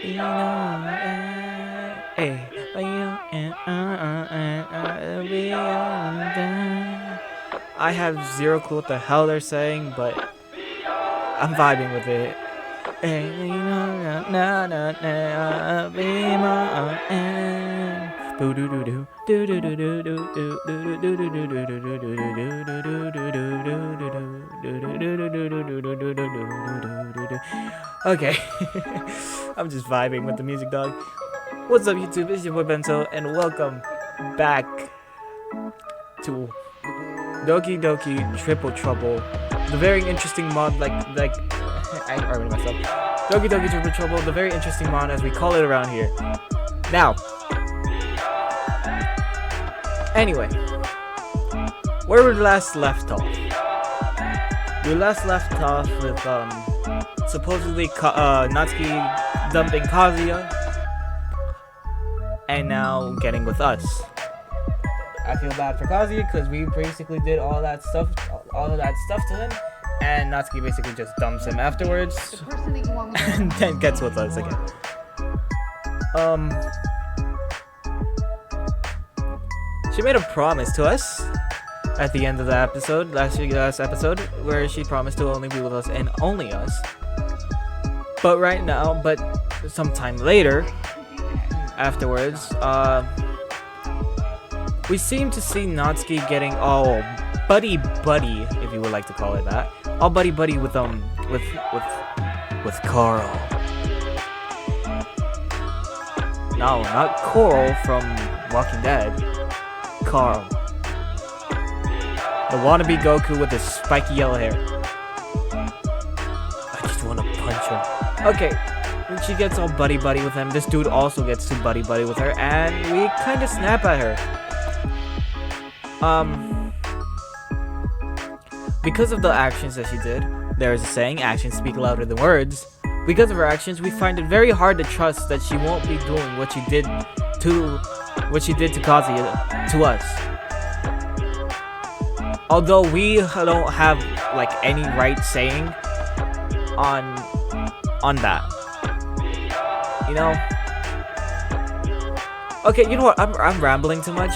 I have zero clue what the hell they're saying, but I'm vibing with it. Okay, I'm just vibing with the music, dog. What's up, YouTube? It's your boy Bento, and welcome back to Doki Doki Triple Trouble, the very interesting mod, I already messed up. Doki Doki Triple Trouble, the very interesting mod as we call it around here. Now, anyway, where we last left off? We last left off with supposedly Natsuki dumping Kazuya, and now getting with us. I feel bad for Kazuya because we basically did all of that stuff to him, and Natsuki basically just dumps him afterwards, and then gets with us again. She made a promise to us at the end of the episode, last episode, where she promised to only be with us and only us. But sometime later, afterwards, we seem to see Natsuki getting all buddy, if you would like to call it that, all buddy with Carl. No, not Coral from Walking Dead. Carl, the wannabe Goku with his spiky yellow hair. I just want to punch him. Okay, when she gets all buddy with him, this dude also gets to buddy with her, and we kind of snap at her. Because of the actions that she did, there is a saying, actions speak louder than words. Because of her actions, we find it very hard to trust that she won't be doing what she did to Kazuya to us. Although we don't have like any right saying on that. You know? Okay, you know what? I'm rambling too much.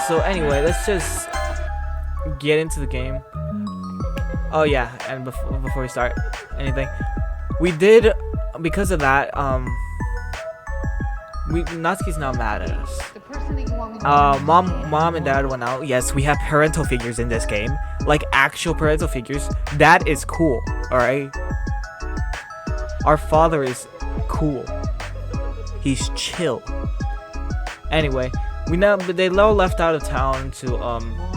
So anyway, let's just get into the game. Oh yeah, and before we start anything, we did, because of that, Natsuki's now mad at us. Mom and dad went out. Yes, we have parental figures in this game, like actual parental figures. That is cool, all right. Our father is cool. He's chill. Anyway, they all left out of town to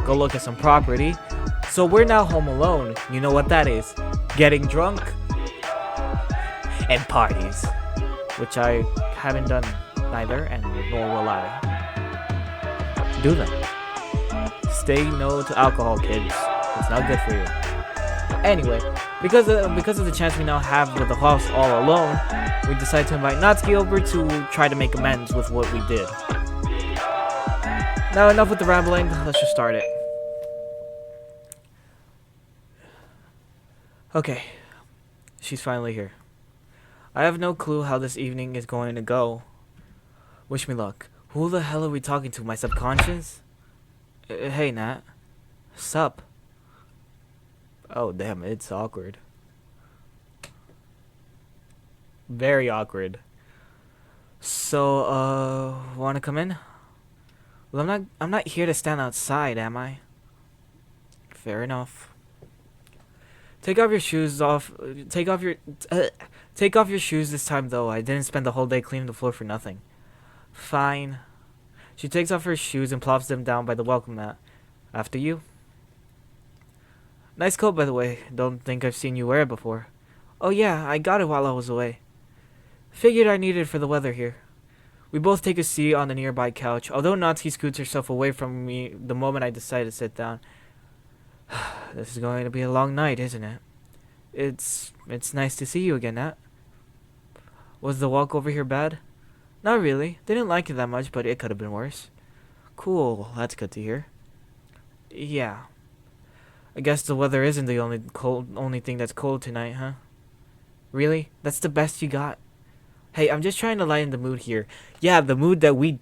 go look at some property. So we're now home alone. You know what that is? Getting drunk and parties, which I haven't done neither, and nor will I do them. Stay no to alcohol, kids. It's not good for you. Anyway, because of the chance we now have with the house all alone, we decided to invite Natsuki over to try to make amends with what we did. Now enough with the rambling, let's just start it. Okay, she's finally here. I have no clue how this evening is going to go. Wish me luck. Who the hell are we talking to, my subconscious? Hey, Nat. Sup? Oh, damn, it's awkward. Very awkward. So, wanna come in? Well, I'm not here to stand outside, am I? Fair enough. Take off your shoes this time, though. I didn't spend the whole day cleaning the floor for nothing. Fine. She takes off her shoes and plops them down by the welcome mat. After you. Nice coat, by the way. Don't think I've seen you wear it before. Oh yeah, I got it while I was away. Figured I needed it for the weather here. We both take a seat on the nearby couch, although Natsuki scoots herself away from me the moment I decide to sit down. This is going to be a long night, isn't it? It's nice to see you again, Nat. Was the walk over here bad? Not really. Didn't like it that much, but it could have been worse. Cool, that's good to hear. Yeah. I guess the weather isn't the only thing that's cold tonight, huh? Really? That's the best you got? Hey, I'm just trying to lighten the mood here. Yeah, the mood that we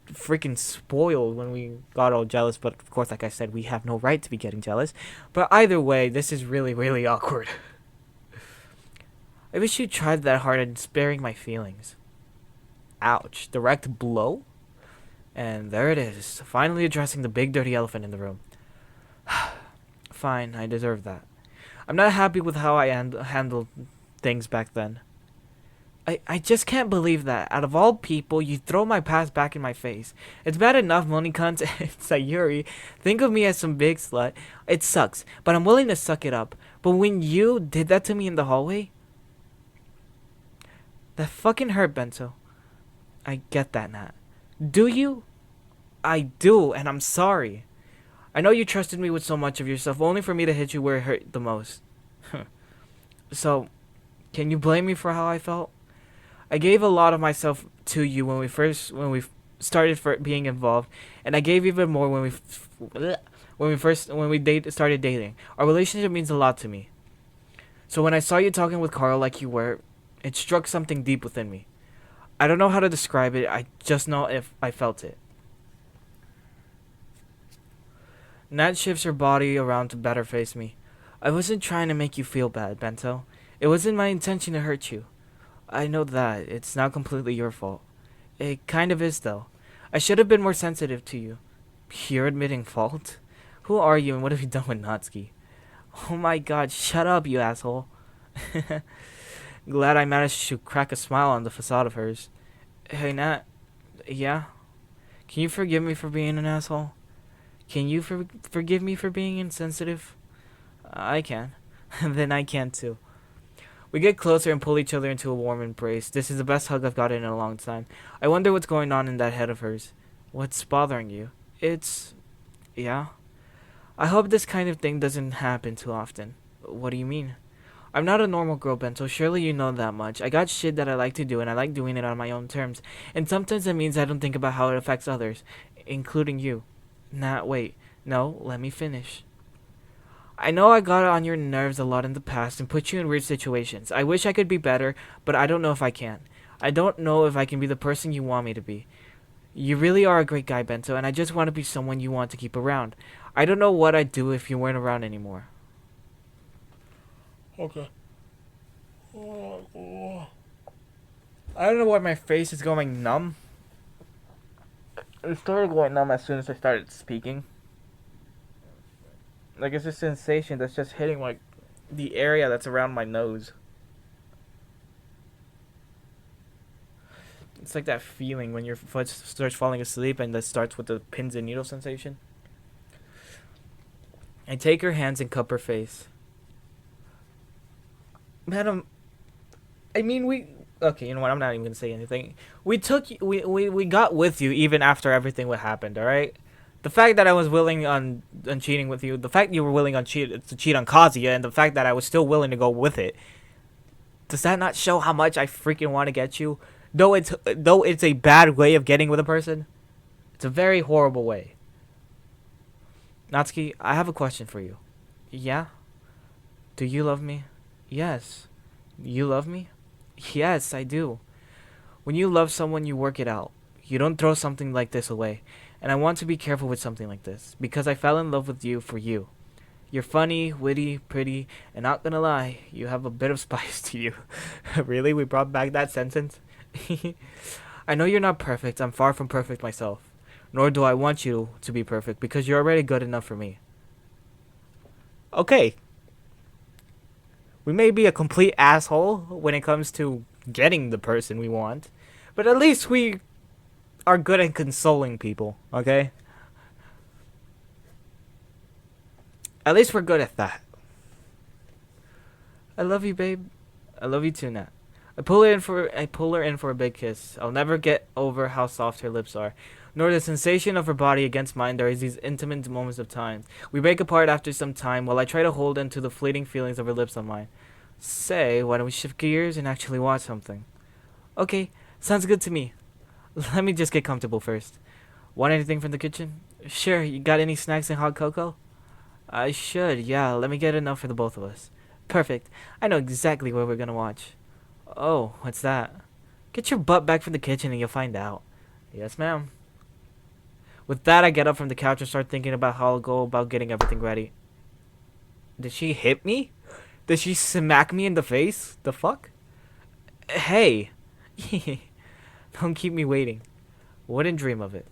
freaking spoiled when we got all jealous, but of course, like I said, we have no right to be getting jealous. But either way, this is really, really awkward. I wish you tried that hard at sparing my feelings. Ouch. Direct blow? And there it is, finally addressing the big dirty elephant in the room. Fine, I deserve that. I'm not happy with how I handled things back then. I just can't believe that. Out of all people, you throw my past back in my face. It's bad enough, money cunts and Sayuri think of me as some big slut. It sucks, but I'm willing to suck it up. But when you did that to me in the hallway, that fucking hurt, Bento. I get that, Nat. Do you? I do, and I'm sorry. I know you trusted me with so much of yourself, only for me to hit you where it hurt the most. So, can you blame me for how I felt? I gave a lot of myself to you when we started for being involved, and I gave even more when we started dating. Our relationship means a lot to me. So when I saw you talking with Carl like you were, it struck something deep within me. I don't know how to describe it. I just know if I felt it. Nat shifts her body around to better face me. I wasn't trying to make you feel bad, Bento. It wasn't my intention to hurt you. I know that. It's not completely your fault. It kind of is, though. I should have been more sensitive to you. You're admitting fault? Who are you and what have you done with Natsuki? Oh my god, shut up, you asshole. Glad I managed to crack a smile on the facade of hers. Hey, Nat. Yeah? Can you forgive me for being an asshole? Can you forgive me for being insensitive? I can. Then I can too. We get closer and pull each other into a warm embrace. This is the best hug I've gotten in a long time. I wonder what's going on in that head of hers. What's bothering you? Yeah? I hope this kind of thing doesn't happen too often. What do you mean? I'm not a normal girl, Bento. Surely you know that much. I got shit that I like to do, and I like doing it on my own terms. And sometimes that means I don't think about how it affects others, including you. Nah, wait. No, let me finish. I know I got on your nerves a lot in the past and put you in weird situations. I wish I could be better, but I don't know if I can. I don't know if I can be the person you want me to be. You really are a great guy, Bento, and I just want to be someone you want to keep around. I don't know what I'd do if you weren't around anymore. Okay. I don't know why my face is going numb. It started going numb as soon as I started speaking. Like, it's a sensation that's just hitting, like, the area that's around my nose. It's like that feeling when your foot starts falling asleep and that starts with the pins and needles sensation. I take her hands and cup her face. Madam, I mean, okay, you know what? I'm not even gonna say anything. We got with you even after everything what happened. All right. The fact that I was willing on cheating with you, the fact you were willing to cheat on Kazuya, and the fact that I was still willing to go with it, does that not show how much I freaking want to get you? Though it's a bad way of getting with a person, it's a very horrible way. Natsuki, I have a question for you. Yeah? Do you love me? Yes. You love me? Yes, I do. When you love someone, you work it out. You don't throw something like this away. And I want to be careful with something like this, because I fell in love with you for you. You're funny, witty, pretty, and not gonna lie, you have a bit of spice to you. Really? We brought back that sentence? I know you're not perfect. I'm far from perfect myself. Nor do I want you to be perfect, because you're already good enough for me. Okay. We may be a complete asshole when it comes to getting the person we want, but at least we are good at consoling people, okay? At least we're good at that. I love you, babe. I love you too, Nat. I pull her in for a big kiss. I'll never get over how soft her lips are, nor the sensation of her body against mine during these intimate moments of time. We break apart after some time while I try to hold into the fleeting feelings of her lips on mine. Say, why don't we shift gears and actually watch something? Okay, sounds good to me. Let me just get comfortable first. Want anything from the kitchen? Sure, you got any snacks and hot cocoa? I should, yeah, let me get enough for the both of us. Perfect. I know exactly what we're gonna watch. Oh, what's that? Get your butt back from the kitchen and you'll find out. Yes, ma'am. With that, I get up from the couch and start thinking about how I'll go about getting everything ready. Did she hit me? Did she smack me in the face? The fuck? Hey. Don't keep me waiting. Wouldn't dream of it.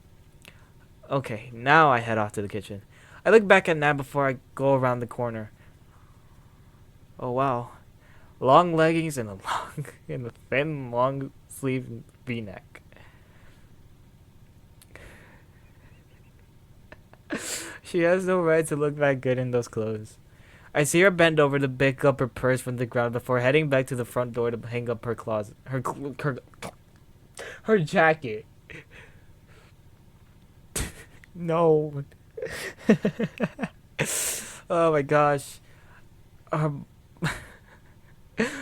Okay, now I head off to the kitchen. I look back at Nat before I go around the corner. Oh wow. Long leggings and a thin long sleeve V-neck. She has no right to look that good in those clothes. I see her bend over to pick up her purse from the ground before heading back to the front door to hang up her closet. Her jacket. No. Oh my gosh.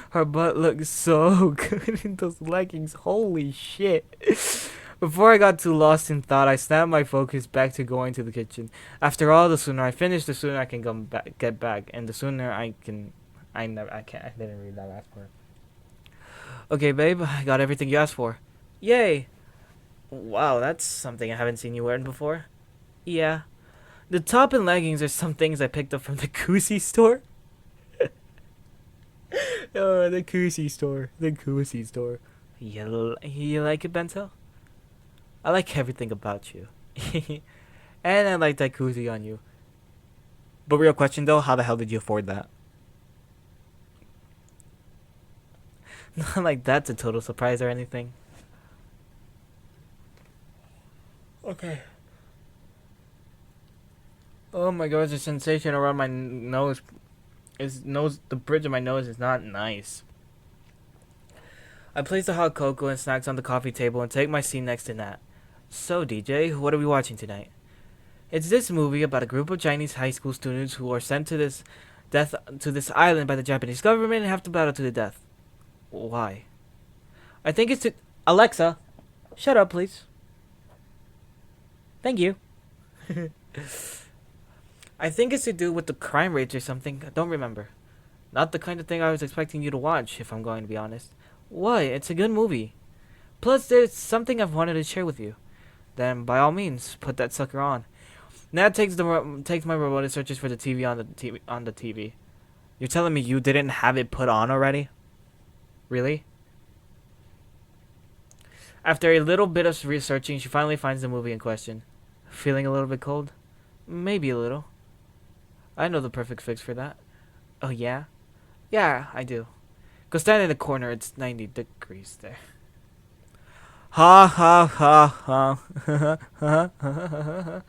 Her butt looks so good in those leggings. Holy shit. Before I got too lost in thought, I snapped my focus back to going to the kitchen. After all, the sooner I finish, the sooner I can get back, and the sooner I can. I didn't read that last part. Okay, babe, I got everything you asked for. Yay! Wow, that's something I haven't seen you wearing before. Yeah, the top and leggings are some things I picked up from the Koozie store. Oh, the Koozie store, the Koozie store. You like it, Bento? I like everything about you. And I like that koozie on you. But real question though, how the hell did you afford that? Not like that's a total surprise or anything. Okay. Oh my gosh, the sensation around my nose the bridge of my nose is not nice. I place the hot cocoa and snacks on the coffee table and take my seat next to Nat. So, DJ, what are we watching tonight? It's this movie about a group of Chinese high school students who are sent to this island by the Japanese government and have to battle to the death. Why? I think it's to... Alexa, shut up, please. Thank you. I think it's to do with the crime rates or something. I don't remember. Not the kind of thing I was expecting you to watch, if I'm going to be honest. Why? It's a good movie. Plus, there's something I've wanted to share with you. Then, by all means, put that sucker on. Nat takes my remote and searches for the TV on the TV. You're telling me you didn't have it put on already? Really? After a little bit of researching, she finally finds the movie in question. Feeling a little bit cold? Maybe a little. I know the perfect fix for that. Oh yeah? Yeah, I do. Go stand in the corner, it's 90 degrees there. Ha ha ha ha.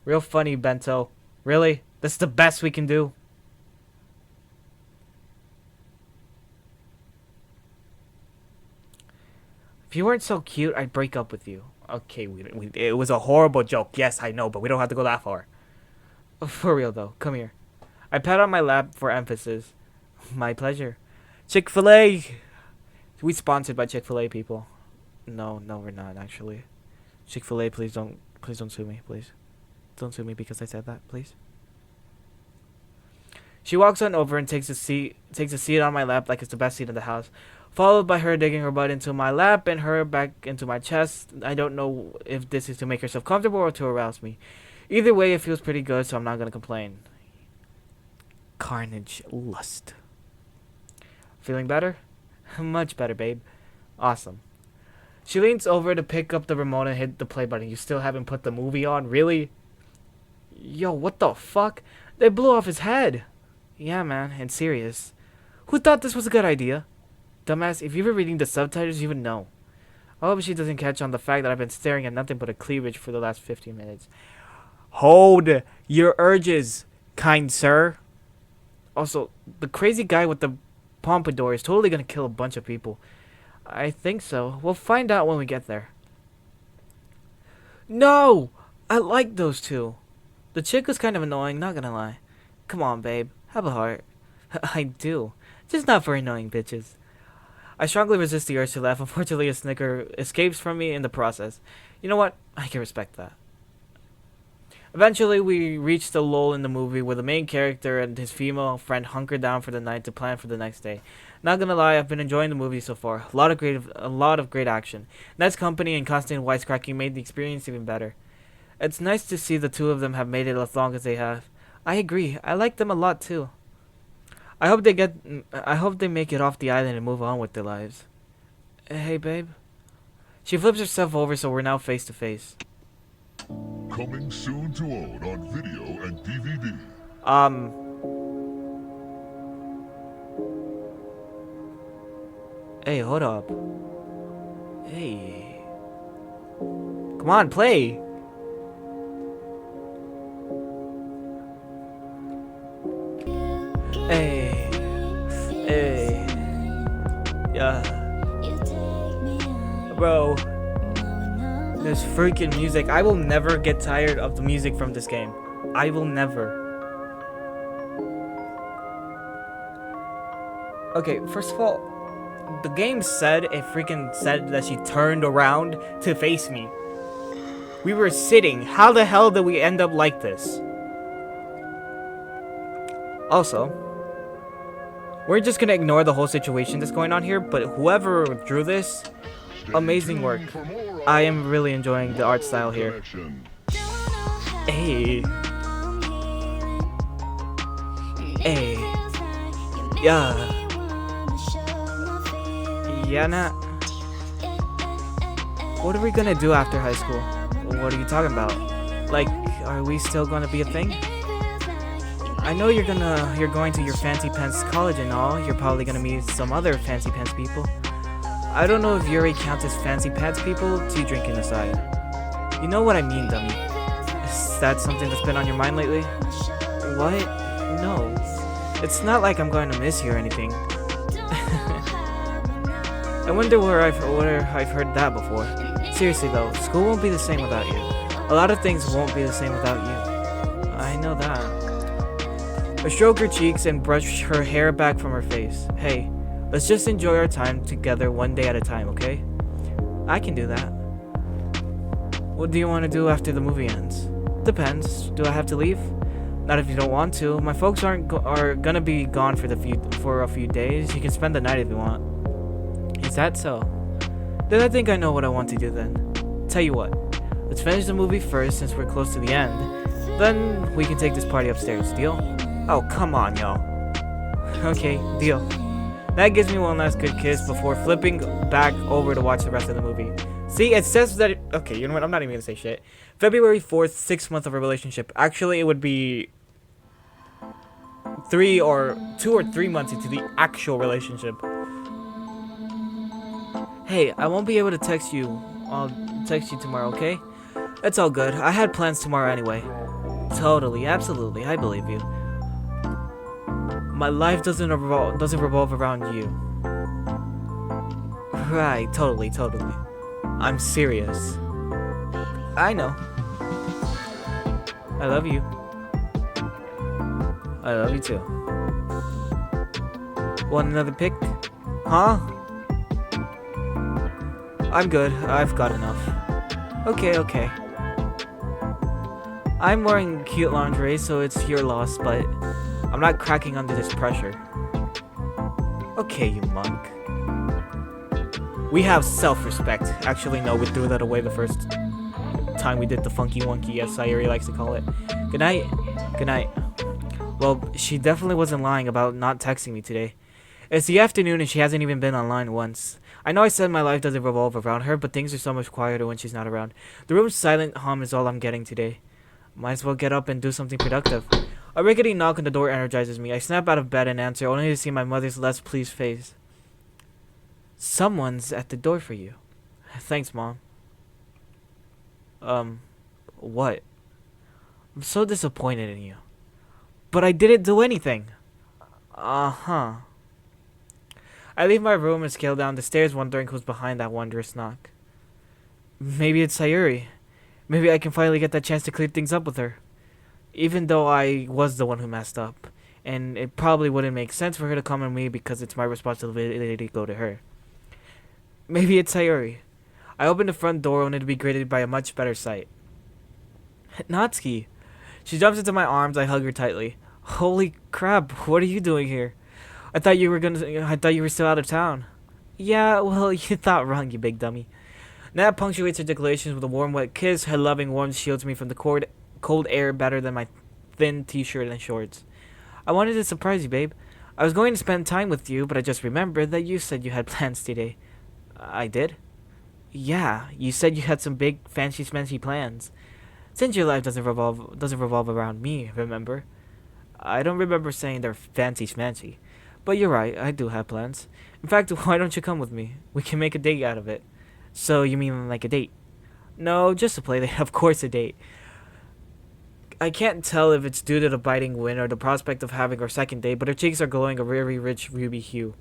Real funny, Bento. Really? That's the best we can do? If you weren't so cute, I'd break up with you. Okay, it was a horrible joke. Yes, I know, but we don't have to go that far. For real, though. Come here. I pat on my lap for emphasis. My pleasure. Chick-fil-A! We sponsored by Chick-fil-A, people. No, we're not, actually. Chick-fil-A, please don't sue me, please. Don't sue me because I said that, please. She walks on over and takes a seat on my lap like it's the best seat in the house, followed by her digging her butt into my lap and her back into my chest. I don't know if this is to make herself comfortable or to arouse me. Either way, it feels pretty good, so I'm not gonna complain. Carnage lust. Feeling better? Much better, babe. Awesome. She leans over to pick up the remote and hit the play button. You still haven't put the movie on? Really? Yo, what the fuck? They blew off his head. Yeah, man, and serious. Who thought this was a good idea? Dumbass, if you were reading the subtitles, you would know. I hope she doesn't catch on the fact that I've been staring at nothing but a cleavage for the last 15 minutes. Hold your urges, kind sir. Also, the crazy guy with the pompadour is totally gonna kill a bunch of people. I think so. We'll find out when we get there. No! I like those two. The chick was kind of annoying, not gonna lie. Come on, babe. Have a heart. I do. Just not for annoying bitches. I strongly resist the urge to laugh. Unfortunately, a snicker escapes from me in the process. You know what? I can respect that. Eventually, we reached the lull in the movie where the main character and his female friend hunker down for the night to plan for the next day. Not gonna lie, I've been enjoying the movie so far. A lot of great action. Nice company and constant wisecracking made the experience even better. It's nice to see the two of them have made it as long as they have. I agree. I like them a lot too. I hope they make it off the island and move on with their lives. Hey, babe. She flips herself over, so we're now face to face. Coming soon to own on video and DVD. Hey, hold up. Hey. Come on, play. Hey. Hey. Yeah. Bro. This freaking music. I will never get tired of the music from this game. I will never. Okay, first of all, the game said that she turned around to face me. We were sitting. How the hell did we end up like this? Also, we're just gonna ignore the whole situation that's going on here, but whoever drew this, amazing work. I am really enjoying the art style here. Hey. Hey. Yeah. Yeah, nah. What are we gonna do after high school? What are you talking about? Like, are we still gonna be a thing? I know you're going to your fancy pants college and all. You're probably gonna meet some other fancy pants people. I don't know if Yuri counts as fancy pants people. Tea drinking aside. You know what I mean, dummy. Is that something that's been on your mind lately? What? No. It's not like I'm going to miss you or anything. I wonder where I've heard that before. Seriously though, school won't be the same without you. A lot of things won't be the same without you. I know that. I stroke her cheeks and brush her hair back from her face. Hey, let's just enjoy our time together one day at a time, okay? I can do that. What do you want to do after the movie ends? Depends. Do I have to leave? Not if you don't want to. My folks are gonna be gone for a few days. You can spend the night if you want. Is that so? Then I think I know what I want to do then. Tell you what. Let's finish the movie first since we're close to the end. Then we can take this party upstairs. Deal? Oh, come on, y'all. Okay, deal. That gives me one last good kiss before flipping back over to watch the rest of the movie. See, it says that okay, you know what? I'm not even gonna say shit. February 4th, 6th month of a relationship. Actually, it would be 2 or 3 months into the actual relationship. Hey, I won't be able to text you. I'll text you tomorrow, okay? It's all good. I had plans tomorrow anyway. Totally, absolutely, I believe you. My life doesn't revolve around you. Right, totally. I'm serious. I know. I love you. I love you too. Want another pic? Huh? I'm good. I've got enough. Okay. I'm wearing cute lingerie, so it's your loss, but I'm not cracking under this pressure. Okay, you monk. We have self-respect. Actually, no, we threw that away the first time we did the funky wonky, as Sayuri likes to call it. Good night. Good night. Well, she definitely wasn't lying about not texting me today. It's the afternoon and she hasn't even been online once. I know I said my life doesn't revolve around her, but things are so much quieter when she's not around. The room's silent hum is all I'm getting today. Might as well get up and do something productive. A rickety knock on the door energizes me. I snap out of bed and answer, only to see my mother's less pleased face. Someone's at the door for you. Thanks, Mom. What? I'm so disappointed in you. But I didn't do anything. Uh-huh. I leave my room and scale down the stairs wondering who's behind that wondrous knock. Maybe it's Sayuri. Maybe I can finally get that chance to clear things up with her. Even though I was the one who messed up. And it probably wouldn't make sense for her to come on me because it's my responsibility to go to her. Maybe it's Sayuri. I open the front door only to be greeted by a much better sight. Natsuki, She jumps into my arms. I hug her tightly. Holy crap! What are you doing here? I thought you were still out of town. Yeah, well, you thought wrong, you big dummy. Nat punctuates her declarations with a warm, wet kiss. Her loving warmth shields me from the cold air better than my thin t-shirt and shorts. I wanted to surprise you, babe. I was going to spend time with you, but I just remembered that you said you had plans today. I did? Yeah, you said you had some big, fancy-smancy plans. Since your life doesn't revolve around me, remember? I don't remember saying they're fancy-smancy. But you're right, I do have plans. In fact, why don't you come with me? We can make a date out of it. So, you mean like a date? No, just a play date. Of course a date. I can't tell if it's due to the biting wind or the prospect of having our second date, but her cheeks are glowing a very rich ruby hue.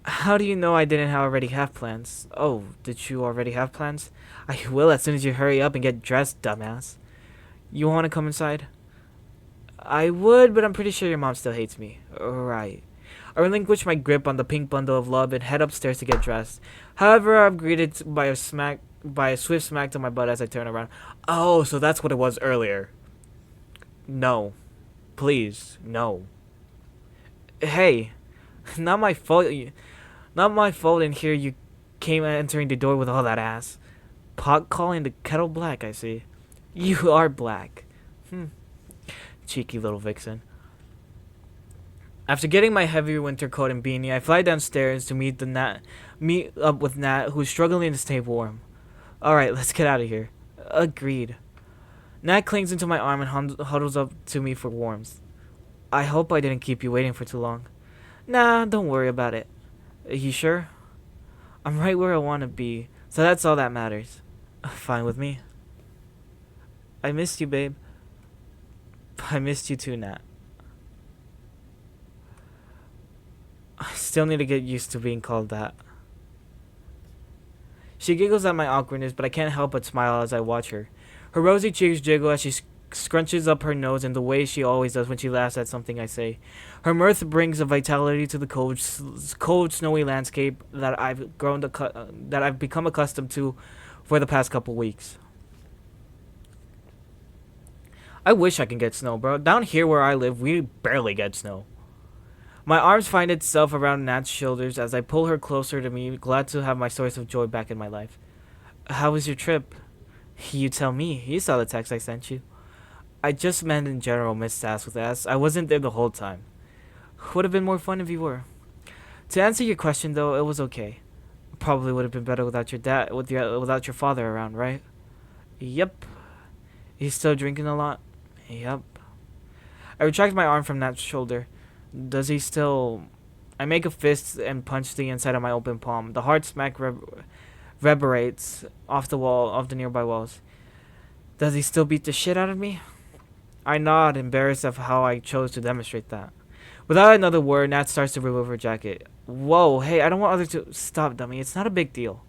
How do you know I didn't already have plans? Oh, did you already have plans? I will as soon as you hurry up and get dressed, dumbass. You want to come inside? I would, but I'm pretty sure your mom still hates me. Right. I relinquish my grip on the pink bundle of love and head upstairs to get dressed. However, I'm greeted by a swift smack to my butt as I turn around. Oh, so that's what it was earlier. No. Please, no. Hey, not my fault. Not my fault in here you came entering the door with all that ass. Pot calling the kettle black, I see. You are black. Cheeky little vixen. After getting my heavy winter coat and beanie, I fly downstairs to meet up with Nat, who's struggling to stay warm. Alright, let's get out of here. Agreed. Nat clings into my arm and huddles up to me for warmth. I hope I didn't keep you waiting for too long. Nah, don't worry about it. You sure? I'm right where I want to be, so that's all that matters. Fine with me. I missed you, babe. I missed you too, Nat. I still need to get used to being called that. She giggles at my awkwardness, but I can't help but smile as I watch her. Her rosy cheeks jiggle as she scrunches up her nose in the way she always does when she laughs at something I say. Her mirth brings a vitality to the cold, snowy landscape that I've become accustomed to for the past couple weeks. I wish I can get snow, bro. Down here where I live, we barely get snow. My arms find itself around Nat's shoulders as I pull her closer to me, glad to have my source of joy back in my life. How was your trip? You tell me. You saw the text I sent you. I just meant in general, Miss Sass with S. I wasn't there the whole time. Would have been more fun if you were. To answer your question, though, it was okay. Probably would have been better without without your father around, right? Yep. He's still drinking a lot? Yep. I retract my arm from Nat's shoulder. Does he still... I make a fist and punch the inside of my open palm. The hard smack reverberates off the nearby walls. Does he still beat the shit out of me? I nod, embarrassed of how I chose to demonstrate that. Without another word, Nat starts to remove her jacket. Whoa, hey, I don't want others to... Stop, dummy. It's not a big deal.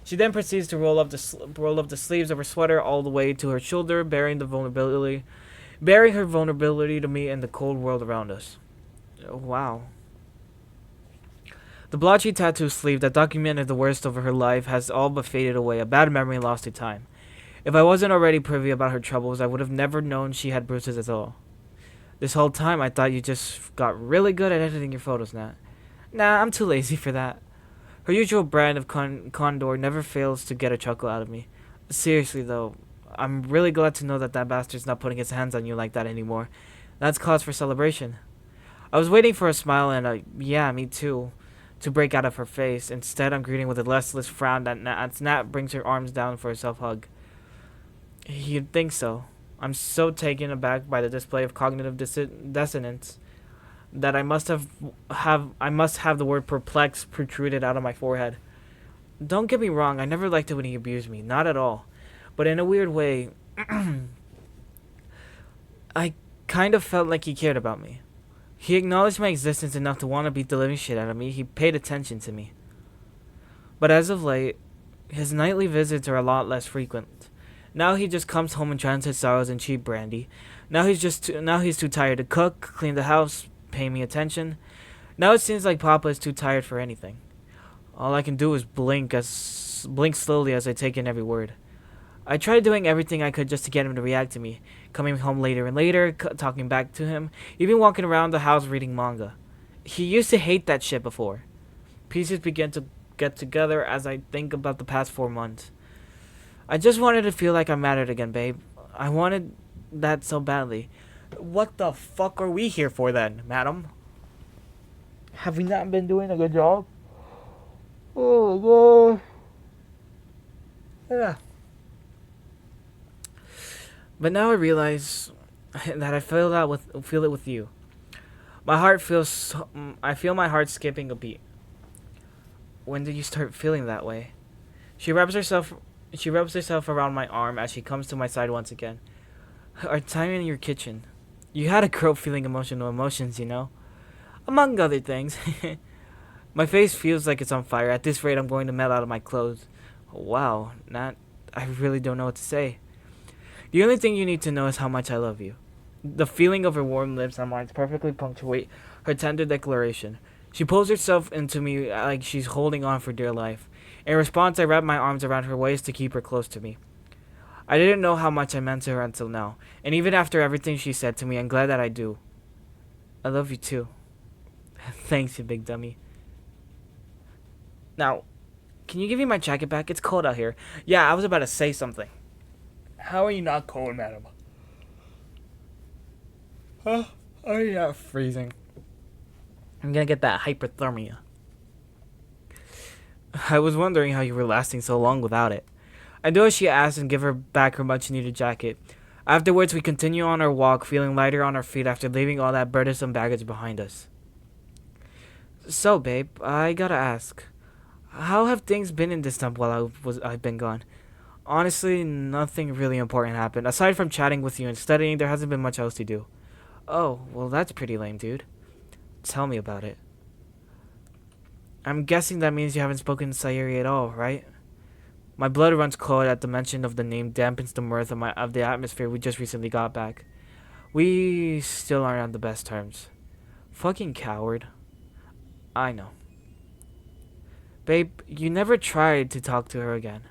She then proceeds to roll up the sleeves of her sweater all the way to her shoulder, bearing her vulnerability to me and the cold world around us. Wow. The blotchy tattoo sleeve that documented the worst of her life has all but faded away, a bad memory lost to time. If I wasn't already privy about her troubles, I would have never known she had bruises at all. This whole time, I thought you just got really good at editing your photos, Nat. Nah, I'm too lazy for that. Her usual brand of condor never fails to get a chuckle out of me. Seriously, though, I'm really glad to know that bastard's not putting his hands on you like that anymore. That's cause for celebration. I was waiting for a smile and a, yeah, me too, to break out of her face. Instead, I'm greeting with a listless frown as Nat brings her arms down for a self-hug. You'd think so. I'm so taken aback by the display of cognitive dissonance that I must have the word perplexed protruded out of my forehead. Don't get me wrong, I never liked it when he abused me, not at all. But in a weird way, I kind of felt like he cared about me. He acknowledged my existence enough to want to beat the living shit out of me. He paid attention to me. But as of late, his nightly visits are a lot less frequent. Now he just comes home and drowns his sorrows in cheap brandy. Now he's too tired to cook, clean the house, pay me attention. Now it seems like Papa is too tired for anything. All I can do is blink slowly as I take in every word. I tried doing everything I could just to get him to react to me, coming home later and later, talking back to him, even walking around the house reading manga. He used to hate that shit before. Pieces begin to get together as I think about the past 4 months. I just wanted to feel like I mattered again, babe. I wanted that so badly. What the fuck are we here for then, madam? Have we not been doing a good job? Oh, God. Yeah. But now I realize that I feel it with you. My heart feels. I feel my heart skipping a beat. When did you start feeling that way? She rubs herself around my arm as she comes to my side once again. Our time in your kitchen. You had a girl feeling emotional emotions, you know? Among other things. My face feels like it's on fire. At this rate, I'm going to melt out of my clothes. Wow, Nat, I really don't know what to say. The only thing you need to know is how much I love you. The feeling of her warm lips on mine perfectly punctuate her tender declaration. She pulls herself into me like she's holding on for dear life. In response, I wrap my arms around her waist to keep her close to me. I didn't know how much I meant to her until now, and even after everything she said to me, I'm glad that I do. I love you too. Thanks, you big dummy. Now, can you give me my jacket back? It's cold out here. Yeah, I was about to say something. How are you not cold, madam? Huh? Are you not freezing? I'm gonna get that hypothermia. I was wondering how you were lasting so long without it. I do as she asked and give her back her much-needed jacket. Afterwards, we continue on our walk, feeling lighter on our feet after leaving all that burdensome baggage behind us. So, babe, I gotta ask, how have things been in this temp while I've been gone? Honestly, nothing really important happened. Aside from chatting with you and studying, there hasn't been much else to do. Oh, well, that's pretty lame, dude. Tell me about it. I'm guessing that means you haven't spoken to Sayuri at all, right? My blood runs cold at the mention of the name, dampens the mirth of the atmosphere we just recently got back. We still aren't on the best terms. Fucking coward. I know. Babe, you never tried to talk to her again.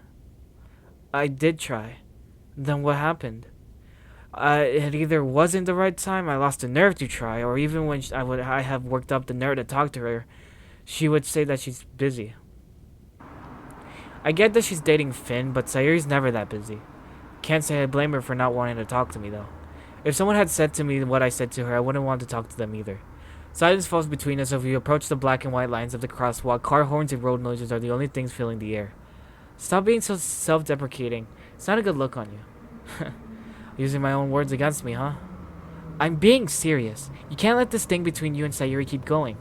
I did try. Then what happened? It either wasn't the right time, I lost the nerve to try, or even when I have worked up the nerve to talk to her, she would say that she's busy. I get that she's dating Finn, but Sayuri's never that busy. Can't say I blame her for not wanting to talk to me, though. If someone had said to me what I said to her, I wouldn't want to talk to them either. Silence falls between us as we approach the black and white lines of the crosswalk. Car horns and road noises are the only things filling the air. Stop being so self-deprecating. It's not a good look on you. Using my own words against me, huh? I'm being serious. You can't let this thing between you and Sayuri keep going.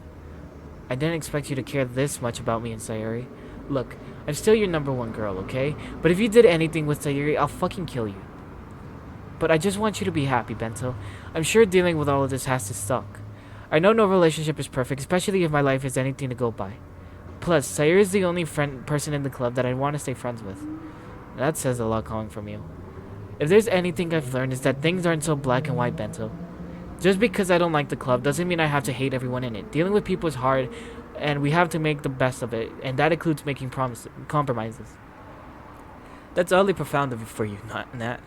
I didn't expect you to care this much about me and Sayuri. Look, I'm still your #1 girl, okay? But if you did anything with Sayuri, I'll fucking kill you. But I just want you to be happy, Bento. I'm sure dealing with all of this has to suck. I know no relationship is perfect, especially if my life is anything to go by. Plus, Sayuri is the only person in the club that I want to stay friends with. That says a lot coming from you. If there's anything I've learned, is that things aren't so black and white, Bento. Just because I don't like the club doesn't mean I have to hate everyone in it. Dealing with people is hard, and we have to make the best of it, and that includes making compromises. That's oddly profound of you for you, not Nat.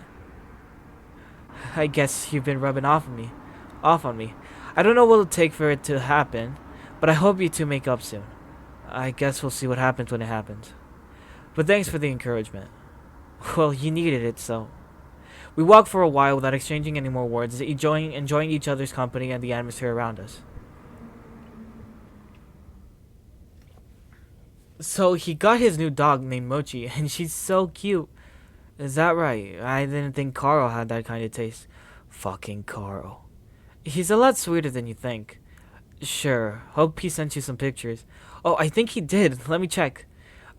I guess you've been rubbing off on me. I don't know what it'll take for it to happen, but I hope you two make up soon. I guess we'll see what happens when it happens. But thanks for the encouragement. Well, you needed it, so. We walked for a while without exchanging any more words, enjoying each other's company and the atmosphere around us. So he got his new dog named Mochi, and she's so cute. Is that right? I didn't think Carl had that kind of taste. Fucking Carl. He's a lot sweeter than you think. Sure. Hope he sent you some pictures. Oh, I think he did. Let me check.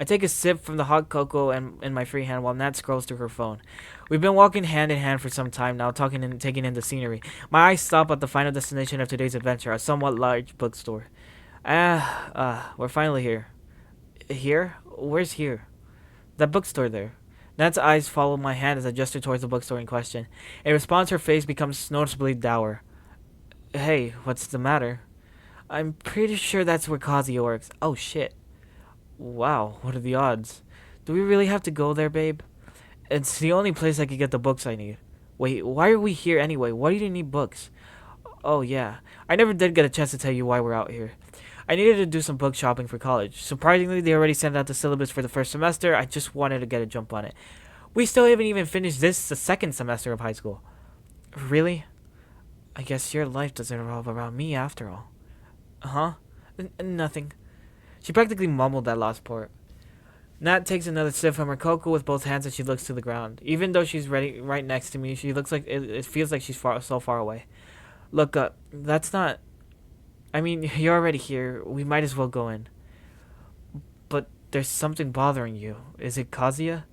I take a sip from the hot cocoa in my free hand while Nat scrolls through her phone. We've been walking hand in hand for some time now, talking and taking in the scenery. My eyes stop at the final destination of today's adventure, a somewhat large bookstore. We're finally here. Here? Where's here? That bookstore there. Nat's eyes follow my hand as I gesture towards the bookstore in question. In response, her face becomes noticeably dour. Hey, what's the matter? I'm pretty sure that's where Kazuya works. Oh, shit. Wow, what are the odds? Do we really have to go there, babe? It's the only place I could get the books I need. Wait, why are we here anyway? Why do you need books? Oh yeah, I never did get a chance to tell you why we're out here. I needed to do some book shopping for college. Surprisingly, they already sent out the syllabus for the first semester. I just wanted to get a jump on it. We still haven't even finished the second semester of high school. Really? I guess your life doesn't revolve around me after all. Huh? Nothing. She practically mumbled that last part. Nat takes another sip from her cocoa with both hands and she looks to the ground. Even though she's right next to me, she looks like it feels like she's so far away. Look, that's not... I mean, you're already here. We might as well go in. But there's something bothering you. Is it Kazuya?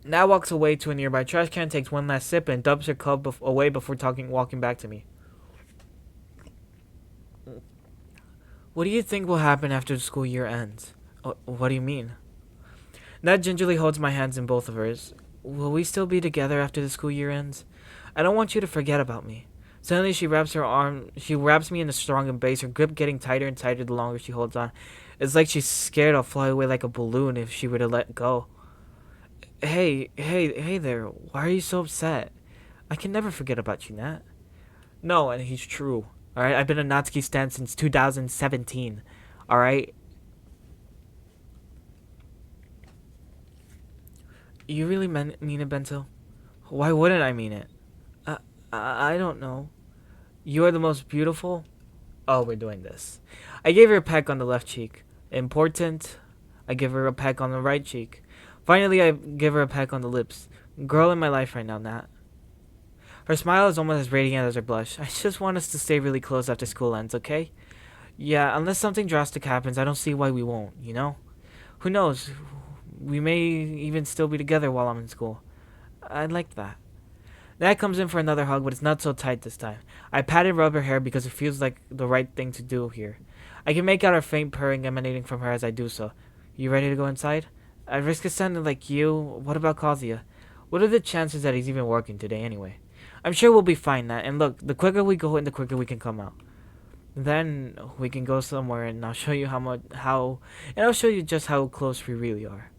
Nat walks away to a nearby trash can, takes one last sip, and dumps her cup away before walking back to me. What do you think will happen after the school year ends? What do you mean? Nat gingerly holds my hands in both of hers. Will we still be together after the school year ends? I don't want you to forget about me. Suddenly she wraps me in a strong embrace, her grip getting tighter and tighter the longer she holds on. It's like she's scared I'll fly away like a balloon if she were to let go. Hey there, why are you so upset? I can never forget about you, Nat. No, and he's true. Alright, I've been a Natsuki stan since 2017. Alright? You really mean it, Bento? Why wouldn't I mean it? I don't know. You are the most beautiful... Oh, we're doing this. I gave her a peck on the left cheek. Important. I give her a peck on the right cheek. Finally, I give her a peck on the lips. Girl in my life right now, Nat. Her smile is almost as radiant as her blush. I just want us to stay really close after school ends, okay? Yeah, unless something drastic happens, I don't see why we won't, you know? Who knows? We may even still be together while I'm in school. I'd like that. Nat comes in for another hug, but it's not so tight this time. I pat and rub her hair because it feels like the right thing to do here. I can make out her faint purring emanating from her as I do so. You ready to go inside? At risk of sounding like you, what about Kazuya? What are the chances that he's even working today anyway? I'm sure we'll be fine, Nat, and look, the quicker we go in, the quicker we can come out. Then we can go somewhere and I'll show you I'll show you just how close we really are.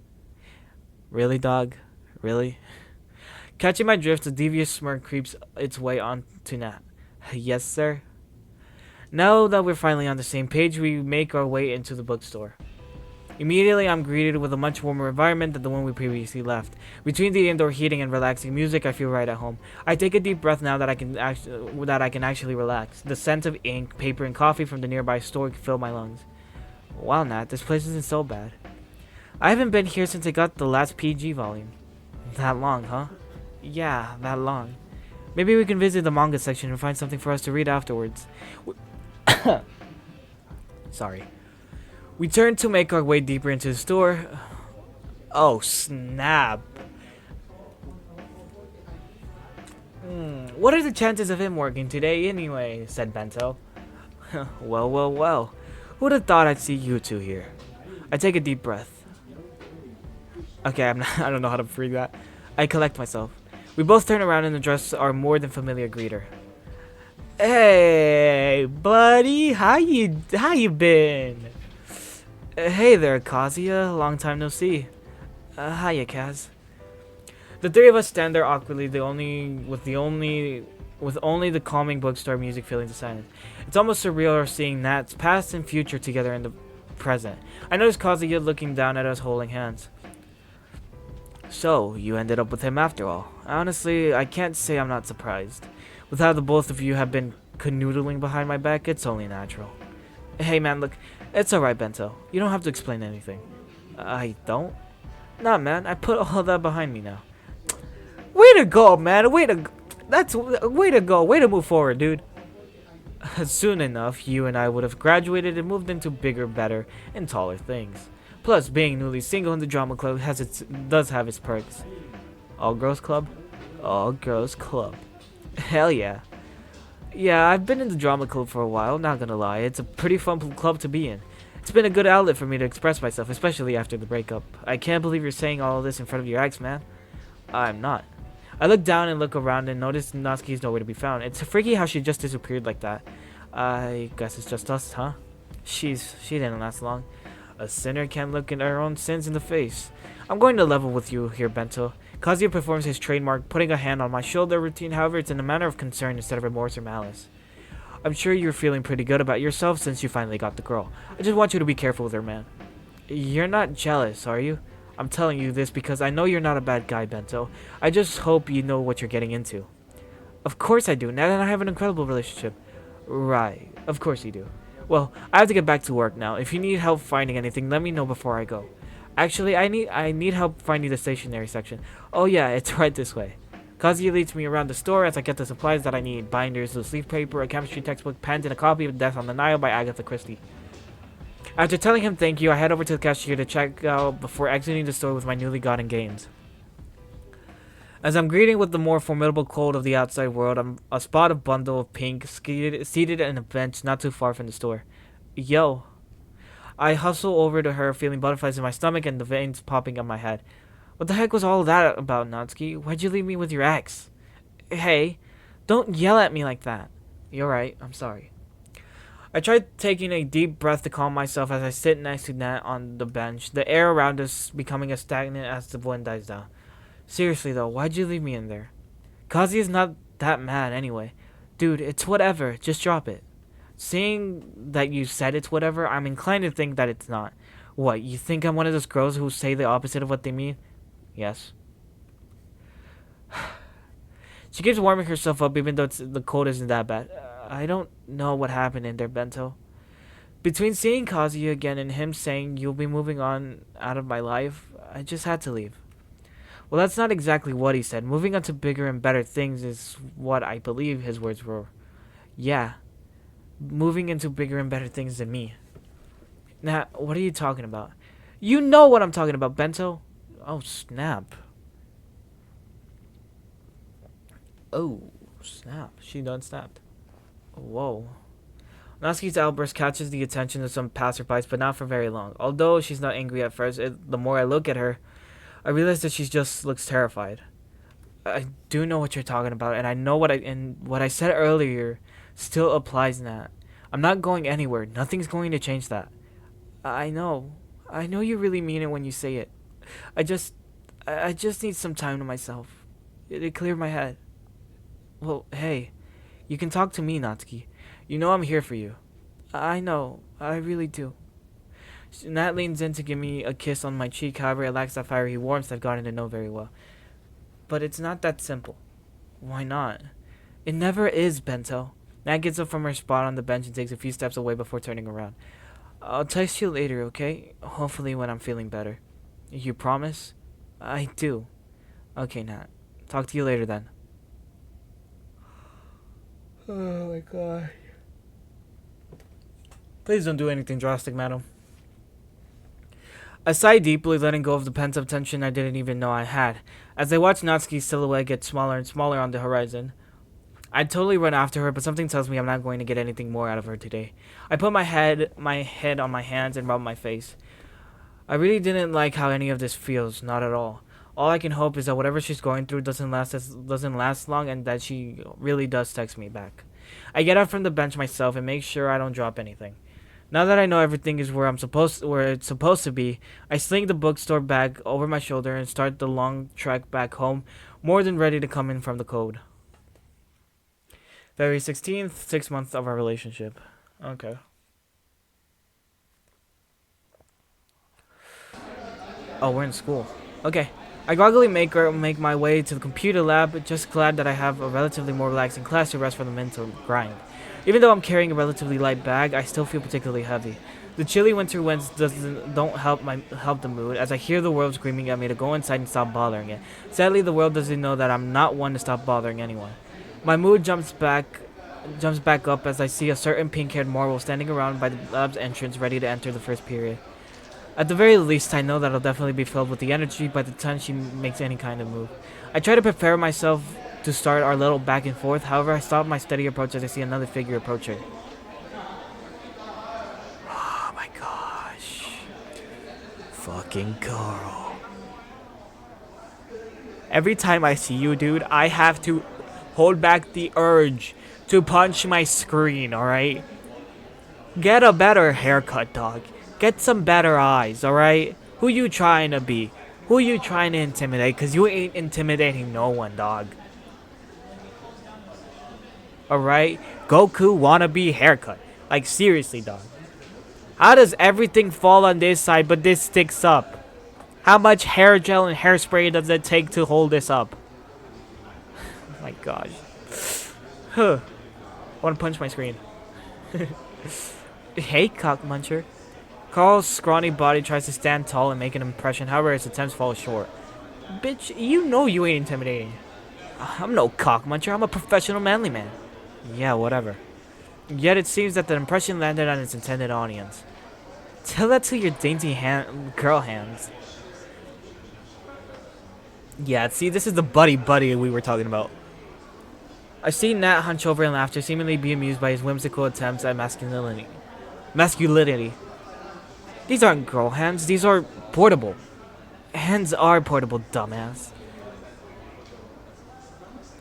Really, dog? Really? Catching my drift, a devious smirk creeps its way onto Nat. Yes, sir? Now that we're finally on the same page, we make our way into the bookstore. Immediately, I'm greeted with a much warmer environment than the one we previously left. Between the indoor heating and relaxing music, I feel right at home. I take a deep breath now that I can actually relax. The scent of ink, paper, and coffee from the nearby store fill my lungs. Wow, Nat, this place isn't so bad. I haven't been here since I got the last PG volume. That long, huh? Yeah, that long. Maybe we can visit the manga section and find something for us to read afterwards. Sorry. We turn to make our way deeper into the store. Oh, snap. What are the chances of him working today anyway? Said Bento. Well. Who'd have thought I'd see you two here? I take a deep breath. Okay, I don't know how to free that. I collect myself. We both turn around and address our more than familiar greeter. Hey, buddy, how you been? Hey there, Kazuya. Long time no see. Hiya, Kaz. The three of us stand there awkwardly, with only the calming bookstore music filling the silence. It's almost surreal seeing Nat's past and future together in the present. I notice Kazuya looking down at us holding hands. So, you ended up with him after all. Honestly, I can't say I'm not surprised. With how the both of you have been canoodling behind my back, it's only natural. Hey man, look, it's alright, Bento. You don't have to explain anything. I don't? Nah, man, I put all that behind me now. Way to go, man. Way to go. Way to move forward, dude. Soon enough, you and I would have graduated and moved into bigger, better, and taller things. Plus, being newly single in the drama club does have its perks. All girls club? All girls club. Hell yeah. Yeah, I've been in the drama club for a while, not gonna lie. It's a pretty fun club to be in. It's been a good outlet for me to express myself, especially after the breakup. I can't believe you're saying all of this in front of your ex, man. I'm not. I look down and look around and notice Natsuki's nowhere to be found. It's freaky how she just disappeared like that. I guess it's just us, huh? She didn't last long. A sinner can't look at her own sins in the face. I'm going to level with you here, Bento. Kazuya performs his trademark putting a hand on my shoulder routine, however it's in a manner of concern instead of remorse or malice. I'm sure you're feeling pretty good about yourself since you finally got the girl. I just want you to be careful with her, man. You're not jealous, are you? I'm telling you this because I know you're not a bad guy, Bento. I just hope you know what you're getting into. Of course I do. Nat and I have an incredible relationship. Right. Of course you do. Well, I have to get back to work now. If you need help finding anything, let me know before I go. Actually, I need help finding the stationery section. Oh yeah, it's right this way. Kazuya leads me around the store as I get the supplies that I need. Binders, loose leaf paper, a chemistry textbook, pens, and a copy of Death on the Nile by Agatha Christie. After telling him thank you, I head over to the cashier to check out before exiting the store with my newly gotten gains. As I'm greeting with the more formidable cold of the outside world, I'm a spot of bundle of pink seated on a bench not too far from the store. Yo. I hustle over to her, feeling butterflies in my stomach and the veins popping up my head. What the heck was all that about, Natsuki? Why'd you leave me with your ex? Hey, don't yell at me like that. You're right, I'm sorry. I tried taking a deep breath to calm myself as I sit next to Nat on the bench, the air around us becoming as stagnant as the wind dies down. Seriously though, why'd you leave me in there? Kazuya's not that mad anyway. Dude, it's whatever, just drop it. Seeing that you said it's whatever, I'm inclined to think that it's not. What, you think I'm one of those girls who say the opposite of what they mean? Yes. She keeps warming herself up even though the cold isn't that bad. I don't know what happened in there, Bento. Between seeing Kazuya again and him saying you'll be moving on out of my life, I just had to leave. Well, that's not exactly what he said. Moving on to bigger and better things is what I believe his words were. Yeah. Moving into bigger and better things than me. Now, what are you talking about? You know what I'm talking about, Bento. Oh, snap. Oh, snap. She done snapped. Whoa. Natsuki's outburst catches the attention of some passerbys, but not for very long. Although she's not angry at first, the more I look at her, I realize that she just looks terrified. I do know what you're talking about, and I know what I said earlier still applies, Nat. I'm not going anywhere. Nothing's going to change that. I know. I know you really mean it when you say it. I just need some time to myself. It cleared my head. Well, hey, you can talk to me, Natsuki. You know I'm here for you. I know. I really do. Nat leans in to give me a kiss on my cheek, however it lacks that fiery warmth I've gotten to know very well. But it's not that simple. Why not? It never is, Bento. Nat gets up from her spot on the bench and takes a few steps away before turning around. I'll text you later, okay? Hopefully when I'm feeling better. You promise? I do. Okay, Nat. Talk to you later then. Oh my god. Please don't do anything drastic, madam. I sigh deeply, letting go of the pent-up tension I didn't even know I had. As I watch Natsuki's silhouette get smaller and smaller on the horizon, I'd totally run after her, but something tells me I'm not going to get anything more out of her today. I put my head on my hands and rub my face. I really didn't like how any of this feels, not at all. All I can hope is that whatever she's going through doesn't last long, and that she really does text me back. I get up from the bench myself and make sure I don't drop anything. Now that I know everything is where it's supposed to be, I sling the bookstore bag over my shoulder and start the long trek back home, more than ready to come in from the code. February 16th, 6 months of our relationship. Okay. Oh, we're in school. Okay. I groggily make my way to the computer lab, just glad that I have a relatively more relaxing class to rest from the mental grind. Even though I'm carrying a relatively light bag, I still feel particularly heavy. The chilly winter winds don't help the mood, as I hear the world screaming at me to go inside and stop bothering it. Sadly, the world doesn't know that I'm not one to stop bothering anyone. My mood jumps back up as I see a certain pink-haired Marvel standing around by the lab's entrance ready to enter the first period. At the very least, I know that I'll definitely be filled with the energy by the time she makes any kind of move. I try to prepare myself to start our little back and forth, however I stop my steady approach as I see another figure approaching. Oh my gosh. Fucking Carl. Every time I see you, dude, I have to hold back the urge to punch my screen, alright? Get a better haircut, dog. Get some better eyes, alright? Who you trying to be? Who you trying to intimidate? Cause you ain't intimidating no one, dog. Alright? Goku wannabe haircut. Like, seriously, dog. How does everything fall on this side but this sticks up? How much hair gel and hairspray does it take to hold this up? Oh my gosh. Huh. I want to punch my screen. Hey, cockmuncher. Carl's scrawny body tries to stand tall and make an impression, however his attempts fall short. Bitch, you know you ain't intimidating. I'm no cockmuncher, I'm a professional manly man. Yeah, whatever. Yet it seems that the impression landed on its intended audience. Tell that to your dainty girl hands. Yeah, see, this is the buddy we were talking about. I see Nat hunch over in laughter, seemingly be amused by his whimsical attempts at masculinity. These aren't girl hands, these are portable. Hands are portable, dumbass.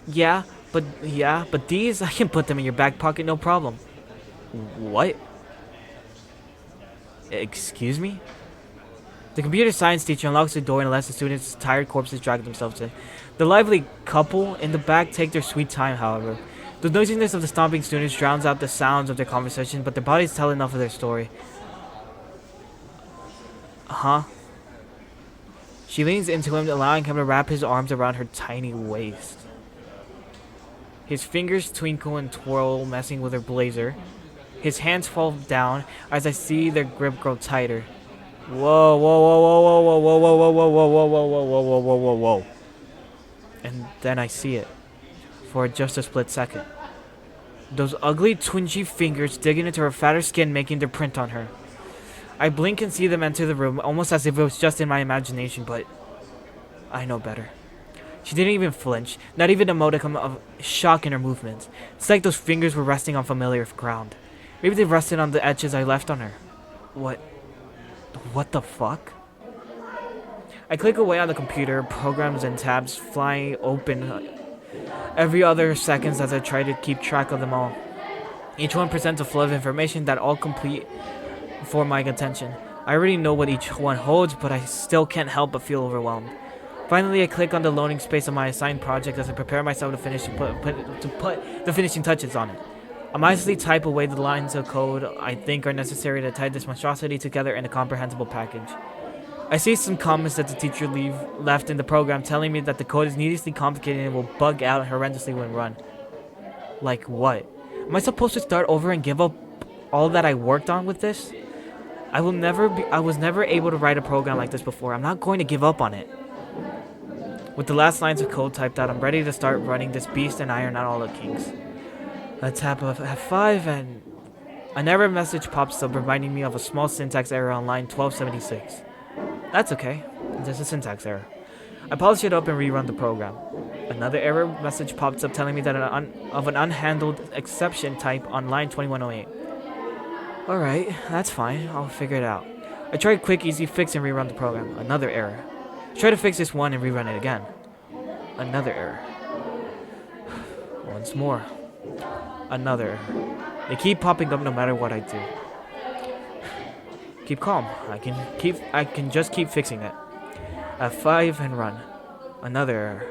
Yeah, but these, I can put them in your back pocket, no problem. What? Excuse me? The computer science teacher unlocks the door and lets the students' tired corpses drag themselves in. The lively couple in the back take their sweet time, however. The noisiness of the stomping students drowns out the sounds of their conversation, but their bodies tell enough of their story. Huh? She leans into him, allowing him to wrap his arms around her tiny waist. His fingers twinkle and twirl, messing with her blazer. His hands fall down as I see their grip grow tighter. Whoa, whoa, whoa, whoa, whoa, whoa, whoa, whoa, whoa, whoa, whoa, whoa, whoa, whoa, whoa, whoa, whoa. And then I see it. For just a split second. Those ugly, twingy fingers digging into her fatter skin, making their print on her. I blink and see them enter the room, almost as if it was just in my imagination, but I know better. She didn't even flinch, not even a modicum of shock in her movements. It's like those fingers were resting on familiar ground. Maybe they rested on the etches I left on her. What the fuck? I click away on the computer, programs and tabs flying open every other seconds as I try to keep track of them all. Each one presents a flow of information that all complete for my attention. I already know what each one holds, but I still can't help but feel overwhelmed. Finally, I click on the loading space on my assigned project as I prepare myself to put the finishing touches on it. I mindlessly type away the lines of code I think are necessary to tie this monstrosity together in a comprehensible package. I see some comments that the teacher left in the program telling me that the code is needlessly complicated and will bug out horrendously when run. Like what? Am I supposed to start over and give up all that I worked on with this? I was never able to write a program like this before. I'm not going to give up on it. With the last lines of code typed out, I'm ready to start running this beast and iron out all the kinks. Let's tap F5 and an error message pops up reminding me of a small syntax error on line 1276. That's okay, it's just a syntax error. I polish it up and rerun the program. Another error message pops up telling me that of an unhandled exception type on line 2108. Alright, that's fine, I'll figure it out. I try quick easy fix and rerun the program. Another error. Try to fix this one and rerun it again. Another error. Once more. Another error. They keep popping up no matter what I do. Keep calm. I can just keep fixing it. F5 and run. Another error.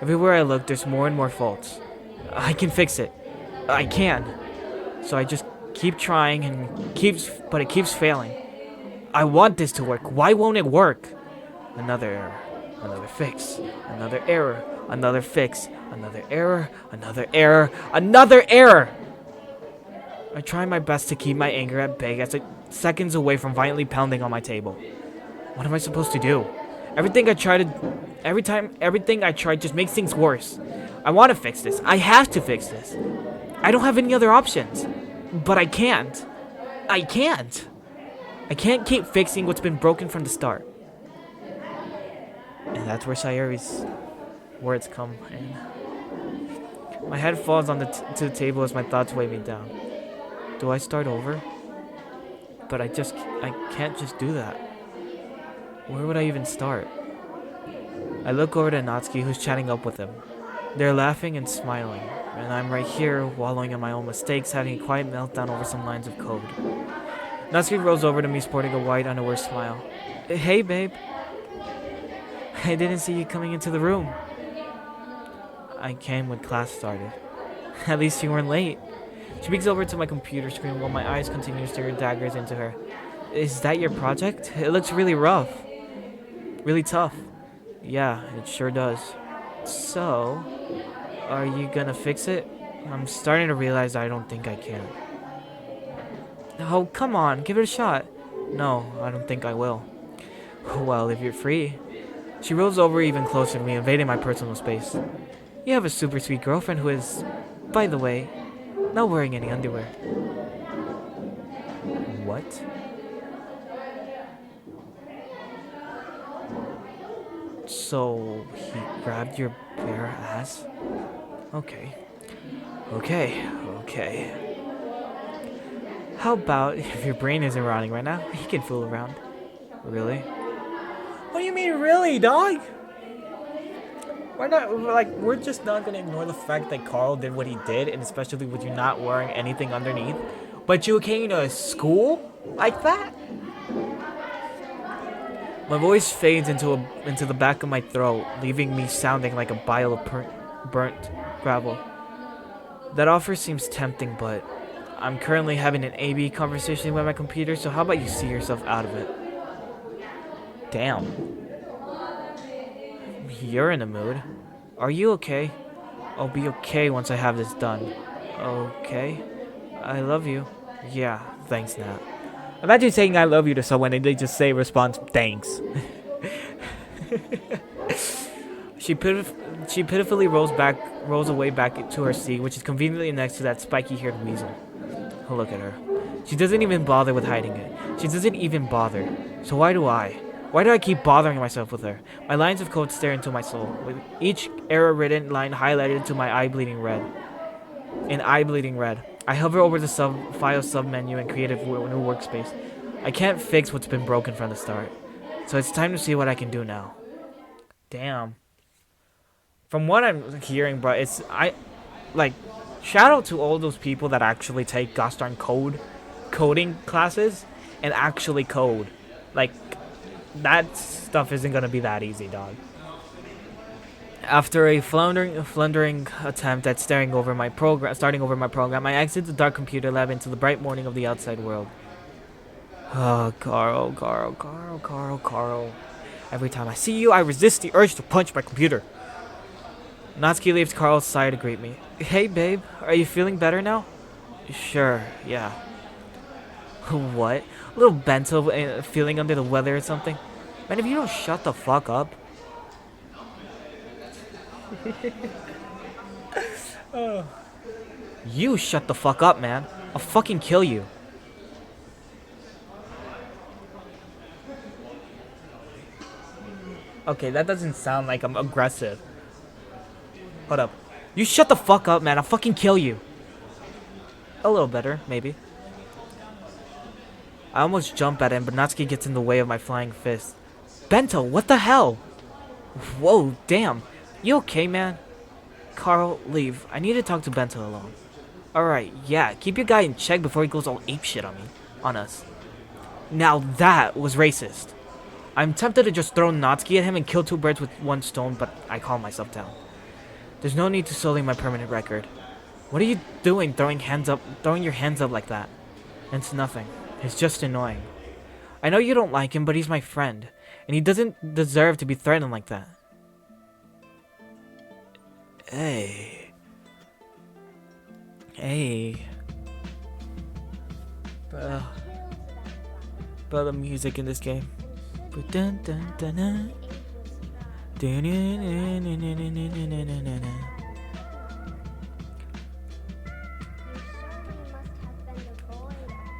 Everywhere I look, there's more and more faults. I can fix it. I can. So I just keep trying and but it keeps failing. I want this to work. Why won't it work? Another error. Another fix. Another error. Another fix. Another error. Another error. Another error! I try my best to keep my anger at bay as I'm seconds away from violently pounding on my table. What am I supposed to do? Everything I try just makes things worse. I want to fix this. I have to fix this. I don't have any other options. But I can't. I can't keep fixing what's been broken from the start. And that's where Sayuri's words come in. My head falls on to the table as my thoughts weigh me down. Do I start over? But I can't just do that. Where would I even start? I look over to Natsuki, who's chatting up with him. They're laughing and smiling, and I'm right here, wallowing in my own mistakes, having a quiet meltdown over some lines of code. Natsuki rolls over to me sporting a wide, unaware smile. Hey, babe. I didn't see you coming into the room. I came when class started. At least you weren't late. She peeks over to my computer screen while my eyes continue to stare daggers into her. Is that your project? It looks really rough. Really tough. Yeah, it sure does. So, are you gonna fix it? I'm starting to realize I don't think I can. Oh, come on, give it a shot. No, I don't think I will. Well, if you're free. She rolls over even closer to me, invading my personal space. You have a super sweet girlfriend who is, by the way, not wearing any underwear. What? So, he grabbed your bare ass? Okay. Okay. How about if your brain isn't rotting right now, he can fool around. Really? What do you mean, really, dog? We're not, like, we're just not gonna ignore the fact that Carl did what he did, and especially with you not wearing anything underneath. But you came to school like that? My voice fades into the back of my throat, leaving me sounding like a pile of burnt gravel. That offer seems tempting, but I'm currently having an A/B conversation with my computer, so how about you see yourself out of it? Damn. You're in a mood. Are you okay? I'll be okay once I have this done. Okay? I love you. Yeah, thanks, Nat. Imagine saying I love you to someone and they just say response, thanks. She pitifully rolls away back to her seat, which is conveniently next to that spiky-haired weasel. Look at her. She doesn't even bother with hiding it. She doesn't even bother. So why do I? Why do I keep bothering myself with her? My lines of code stare into my soul, with each error-ridden line highlighted into my eye bleeding red. I hover over the file sub-menu and create a new workspace. I can't fix what's been broken from the start. So it's time to see what I can do now. Damn. From what I'm hearing, bro, shout out to all those people that actually take gosh darn coding classes and actually code. Like, that stuff isn't gonna be that easy, dog. After a floundering attempt at starting over my program, I exit the dark computer lab into the bright morning of the outside world. Oh, Carl. Every time I see you, I resist the urge to punch my computer. Natsuki leaves Carl's side to greet me. Hey, babe, are you feeling better now? Sure, yeah. What? A little bento feeling under the weather or something? Man, if you don't shut the fuck up. You shut the fuck up, man. I'll fucking kill you. Okay, that doesn't sound like I'm aggressive. Hold up. You shut the fuck up, man. I'll fucking kill you. A little better, maybe. I almost jump at him, but Natsuki gets in the way of my flying fist. Bento, what the hell? Whoa, damn. You okay, man? Carl, leave. I need to talk to Bento alone. Alright, yeah, keep your guy in check before he goes all apeshit on us. Now that was racist. I'm tempted to just throw Natsuki at him and kill two birds with one stone, but I calm myself down. There's no need to sully my permanent record. What are you doing throwing your hands up like that? It's nothing. It's just annoying. I know you don't like him, but he's my friend, and he doesn't deserve to be threatened like that. Hey. Bro, the music in this game.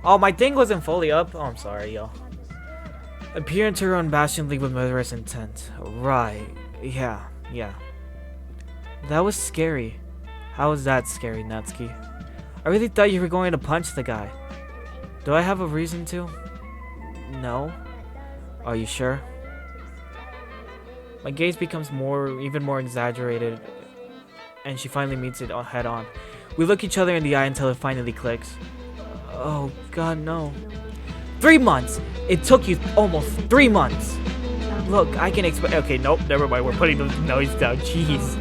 Oh, my thing wasn't fully up. Oh, I'm sorry, y'all. Appear into her unabashedly with murderous intent. Right. Yeah. That was scary. How was that scary, Natsuki? I really thought you were going to punch the guy. Do I have a reason to? No. Are you sure? My gaze becomes even more exaggerated, and she finally meets it head on. We look each other in the eye until it finally clicks. Oh god, no. 3 months! It took you almost 3 months! Look, I can explain. Okay, nope, never mind. We're putting the noise down. Jeez.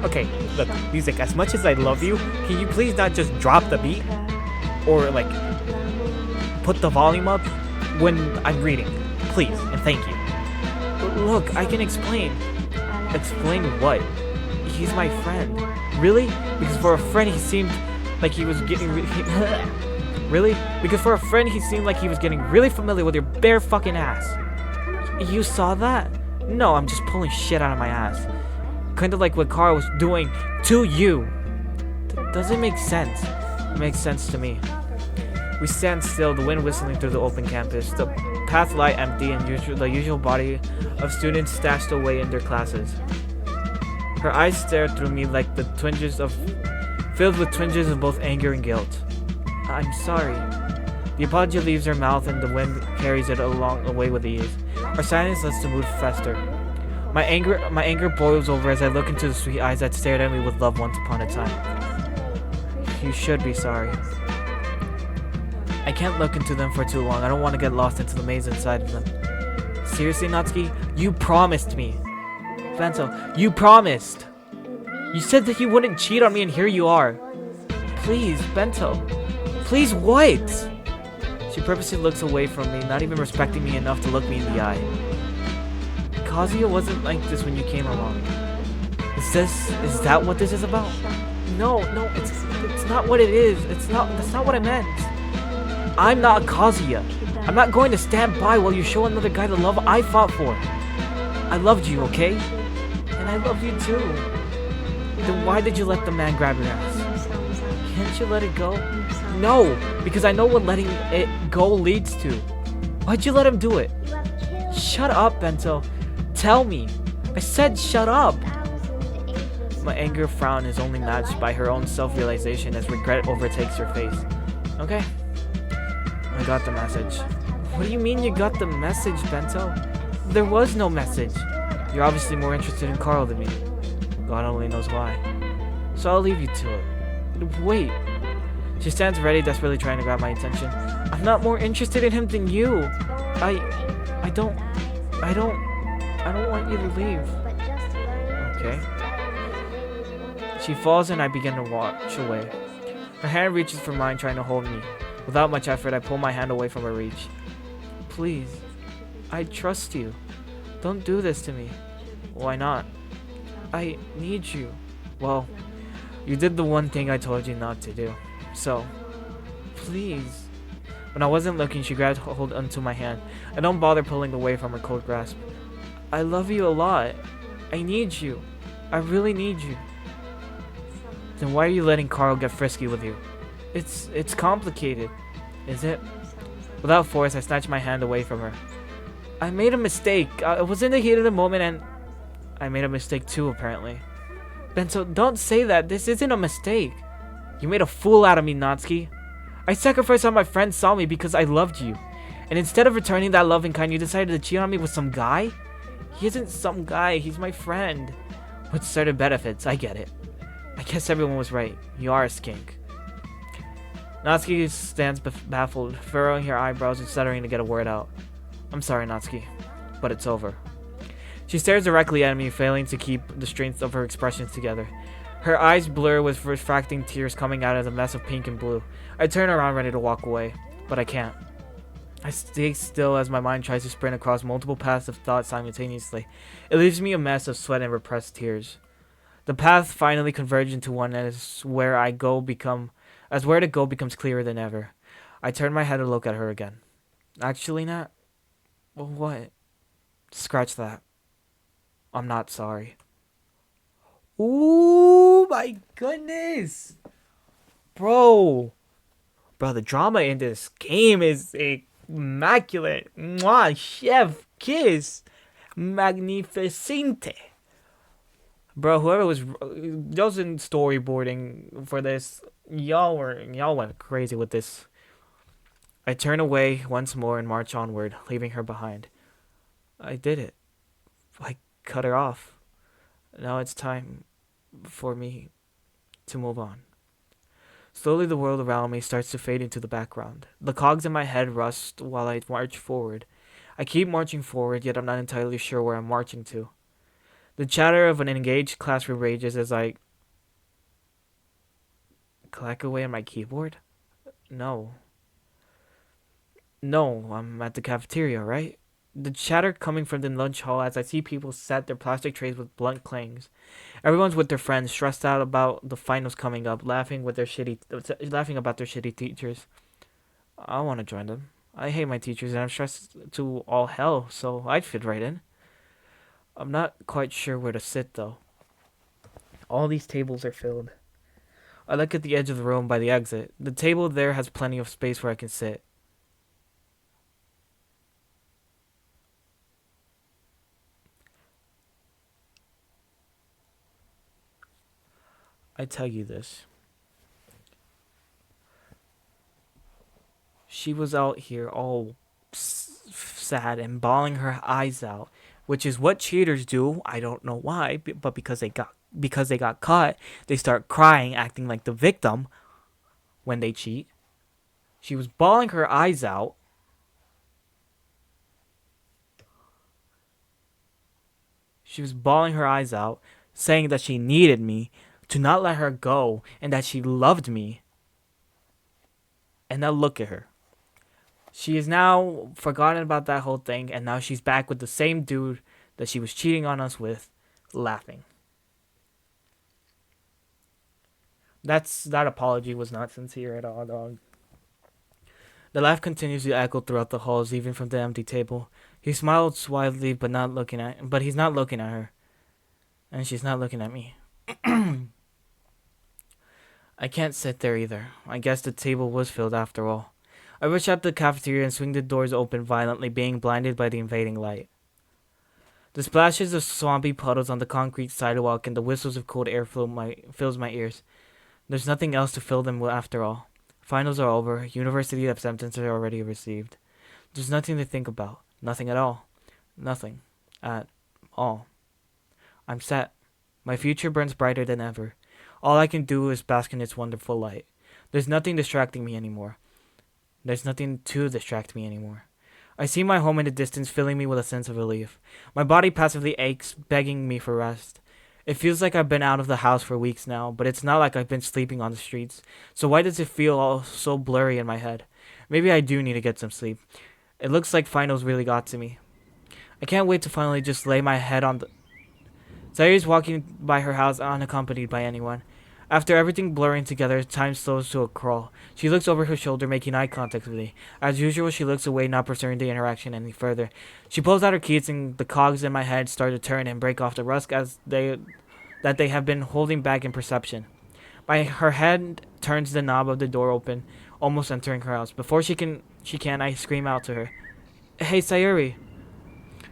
Okay, look, music. As much as I love you, can you please not just drop the beat, or like put the volume up when I'm reading, please, and thank you. Look, I can explain. Explain what? He's my friend. Really? Because for a friend, he seemed like he was getting really? Because for a friend, he seemed like he was getting really familiar with your bare fucking ass. You saw that? No, I'm just pulling shit out of my ass. Kind of like what Carl was doing to you. Doesn't make sense. It makes sense to me. We stand still, the wind whistling through the open campus. The path lie empty and the usual body of students stashed away in their classes. Her eyes stare through me like the filled with twinges of both anger and guilt. I'm sorry. The apology leaves her mouth and the wind carries it away with ease. Our silence lets the mood fester. My anger boils over as I look into the sweet eyes that stared at me with love once upon a time. You should be sorry. I can't look into them for too long. I don't want to get lost into the maze inside of them. Seriously, Natsuki? You promised me. Bento, you promised. You said that you wouldn't cheat on me and here you are. Please, Bento. Please, what? She purposely looks away from me, not even respecting me enough to look me in the eye. Kazuya wasn't like this when you came along. Is that what this is about? No, it's not what it is. That's not what I meant. I'm not Kazuya. I'm not going to stand by while you show another guy the love I fought for. I loved you, okay? And I love you too. Then why did you let the man grab your ass? Can't you let it go? No, because I know what letting it go leads to. Why'd you let him do it? Shut up, Bento. Tell me. I said shut up. My anger frown is only matched by her own self-realization as regret overtakes her face. Okay. I got the message. What do you mean you got the message, Bento? There was no message. You're obviously more interested in Carl than me. God only knows why. So I'll leave you to it. Wait. She stands ready, desperately trying to grab my attention. I'm not more interested in him than you. I don't want you to leave. Okay. She falls and I begin to watch away. Her hand reaches for mine, trying to hold me. Without much effort, I pull my hand away from her reach. Please. I trust you. Don't do this to me. Why not? I need you. Well, you did the one thing I told you not to do. So, please. When I wasn't looking, she grabbed hold onto my hand. I don't bother pulling away from her cold grasp. I love you a lot. I need you. I really need you. Then why are you letting Carl get frisky with you? It's complicated, is it? Without force, I snatched my hand away from her. I made a mistake. I was in the heat of the moment and I made a mistake too, apparently. Bento, don't say that. This isn't a mistake. You made a fool out of me, Natsuki. I sacrificed how my friends saw me because I loved you. And instead of returning that love in kind, you decided to cheat on me with some guy? He isn't some guy. He's my friend. With certain benefits. I get it. I guess everyone was right. You are a skink. Natsuki stands baffled, furrowing her eyebrows and stuttering to get a word out. I'm sorry, Natsuki, but it's over. She stares directly at me, failing to keep the strength of her expressions together. Her eyes blur with refracting tears coming out of the mess of pink and blue. I turn around ready to walk away, but I can't. I stay still as my mind tries to sprint across multiple paths of thought simultaneously. It leaves me a mess of sweat and repressed tears. The path finally converges into one as where to go becomes clearer than ever. I turn my head to look at her again. Actually, Nat? What? Scratch that. I'm not sorry. Ooh, my goodness. Bro, the drama in this game is immaculate. Mwah, chef kiss. Magnificente. Bro, whoever was in storyboarding for this, y'all went crazy with this. I turn away once more and march onward, leaving her behind. I did it. I cut her off. Now it's time for me to move on. Slowly the world around me starts to fade into the background. The cogs in my head rust while I march forward. I keep marching forward, yet I'm not entirely sure where I'm marching to. The chatter of an engaged classroom rages as I clack away on my keyboard. No. No, I'm at the cafeteria, right? The chatter coming from the lunch hall as I see people set their plastic trays with blunt clangs. Everyone's with their friends, stressed out about the finals coming up, laughing about their shitty teachers. I want to join them. I hate my teachers and I'm stressed to all hell, so I'd fit right in. I'm not quite sure where to sit though. All these tables are filled. I look at the edge of the room by the exit. The table there has plenty of space where I can sit. I tell you this. She was out here all sad and bawling her eyes out, which is what cheaters do. I don't know why, but because they got caught, they start crying, acting like the victim when they cheat. She was bawling her eyes out. She was bawling her eyes out, saying that she needed me to not let her go and that she loved me. And now look at her. She is now forgotten about that whole thing, and now she's back with the same dude that she was cheating on us with, laughing. That apology was not sincere at all, dog. The laugh continues to echo throughout the halls, even from the empty table. He smiled suavely, but he's not looking at her, and she's not looking at me. I can't sit there either. I guess the table was filled after all. I rush out the cafeteria and swing the doors open violently, being blinded by the invading light. The splashes of swampy puddles on the concrete sidewalk and the whistles of cold air fills my ears. There's nothing else to fill them with after all. Finals are over. University acceptance are already received. There's nothing to think about. Nothing at all. Nothing. At all. I'm set. My future burns brighter than ever. All I can do is bask in its wonderful light. There's nothing distracting me anymore. There's nothing to distract me anymore. I see my home in the distance, filling me with a sense of relief. My body passively aches, begging me for rest. It feels like I've been out of the house for weeks now, but it's not like I've been sleeping on the streets. So why does it feel all so blurry in my head? Maybe I do need to get some sleep. It looks like finals really got to me. I can't wait to finally just lay my head on the... Sayuri's walking by her house unaccompanied by anyone. After everything blurring together, time slows to a crawl. She looks over her shoulder, making eye contact with me. As usual, she looks away, not pursuing the interaction any further. She pulls out her keys, and the cogs in my head start to turn and break off the rust that they have been holding back in perception. Her head turns the knob of the door open, almost entering her house. Before she can, I scream out to her, "Hey, Sayuri!"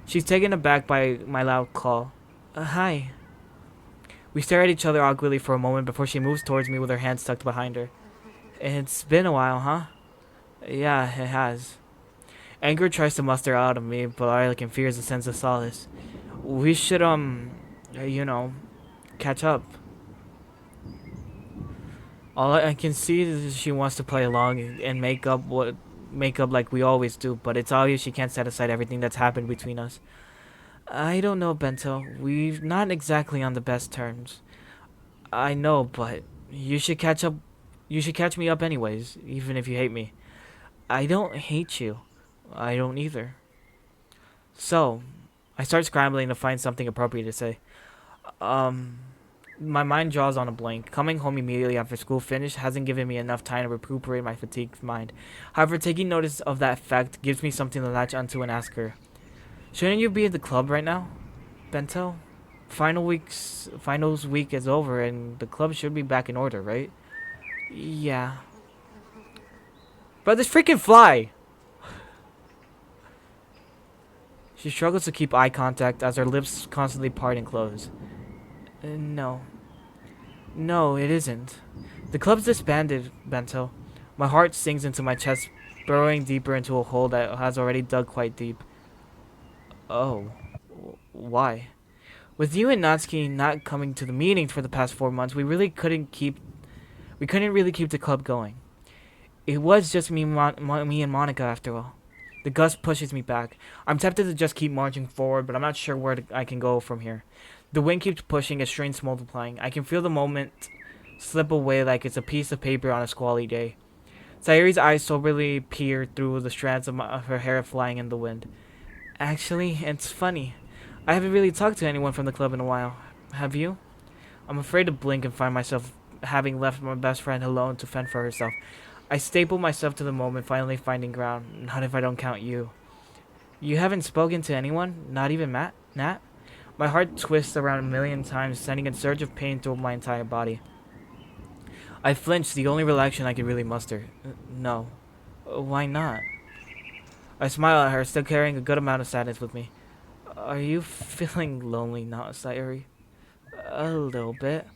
She's taken aback by my loud call. Hi." We stare at each other awkwardly for a moment before she moves towards me with her hands tucked behind her. "It's been a while, huh?" "Yeah, it has." Anger tries to muster out of me, but all I can fear is a sense of solace. "We should, catch up." All I can see is she wants to play along and make up like we always do, but it's obvious she can't set aside everything that's happened between us. "I don't know, Bento. We're not exactly on the best terms." "I know, but you should catch up. You should catch me up anyways, even if you hate me." "I don't hate you." "I don't either." So, I start scrambling to find something appropriate to say. My mind draws on a blank. Coming home immediately after school finished hasn't given me enough time to recuperate my fatigued mind. However, taking notice of that fact gives me something to latch onto and ask her. "Shouldn't you be at the club right now, Bento? Finals week is over and the club should be back in order, right?" "Yeah." "But this freaking fly!" She struggles to keep eye contact as her lips constantly part and close. No. No, it isn't. The club's disbanded, Bento." My heart sinks into my chest, burrowing deeper into a hole that has already dug quite deep. "Oh. Why?" "With you and Natsuki not coming to the meetings for the past 4 months, we couldn't really keep the club going. It was just me and Monica after all." The gust pushes me back. I'm tempted to just keep marching forward, but I'm not sure where I can go from here. The wind keeps pushing, as strains multiplying. I can feel the moment slip away like it's a piece of paper on a squally day. Sayuri's eyes soberly peer through the strands of her hair flying in the wind. Actually, it's funny. I haven't really talked to anyone from the club in a while. Have you? I'm afraid to blink and find myself having left my best friend alone to fend for herself. I staple myself to the moment, finally finding ground. Not if I don't count you. You haven't spoken to anyone? Not even Nat? My heart twists around a million times, sending a surge of pain through my entire body. I flinch, the only reaction I could really muster. No. Why not? I smile at her, still carrying a good amount of sadness with me. Are you feeling lonely now, Sayuri? A little bit.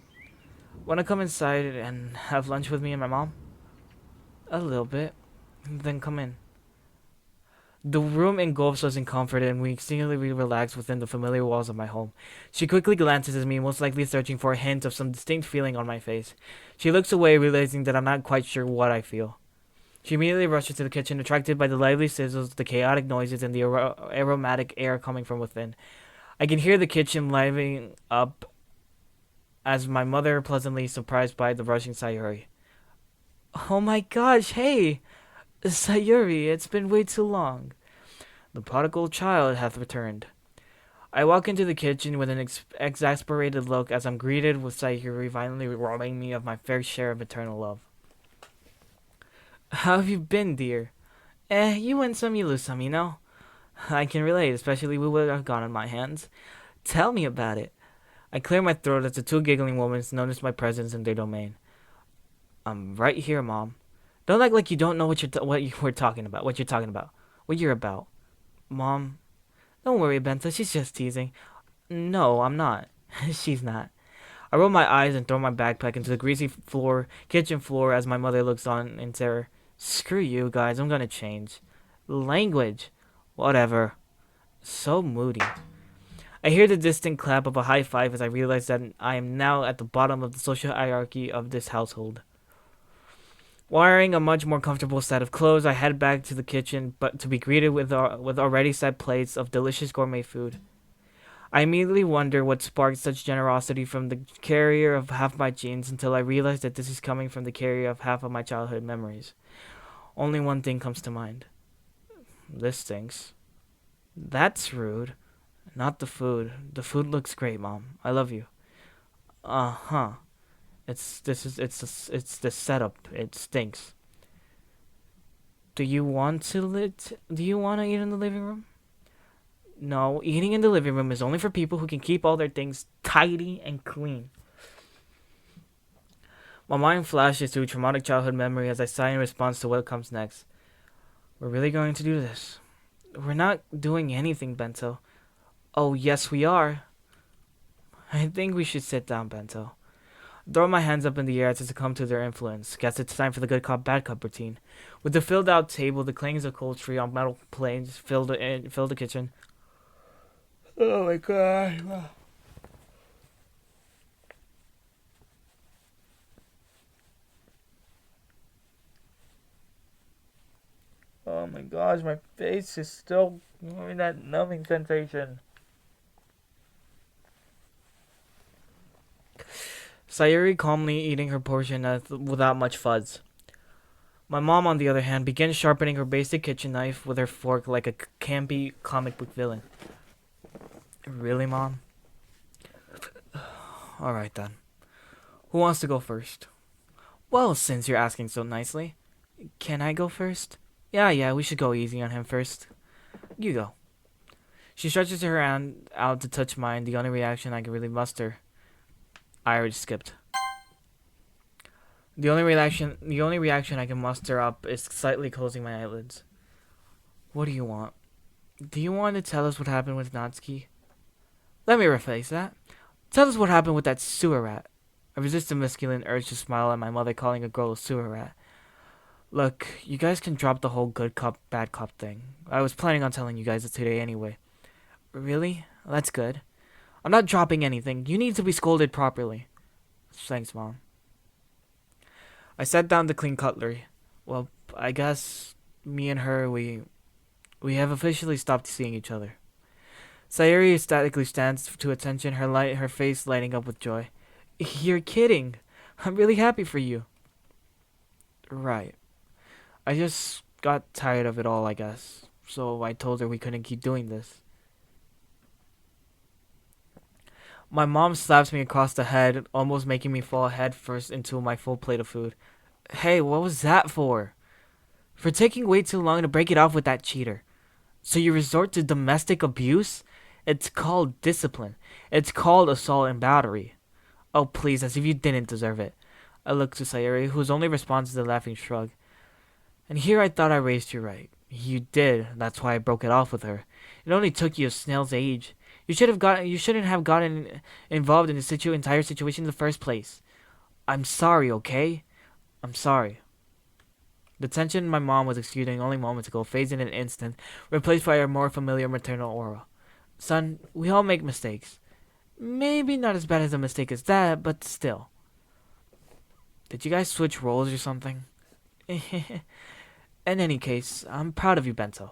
Wanna come inside and have lunch with me and my mom? A little bit. Then come in. The room engulfs us in comfort, and we exceedingly relax within the familiar walls of my home. She quickly glances at me, most likely searching for a hint of some distinct feeling on my face. She looks away, realizing that I'm not quite sure what I feel. She immediately rushes to the kitchen, attracted by the lively sizzles, the chaotic noises, and the aromatic air coming from within. I can hear the kitchen livening up as my mother pleasantly surprised by the rushing Sayuri. Oh my gosh, hey! Sayuri, it's been way too long. The prodigal child hath returned. I walk into the kitchen with an exasperated look as I'm greeted with Sayuri violently robbing me of my fair share of maternal love. How have you been, dear? You win some, you lose some, you know? I can relate, especially with what I've got on my hands. Tell me about it. I clear my throat as the two giggling women notice my presence in their domain. I'm right here, Mom. Don't act like you don't know what you're talking about. What you're talking about. What you're about. Mom, don't worry, Benta. She's just teasing. No, I'm not. She's not. I roll my eyes and throw my backpack into the greasy kitchen floor as my mother looks on in terror. Screw you guys. I'm gonna change. Language. Whatever. So moody. I hear the distant clap of a high five as I realize that I am now at the bottom of the social hierarchy of this household. Wearing a much more comfortable set of clothes, I head back to the kitchen, but to be greeted with already set plates of delicious gourmet food. I immediately wonder what sparked such generosity from the carrier of half my genes until I realize that this is coming from the carrier of half of my childhood memories. Only one thing comes to mind. This stinks. That's rude. Not the food. The food looks great, Mom. I love you. Uh-huh. It's the setup. It stinks. Do you want to eat in the living room? No, eating in the living room is only for people who can keep all their things tidy and clean. My mind flashes to a traumatic childhood memory as I sigh in response to what comes next. We're really going to do this? We're not doing anything, Bento. Oh, yes, we are. I think we should sit down, Bento. Throw my hands up in the air to succumb to their influence. Guess it's time for the good cop, bad cop routine. With the filled out table, the clings of poultry on metal plates fill the kitchen. Oh my god. Oh my gosh, my face is still giving that numbing sensation. Sayuri calmly eating her portion without much fuzz. My mom, on the other hand, begins sharpening her basic kitchen knife with her fork like a campy comic book villain. Really, Mom? Alright then. Who wants to go first? Well, since you're asking so nicely. Can I go first? Yeah, we should go easy on him first. You go. She stretches her hand out to touch mine, the only reaction I can really muster. I already skipped. The only reaction I can muster up is slightly closing my eyelids. What do you want? Do you want to tell us what happened with Natsuki? Let me rephrase that. Tell us what happened with that sewer rat. I resist the masculine urge to smile at my mother calling a girl a sewer rat. Look, you guys can drop the whole good cop, bad cop thing. I was planning on telling you guys it today anyway. Really? That's good. I'm not dropping anything. You need to be scolded properly. Thanks, Mom. I set down the clean cutlery. Well, I guess me and her, we We have officially stopped seeing each other. Sayuri ecstatically stands to attention, her face lighting up with joy. You're kidding. I'm really happy for you. Right. I just got tired of it all, I guess. So I told her we couldn't keep doing this. My mom slaps me across the head, almost making me fall head first into my full plate of food. Hey, what was that for? For taking way too long to break it off with that cheater. So you resort to domestic abuse? It's called discipline. It's called assault and battery. Oh, please, as if you didn't deserve it. I looked to Sayuri, whose only response is a laughing shrug. And here I thought I raised you right. You did. That's why I broke it off with her. It only took you a snail's age. You shouldn't have gotten involved in the entire situation in the first place. I'm sorry, okay? I'm sorry. The tension my mom was exuding only moments ago fades in an instant, replaced by a more familiar maternal aura. Son, we all make mistakes. Maybe not as bad as a mistake as that, but still. Did you guys switch roles or something? In any case, I'm proud of you, Bento.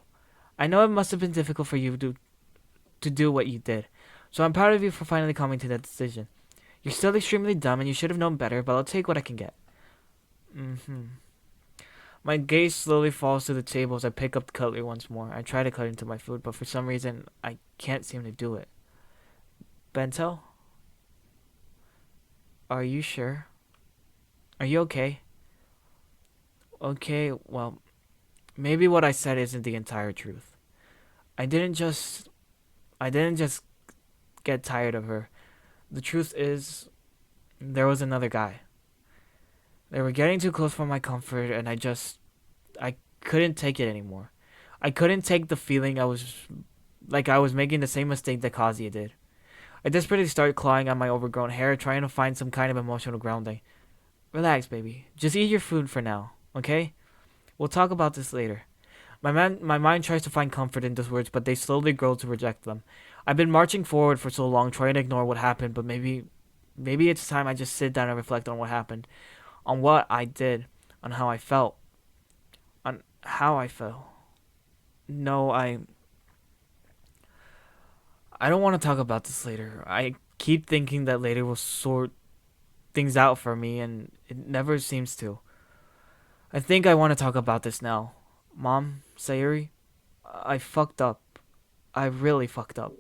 I know it must have been difficult for you to do what you did, so I'm proud of you for finally coming to that decision. You're still extremely dumb and you should have known better, but I'll take what I can get. My gaze slowly falls to the table as I pick up the cutlery once more. I try to cut into my food, but for some reason, I can't seem to do it. Bento? Are you sure? Are you okay? Okay, well, maybe what I said isn't the entire truth. I didn't just get tired of her. The truth is, there was another guy. They were getting too close for my comfort, and I couldn't take it anymore. I couldn't take the feeling I was making the same mistake that Kazuya did. I desperately started clawing at my overgrown hair, trying to find some kind of emotional grounding. Relax, baby. Just eat your food for now, okay? We'll talk about this later. My mind tries to find comfort in those words, but they slowly grow to reject them. I've been marching forward for so long, trying to ignore what happened, but maybe it's time I just sit down and reflect on what happened, on what I did, on how I felt. No, I don't want to talk about this later. I keep thinking that later will sort things out for me, and it never seems to. I think I want to talk about this now. Mom, Sayuri, I fucked up. I really fucked up.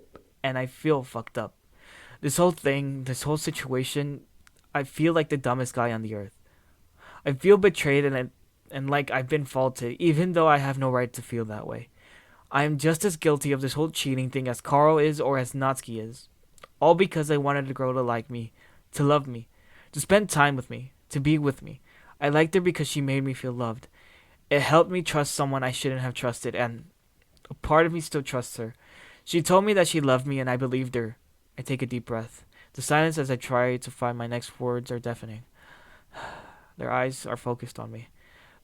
And I feel fucked up. This whole thing, this whole situation, I feel like the dumbest guy on the earth. I feel betrayed and like I've been faulted, even though I have no right to feel that way. I am just as guilty of this whole cheating thing as Carl is or as Natsuki is. All because I wanted the girl to like me, to love me, to spend time with me, to be with me. I liked her because she made me feel loved. It helped me trust someone I shouldn't have trusted, and a part of me still trusts her. She told me that she loved me, and I believed her. I take a deep breath. The silence as I try to find my next words are deafening. Their eyes are focused on me.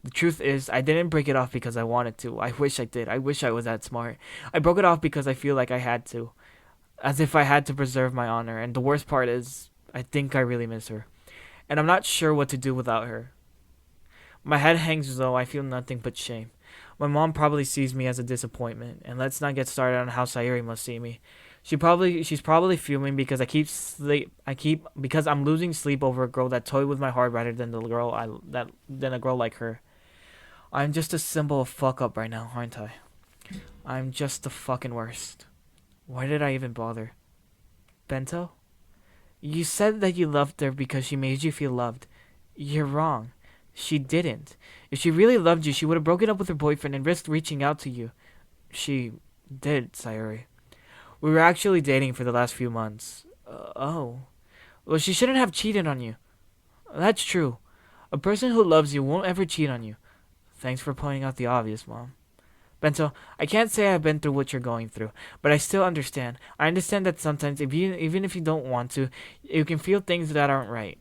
The truth is, I didn't break it off because I wanted to. I wish I did. I wish I was that smart. I broke it off because I feel like I had to. As if I had to preserve my honor. And the worst part is, I think I really miss her. And I'm not sure what to do without her. My head hangs low. I feel nothing but shame. My mom probably sees me as a disappointment. And let's not get started on how Sayuri must see me. She's probably fuming because because I'm losing sleep over a girl that toyed with my heart rather than a girl like her. I'm just a symbol of fuck up right now, aren't I? I'm just the fucking worst. Why did I even bother? Bento? You said that you loved her because she made you feel loved. You're wrong. She didn't. If she really loved you, she would have broken up with her boyfriend and risked reaching out to you. She did, Sayuri. We were actually dating for the last few months. Oh. Well, she shouldn't have cheated on you. That's true. A person who loves you won't ever cheat on you. Thanks for pointing out the obvious, Mom. Bento, I can't say I've been through what you're going through, but I still understand. I understand that sometimes, even if you don't want to, you can feel things that aren't right.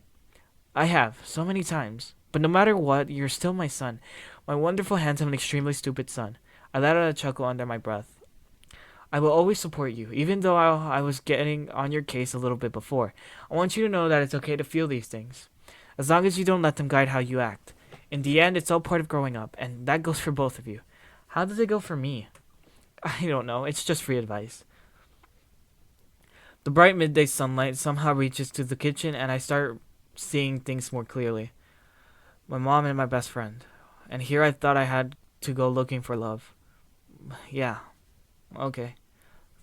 I have, so many times. But no matter what, you're still my son. My wonderful, handsome, and extremely stupid son. I let out a chuckle under my breath. I will always support you, even though I was getting on your case a little bit before. I want you to know that it's okay to feel these things, as long as you don't let them guide how you act. In the end, it's all part of growing up, and that goes for both of you. How does it go for me? I don't know, it's just free advice. The bright midday sunlight somehow reaches to the kitchen, and I start seeing things more clearly. My mom and my best friend. And here I thought I had to go looking for love. Yeah, okay.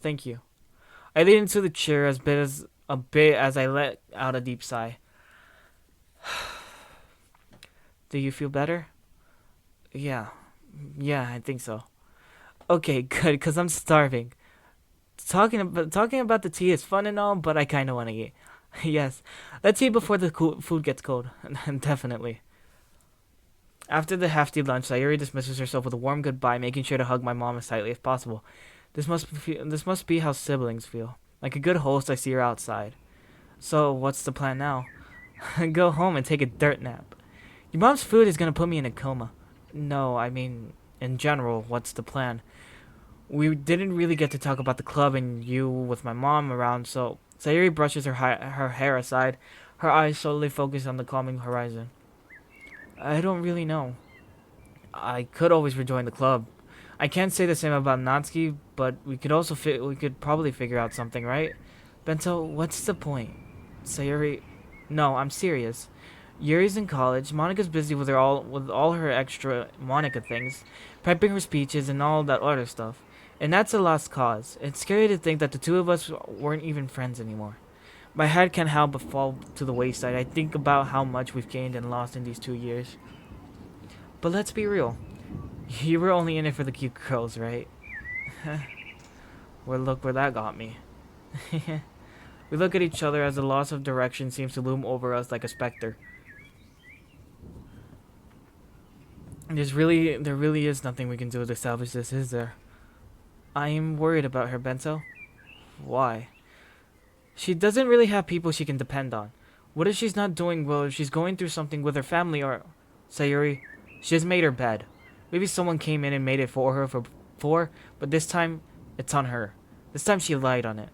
Thank you. I lean into the chair as I let out a deep sigh. Do you feel better? Yeah. Yeah, I think so. Okay, good, cuz I'm starving. Talking about the tea is fun and all, but I kind of want to eat. Yes. Let's eat before the food gets cold. Definitely. After the hefty lunch, Sayuri dismisses herself with a warm goodbye, making sure to hug my mom as tightly as possible. This must be how siblings feel. Like a good host, I see her outside. So, what's the plan now? Go home and take a dirt nap. Your mom's food is gonna put me in a coma. No, I mean, in general, what's the plan? We didn't really get to talk about the club and you with my mom around, so Sayuri brushes her hair aside, her eyes solely focused on the calming horizon. I don't really know. I could always rejoin the club. I can't say the same about Natsuki, but we could probably figure out something, right? Bento, what's the point? Sayuri, no, I'm serious. Yuri's in college. Monika's busy with all her extra Monica things, prepping her speeches and all that other stuff. And that's a lost cause. It's scary to think that the two of us weren't even friends anymore. My head can't help but fall to the wayside. I think about how much we've gained and lost in these 2 years. But let's be real. You were only in it for the cute girls, right? Well, look where that got me. We look at each other as the loss of direction seems to loom over us like a specter. There really is nothing we can do to salvage this, is there? I am worried about her, Bento. Why? She doesn't really have people she can depend on. What if she's not doing well, if she's going through something with her family or... Sayuri, she just made her bed. Maybe someone came in and made it for her but this time, it's on her. This time she lied on it.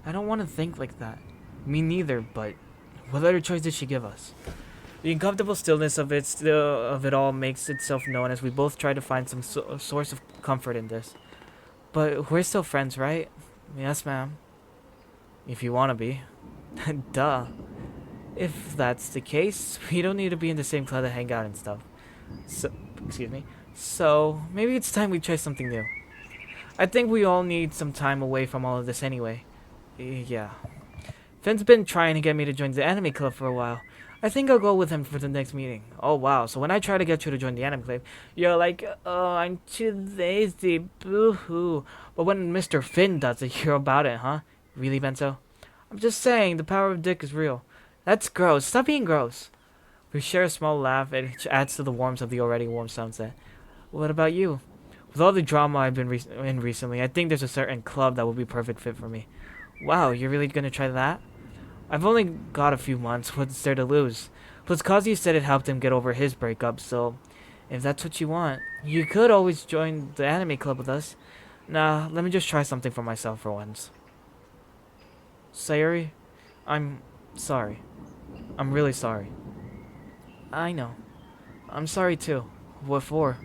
I don't want to think like that. Me neither, but what other choice did she give us? The uncomfortable stillness of it all makes itself known as we both try to find some source of comfort in this. But we're still friends, right? Yes, ma'am. If you want to be. Duh. If that's the case, we don't need to be in the same club to hang out and stuff. So, excuse me. So, maybe it's time we try something new. I think we all need some time away from all of this anyway. Yeah. Finn's been trying to get me to join the anime club for a while. I think I'll go with him for the next meeting. Oh wow, so when I try to get you to join the anime club, you're like, oh, I'm too lazy, boo-hoo. But when Mr. Finn does it, you're about it, huh? Really, Bento? I'm just saying, the power of dick is real. That's gross. Stop being gross. We share a small laugh, which adds to the warmth of the already warm sunset. What about you? With all the drama I've been in recently, I think there's a certain club that would be a perfect fit for me. Wow, you're really gonna try that? I've only got a few months. What's there to lose? Plus, Kazuya said it helped him get over his breakup, so if that's what you want, you could always join the anime club with us. Nah, let me just try something for myself for once. Sayuri, I'm sorry. I'm really sorry. I know. I'm sorry too. What for?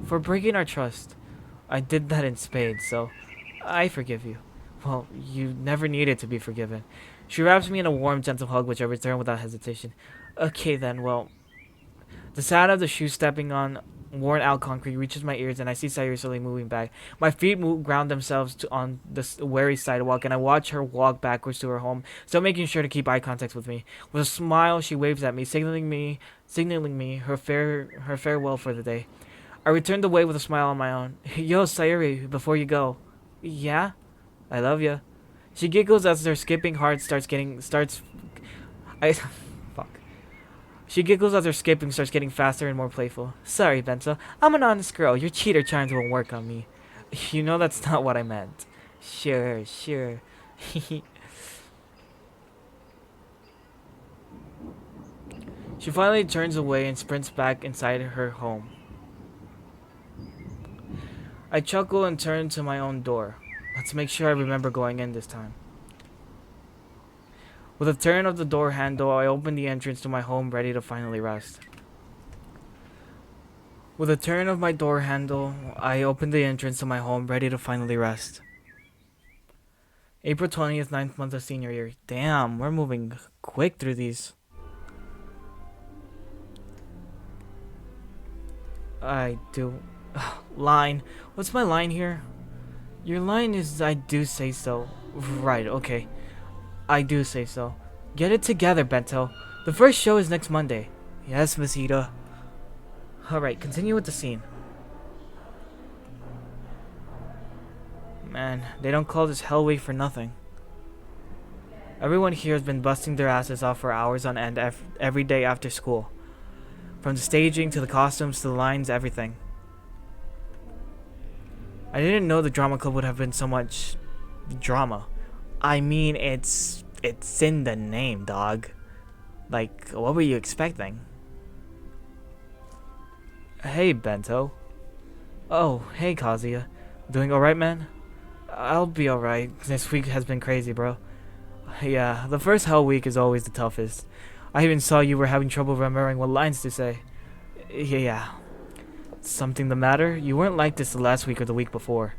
For breaking our trust. I did that in spades, so I forgive you. Well, you never needed to be forgiven. She wraps me in a warm, gentle hug, which I return without hesitation. Okay then, well... The sound of the shoes stepping on worn-out concrete reaches my ears, and I see Sayuri slowly moving back. My feet ground themselves on the weary sidewalk, and I watch her walk backwards to her home, still making sure to keep eye contact with me. With a smile, she waves at me, signaling me her farewell for the day. I returned the way with a smile on my own. Yo, Sayuri, before you go. Yeah? I love ya. She giggles as her skipping heart starts. Fuck. She giggles as her skipping starts getting faster and more playful. Sorry, Bento. I'm an honest girl. Your cheater trying to work on me. You know that's not what I meant. Sure. She finally turns away and sprints back inside her home. I chuckle and turn to my own door. Let's make sure I remember going in this time. With a turn of the door handle, I open the entrance to my home, ready to finally rest. With a turn of my door handle, I opened the entrance to my home, ready to finally rest. April 20th, 9th month of senior year. Damn, we're moving quick through these. I do. Line. What's my line here? Your line is I do say so. Right, okay. I do say so. Get it together, Bento. The first show is next Monday. Yes, Miss Ida. Alright, continue with the scene. Man, they don't call this Hell Week for nothing. Everyone here has been busting their asses off for hours on end every day after school. From the staging to the costumes to the lines, everything. I didn't know the drama club would have been so much drama. I mean, it's in the name, dog. Like, what were you expecting? Hey, Bento. Oh, hey, Kazuya. Doing alright, man? I'll be alright. This week has been crazy, bro. Yeah, the first Hell Week is always the toughest. I even saw you were having trouble remembering what lines to say. Yeah. Something the matter? You weren't like this the last week or the week before.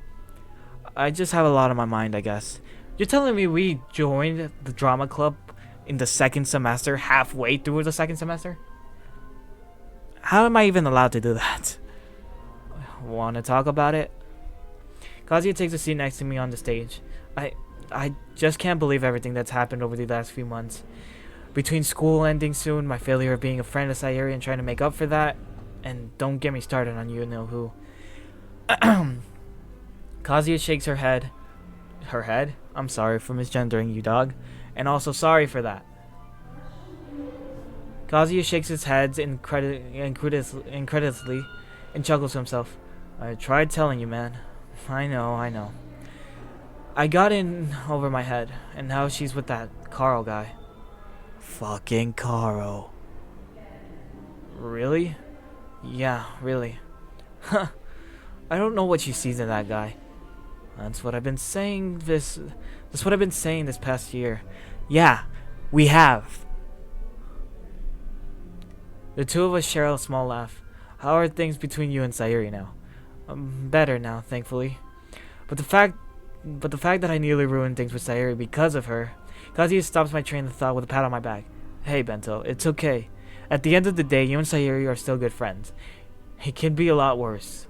I just have a lot on my mind, I guess. You're telling me we joined the drama club in the second semester, halfway through the second semester? How am I even allowed to do that? Want to talk about it? Kazuya takes a seat next to me on the stage. I just can't believe everything that's happened over the last few months. Between school ending soon, my failure of being a friend of Sayuri and trying to make up for that, and don't get me started on you know who. Kazuya shakes her head. Her head? I'm sorry for misgendering you, dog. And also sorry for that. Kazuya shakes his head incredulously and chuckles to himself. I tried telling you, man. I know. I got in over my head, and now she's with that Carl guy. Fucking Carl. Really? Yeah, really. Huh. I don't know what she sees in that guy. That's what I've been saying this past year. Yeah, we have. The two of us share a small laugh. How are things between you and Sayuri now? Better now, thankfully. But the fact that I nearly ruined things with Sayuri because of her, Kazuya stops my train of thought with a pat on my back. Hey, Bento, it's okay. At the end of the day, you and Sayuri are still good friends. It can be a lot worse.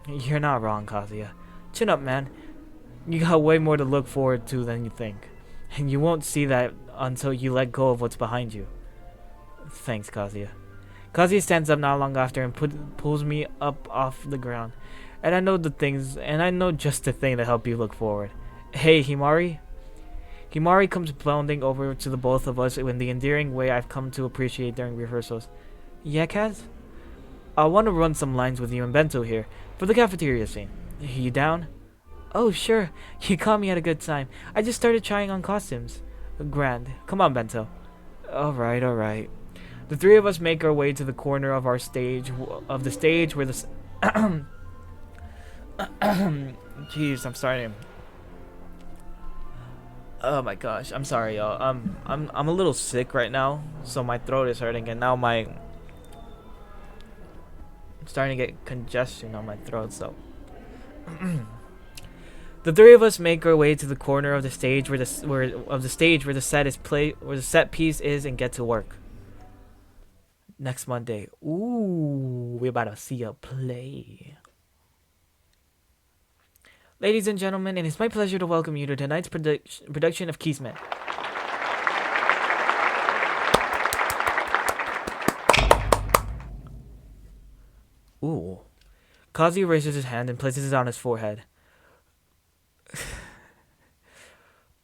You're not wrong, Kazuya. Chin up, man. You got way more to look forward to than you think. And you won't see that until you let go of what's behind you. Thanks, Kazuya. Kazuya stands up not long after and pulls me up off the ground. And I know just the thing to help you look forward. Hey, Himari. Himari comes bounding over to the both of us in the endearing way I've come to appreciate during rehearsals. Yeah, Kaz? I want to run some lines with you and Bento here for the cafeteria scene. You down? Oh, sure. You caught me at a good time. I just started trying on costumes. Grand. Come on, Bento. Alright. The three of us make our way to the corner of the stage where the jeez, I'm starting. Oh my gosh, I'm sorry, y'all. I'm a little sick right now, so my throat is hurting, and now I'm starting to get congestion on my throat. So, the three of us make our way to the corner of the stage where the set piece is, and get to work. Next Monday, ooh, we're about to see a play. Ladies and gentlemen, it is my pleasure to welcome you to tonight's production of Kismet. Ooh. Kazuya raises his hand and places it on his forehead.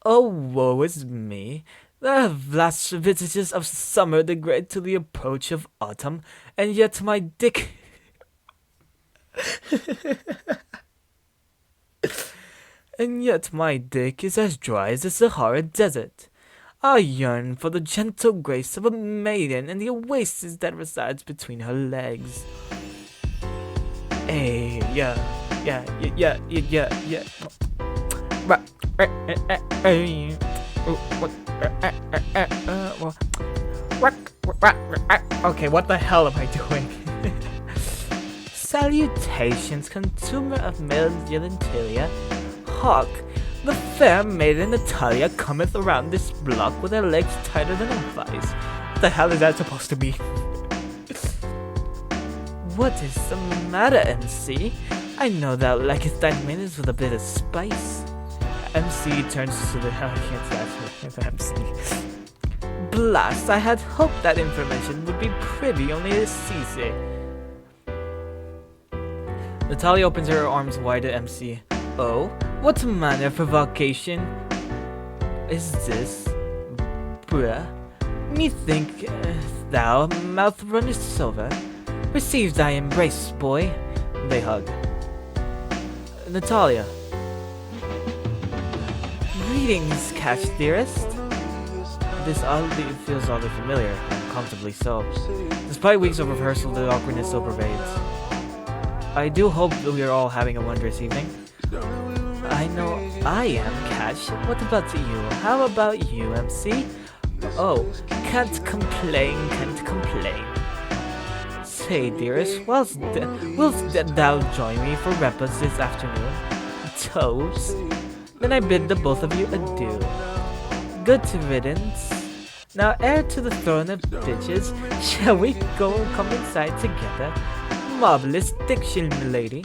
Oh, woe is me. The last vestiges of summer degrade to the approach of autumn, and yet my dick... And yet my dick is as dry as the Sahara Desert. I yearn for the gentle grace of a maiden and the oasis that resides between her legs. Hey, yeah. Okay, what the hell am I doing? Salutations, consumer of male genitalia. Hark, the fair maiden Natalia cometh around this block with her legs tighter than a vice. What the hell is that supposed to be? What is the matter, MC? I know thou likest thy manners with a bit of spice. MC turns to the MC. Blast, I had hoped that information would be privy only to Cece. Natalia opens her arms wide at MC. Oh, what manner of provocation is this? Bruh, methink thou mouth runnest over. Receive thy embrace, boy. They hug. Natalia. Greetings, Cash dearest. This oddly feels oddly familiar, uncomfortably so. Despite weeks of rehearsal, the awkwardness still pervades. I do hope that we are all having a wondrous evening. I know I am, Cash. What about you? How about you, MC? Oh, can't complain, can't complain. Say, dearest, wilt thou join me for repast this afternoon? Toast. Then I bid the both of you adieu. Good riddance. Now, heir to the throne of bitches, shall we go and come inside together? Marvelous diction, milady.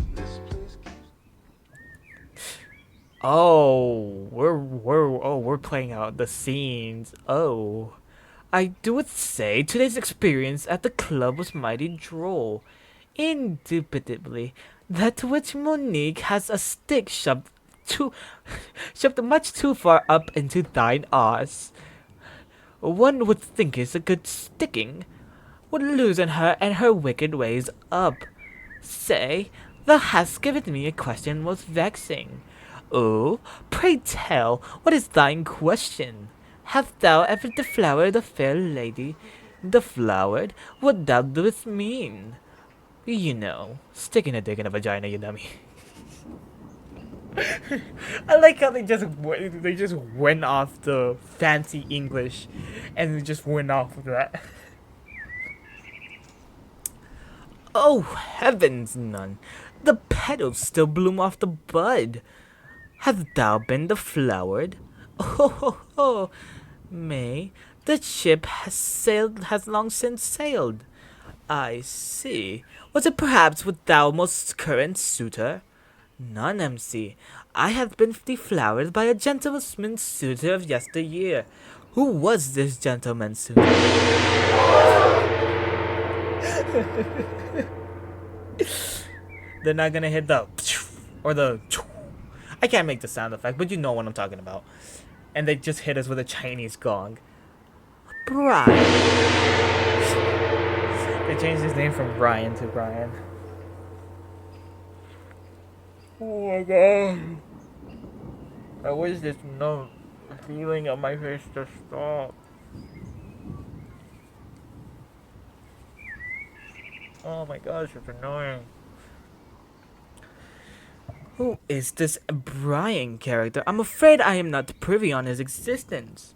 Oh, we're playing out the scenes. Oh, I do say today's experience at the club was mighty droll. Indubitably, that to which Monique has a stick shoved much too far up into thine arse. One would think is a good sticking would loosen her and her wicked ways up. Say, thou hast given me a question most vexing. Oh, pray tell, what is thine question? Hast thou ever deflowered a fair lady? Deflowered? What thou doest mean? You know, sticking a dick in a vagina, you dummy. I like how they just went off the fancy English, and they just went off with that. Oh heavens, none! The petals still bloom off the bud. Hast thou been deflowered? Oh, May, the ship has long since sailed. I see. Was it perhaps with thou most current suitor? None, MC. I have been deflowered by a gentleman suitor of yesteryear. Who was this gentleman suitor? They're not gonna hit the or the. I can't make the sound effect, but you know what I'm talking about. And they just hit us with a Chinese gong. Brian. They changed his name from Brian to Brian. Oh my god. I wish this no feeling on my face to stop. Oh my gosh, it's annoying. Who is this Brian character? I'm afraid I am not privy on his existence.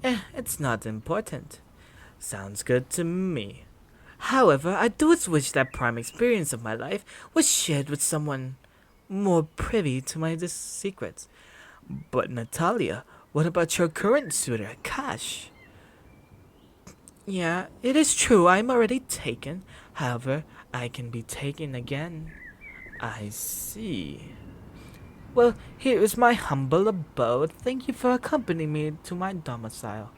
It's not important. Sounds good to me. However, I do wish that prime experience of my life was shared with someone more privy to my secrets. But Natalia, what about your current suitor, Cash? Yeah, it is true I'm already taken. However, I can be taken again. I see. Well, here is my humble abode. Thank you for accompanying me to my domicile.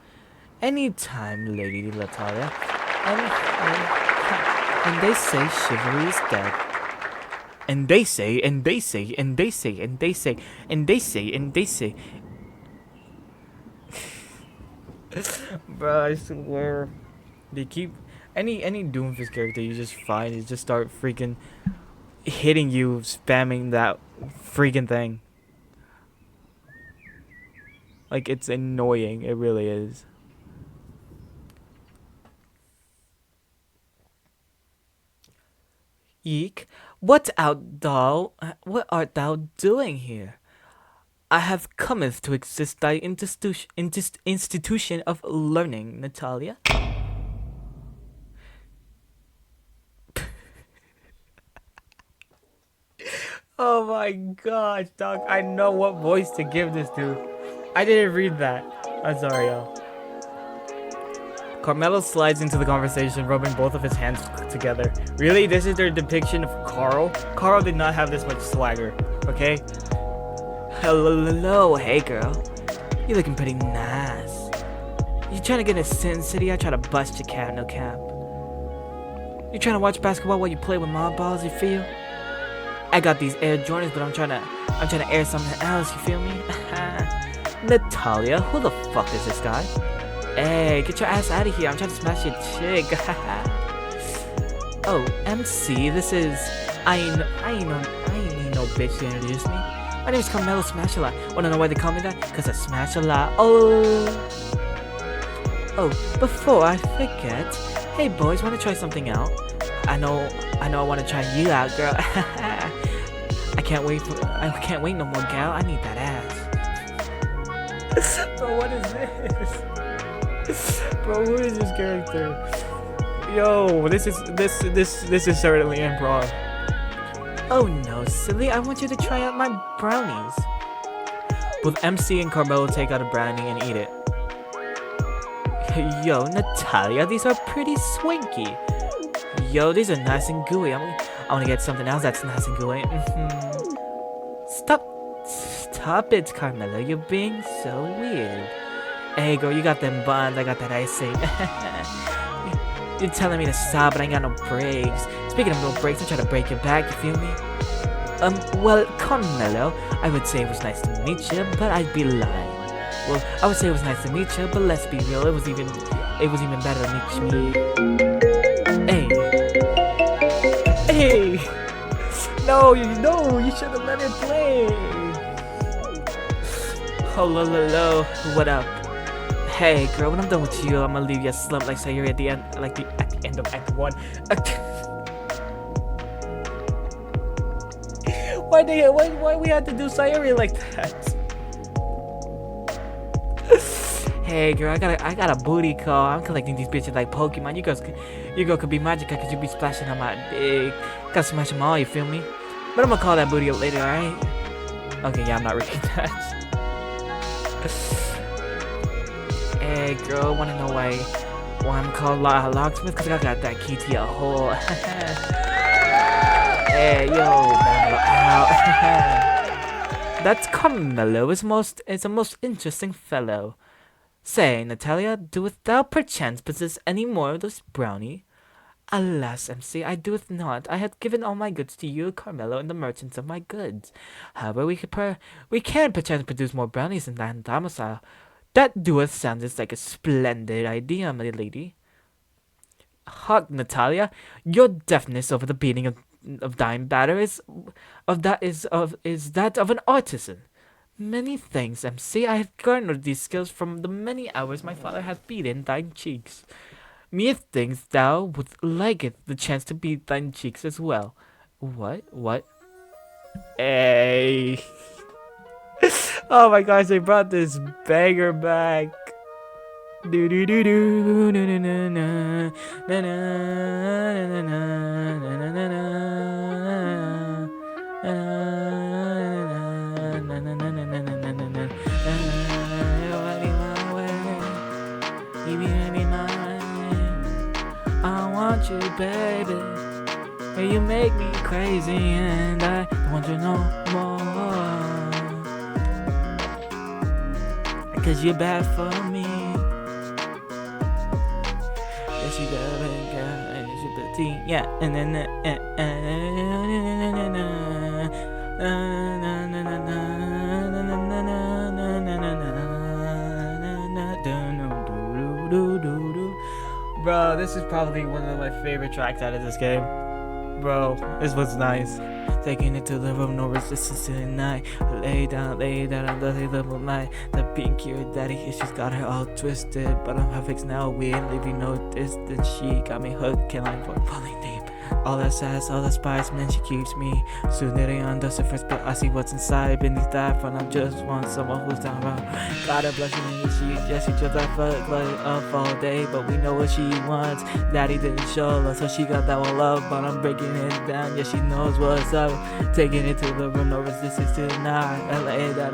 Anytime, Lady Natalia. And they say chivalry is dead. And they say. Bro, I swear. They keep any Doomfist character you just find is just start freaking hitting you, spamming that freaking thing. Like, it's annoying. It really is. Eek, what art thou doing here? I have cometh to exist thy institution of learning, Natalia. Oh my gosh, dog. I know what voice to give this to. I didn't read that. I'm sorry, y'all. Carmelo slides into the conversation, rubbing both of his hands together. Really? This is their depiction of Carl? Carl did not have this much swagger, okay? Hello, hey girl. You looking pretty nice. You trying to get in Sin City? I try to bust your cap, no cap. You trying to watch basketball while you play with my balls, you feel? I got these Air Jordans, but I'm trying to air something else, you feel me? Natalia, who the fuck is this guy? Hey, get your ass out of here, I'm trying to smash your chick. Oh, MC, this is... I ain't no bitch to introduce me. My name is Carmelo Smash a Lot. Wanna know why they call me that? Cause I smash a lot. Oh, before I forget, hey boys, wanna try something out? I know I wanna try you out, girl. I can't wait no more, gal. I need that ass. Bro, what is this? Bro, who is this character? Yo, this is certainly improv. Oh no, silly, I want you to try out my brownies. Both MC and Carmelo take out a brownie and eat it. Yo, Natalia, these are pretty swinky. Yo, these are nice and gooey. I want to get something else that's nice and gooey. Stop it, Carmelo. You're being so weird. Hey, girl, you got them buns. I got that icing. You're telling me to stop, but I ain't got no brakes. Speaking of no brakes, I'm trying to break your back. You feel me? Well, Carmelo, I would say it was nice to meet you, but I'd be lying. Well, I would say it was nice to meet you, but let's be real. It was even better to meet me. Hey! No, you should have let it play. Hello, what up? Hey, girl, when I'm done with you, I'm gonna leave you a slump like Sayuri at the end, at the end of Act 1. Why we had to do Sayuri like that? Hey girl, I got a booty call. I'm collecting these bitches like Pokemon. You girl could be Magica cause you be splashing on my dick. Gotta smash them all, you feel me? But I'm gonna call that booty up later, alright? Okay, yeah, I'm not reading that. Hey girl, wanna know why I'm called Locksmith? Cause I got that key to your hole. Hey, yo, Carmelo. That's Carmelo. Is a most interesting fellow. Say, Natalia, doeth thou perchance possess any more of this brownie? Alas, MC, I doeth not. I had given all my goods to you, Carmelo, and the merchants of my goods. However, we can perchance produce more brownies in that domicile. That doeth soundeth like a splendid idea, my lady. Hug, Natalia, your deafness over the beating of dime batter is that of an artisan. Many thanks, MC. I have garnered these skills from the many hours my father hath beaten thine cheeks. Methinks thou would like it, the chance to beat thine cheeks as well. What? Hey. Oh my gosh, they brought this banger back. Do do do do na na na na na na na na I want you, baby. You make me crazy, and I want you no more. 'Cause you're bad for me. Yes, you got it, and you should be yeah, and then bro, this is probably one of my favorite tracks out of this game. Bro, this was nice. Taking it to the room, no resistance tonight. Lay down on the level night. The pinky or daddy issues got her all twisted. But I'm half fixed now, we ain't leaving no distance. She got me hooked, can't line for falling deep. All that sass, all that spice, man, she keeps me soothing on the surface, but I see what's inside beneath that front. I just want someone who's down around. God bless you, and she just that fuck like up all day, but we know what she wants. Daddy didn't show us, so she got that one love, but I'm breaking it down. Yeah, she knows what's up. Taking it to the room, no resistance to deny. I lay it down.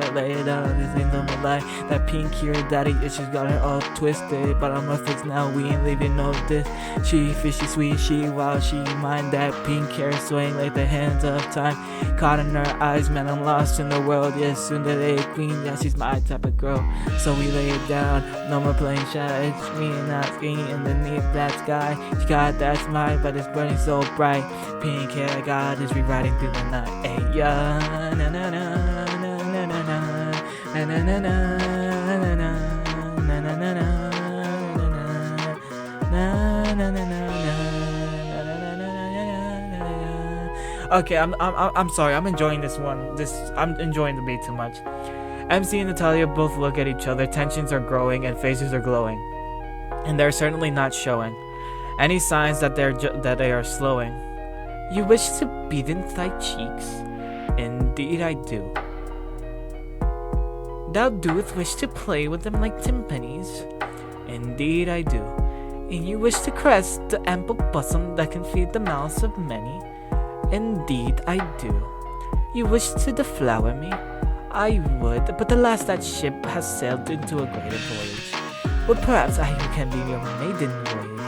This ain't no lie. That pink here, daddy, yeah, she's got her all twisted, but I'm gonna fix now. We ain't leaving no this. She fishy sweet, she wild, she mind. That pink hair swaying like the hands of time. Caught in her eyes, man, I'm lost in the world. Yes, soon to lay queen, yeah, she's my type of girl. So we lay it down, no more playing shot. It's me and Natsuki underneath that sky. She got that smile, but it's burning so bright. Pink hair, God is rewriting through the night. Hey, yeah, na na na na na na na na na na na na na na na. Okay, I'm sorry. I'm enjoying this one. I'm enjoying the beat too much. MC and Natalia both look at each other. Tensions are growing and faces are glowing, and they're certainly not showing any signs that they are slowing. You wish to beat in thy cheeks? Indeed I do. Thou doest wish to play with them like timpanis? Indeed I do. And you wish to caress the ample bosom that can feed the mouths of many? Indeed I do. You wish to deflower me? I would, but alas, that ship has sailed into a greater voyage. Well, perhaps I can be your maiden voyage.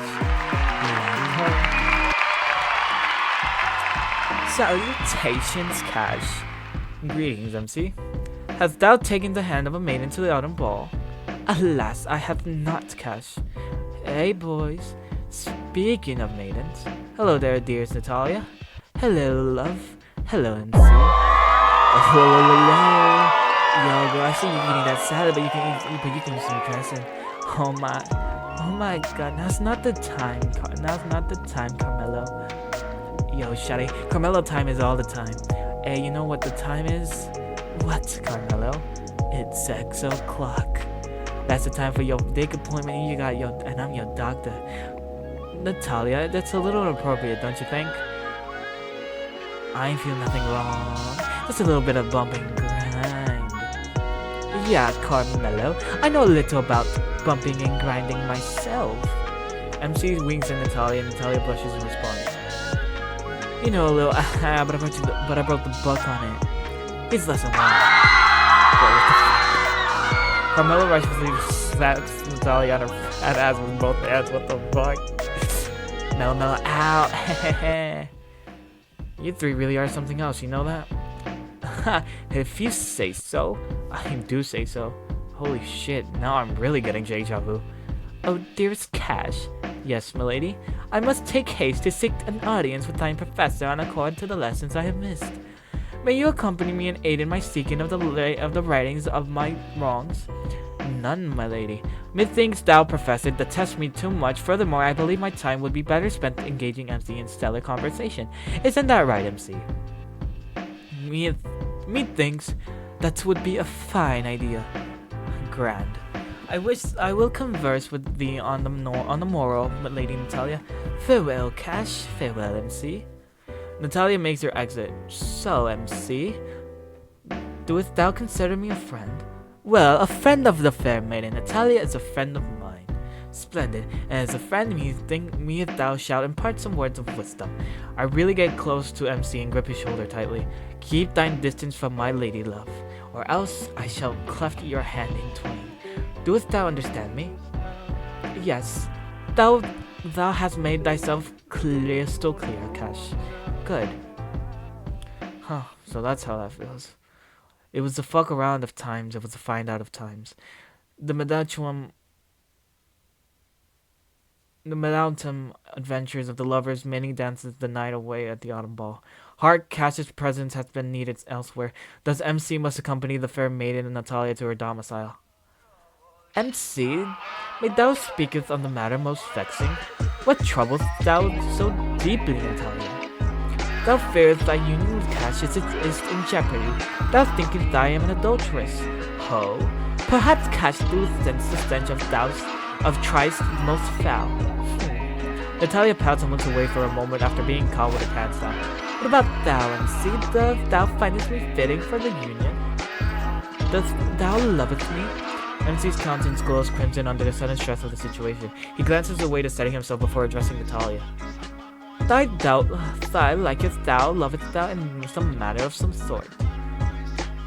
Salutations, Cash. Greetings, MC. Hast thou taken the hand of a maiden to the autumn ball? Alas, I have not, Cash. Hey, boys. Speaking of maidens, hello there, dearest Natalia. Hello, love. Hello, MC. Hello. Yo, bro, I see you eating that salad, but you can use some dressing. Oh my God, now's not the time. Now's not the time, Carmelo. Yo, shawty, Carmelo time is all the time. Hey, you know what the time is? What, Carmelo? It's 6 o'clock. That's the time for your dick appointment, and I'm your doctor. Natalia, that's a little inappropriate, don't you think? I ain't feel nothing wrong. Just a little bit of bump and grind. Yeah, Carmelo. I know a little about bumping and grinding myself. MC winks at Natalia, and Natalia blushes in response. You know a little, but I broke the buck on it. It's lesson 1. Carmelo righteously slaps Natalia on her fat ass with both hands. What the fuck? No, ow. You three really are something else, you know that? If you say so, I do say so. Holy shit, now I'm really getting deja vu. Oh, dearest Cash. Yes, milady. I must take haste to seek an audience with thine professor on accord to the lessons I have missed. May you accompany me and aid in my seeking of the writings of my wrongs? None, my lady. Methinks thou, professor, detest me too much. Furthermore, I believe my time would be better spent engaging MC in stellar conversation. Isn't that right, MC? Methinks that would be a fine idea. Grand. I will converse with thee on the morrow, Lady Natalia. Farewell, Cash. Farewell, MC. Natalia makes her exit. So, MC, doest thou consider me a friend? Well, a friend of the fair maiden. Natalia is a friend of mine. Splendid. And as a friend, me if thou shalt impart some words of wisdom. I really get close to MC and grip his shoulder tightly. Keep thine distance from my lady love, or else I shall cleft your hand in twain. Doest thou understand me? Yes. Thou hast made thyself crystal clear, Cash. Good. Huh, so that's how that feels. It was the fuck around of times, it was the find out of times. The Medatum adventures of the lovers, many dances the night away at the autumn ball. Heart Cash's presence has been needed elsewhere. Thus MC must accompany the fair maiden and Natalia to her domicile. MC, may thou speakest on the matter most vexing. What troublest thou so deeply, Natalia? Thou fearest thy union with Cash is in jeopardy. Thou thinkest I am an adulteress. Ho! Perhaps Cash doeth sense the stench of trice most foul. Natalia pouts and looks away for a moment after being caught with her pants down. What about thou, MC? Doth thou findest me fitting for the union? Dost thou lovest me? MC's countenance glows crimson under the sudden stress of the situation. He glances away to steady himself before addressing Natalia. Thy likest thou, lovest thou, in some matter of some sort.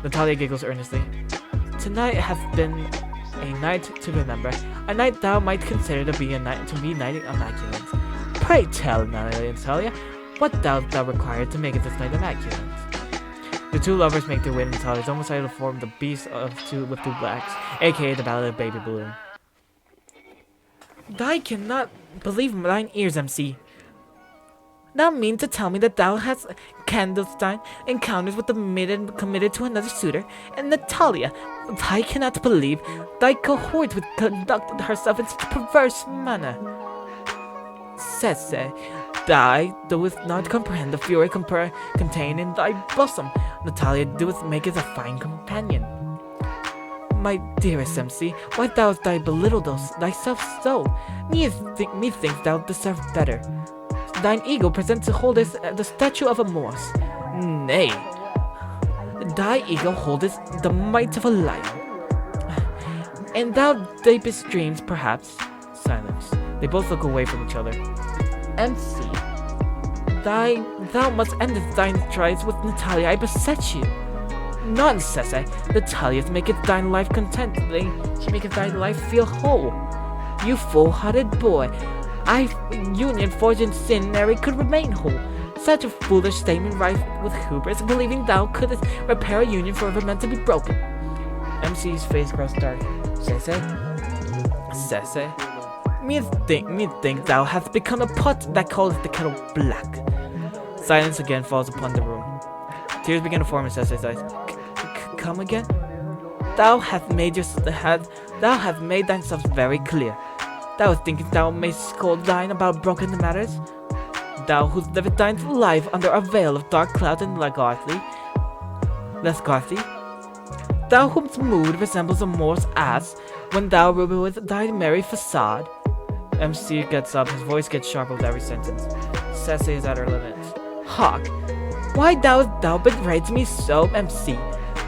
Natalia giggles earnestly. Tonight hath been a night to remember, a night thou might consider to be night immaculate. Pray tell, Natalia, what thou required to make it this night immaculate. The two lovers make their way to Natalia's almost able to form the beast with two blacks, aka the Ballad of Baby Balloon. Thou cannot believe thine ears, MC. Thou mean to tell me that thou hast clandestine encounters with the maiden committed to another suitor, and Natalia, I cannot believe thy cohort would conduct herself in such a perverse manner. Sese, thou doest not comprehend the fury contained in thy bosom. Natalia doeth make it a fine companion. My dearest MC, why dost thou belittle thyself so? Methinks thou deserve better. Thine ego presents to hold us the statue of a Morse. Nay, thy ego holdeth the might of a lion. And thou deepest dreams, perhaps. Silence. They both look away from each other. MC, thou must end thine strides with Natalia. I beseech you. Nonsense. Natalia maketh thine life contently. She maketh thy life feel whole. You full-hearted boy. Union forged in sin nary could remain whole. Such a foolish statement rife with hubris, believing thou couldst repair a union forever meant to be broken. MC's face grows dark. Sese? Methinks thou hast become a pot that calleth the kettle black. Silence again falls upon the room. Tears begin to form in Sese's eyes. Come again? Thou hast made thyself very clear. Thou thinkest thou mayst scold thine about broken matters? Thou who livest thine life under a veil of dark clouds and lethargy? Thou whose mood resembles a Moor's ass when thou ruinest thy merry facade? MC gets up, his voice gets sharper with every sentence. Sese is at her limits. Hark! Why dost thou berate me so, MC?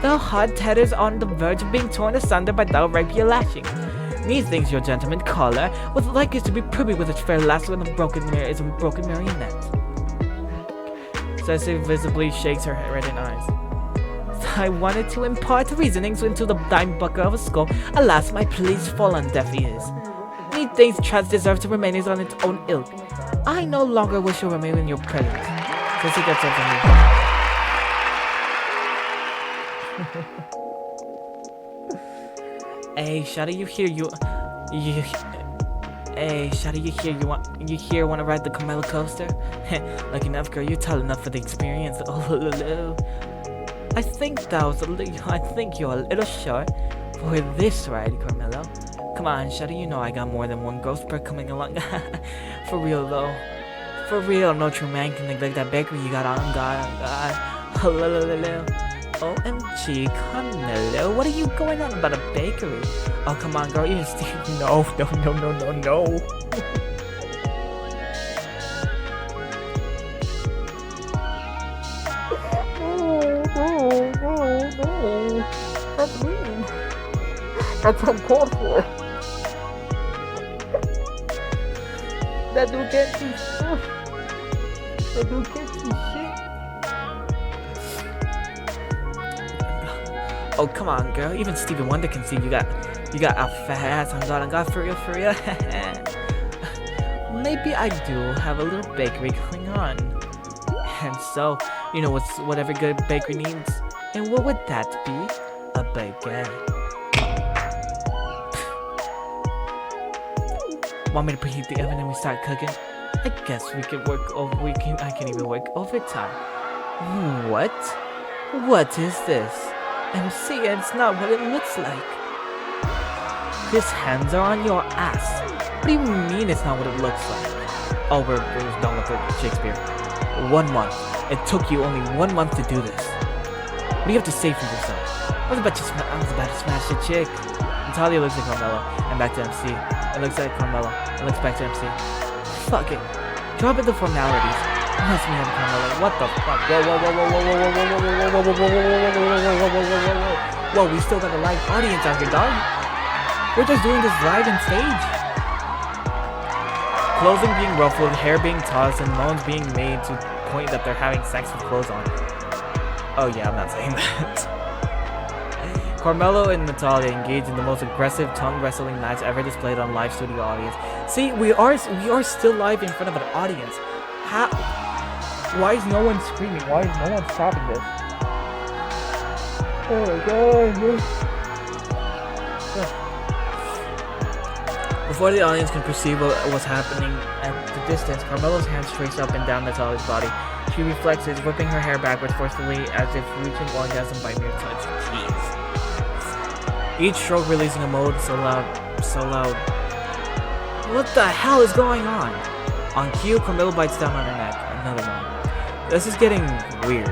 Thou hard tetters on the verge of being torn asunder by thou rapier lashing. Methinks your gentleman caller was likely to be privy with its fair lasso and a broken marionette. Sese visibly shakes her head and eyes. I wanted to impart reasonings into the dime bucker of a skull. Alas, my pleas fall on deaf ears. Methinks trust deserves to remain on its own ilk. I no longer wish to remain in your presence. Sese gets up and Hey, Shada, you wanna ride the Carmelo coaster? Lucky enough, girl, you're tall enough for the experience. Oh, lulu. I think you're a little short for this ride, Carmelo. Come on, Shada, you know I got more than one ghost bird coming along. For real though. For real, no true man can neglect that bakery you got on God. Oh, lulu. OMG, Carmelo, what are you going on about a bakery? Oh, come on, girl, even Steve. No. That's mean. That's uncalled for. That dude can't see stuff. That dude can't see shit. Oh, come on, girl. Even Stevie Wonder can see you got a fat ass on God, for real. Maybe I do have a little bakery going on. And so, you know what every good bakery needs? And what would that be? A baguette. Want me to preheat the oven and we start cooking? I guess we could I can even work overtime. What? What is this? MC, it's not what it looks like. His hands are on your ass. What do you mean it's not what it looks like? Oh, we're done with Shakespeare. 1 month. It took you only 1 month to do this. What do you have to say for yourself? I was about to smash the chick. Natalia looks at Carmelo and back to MC. It looks at Carmelo and looks back to MC. Fuck it. Drop it the formalities. Mess me up, Carmelo. What the fuck? Whoa, whoa, whoa, whoa, whoa, whoa, whoa, whoa, whoa, whoa, whoa, whoa, whoa, whoa, whoa, whoa, whoa, we still got a live audience out here, dog. We're just doing this live on stage. Clothing being ruffled, hair being tossed, and moans being made to point that they're having sex with clothes on. Oh yeah, I'm not saying that. Carmelo and Natalia engage in the most aggressive tongue wrestling match ever displayed on live studio audience. See, we are still live in front of an audience. How? Why is no one screaming? Why is no one stopping this? Oh my god. Before the audience can perceive what was happening at the distance, Carmelo's hands trace up and down Natalia's body. She reflexes, whipping her hair backwards forcefully as if reaching orgasm by mere touch. Jeez. Each stroke releasing a moan so loud. What the hell is going on? On cue, Carmelo bites down on her neck. Another one. This is getting weird.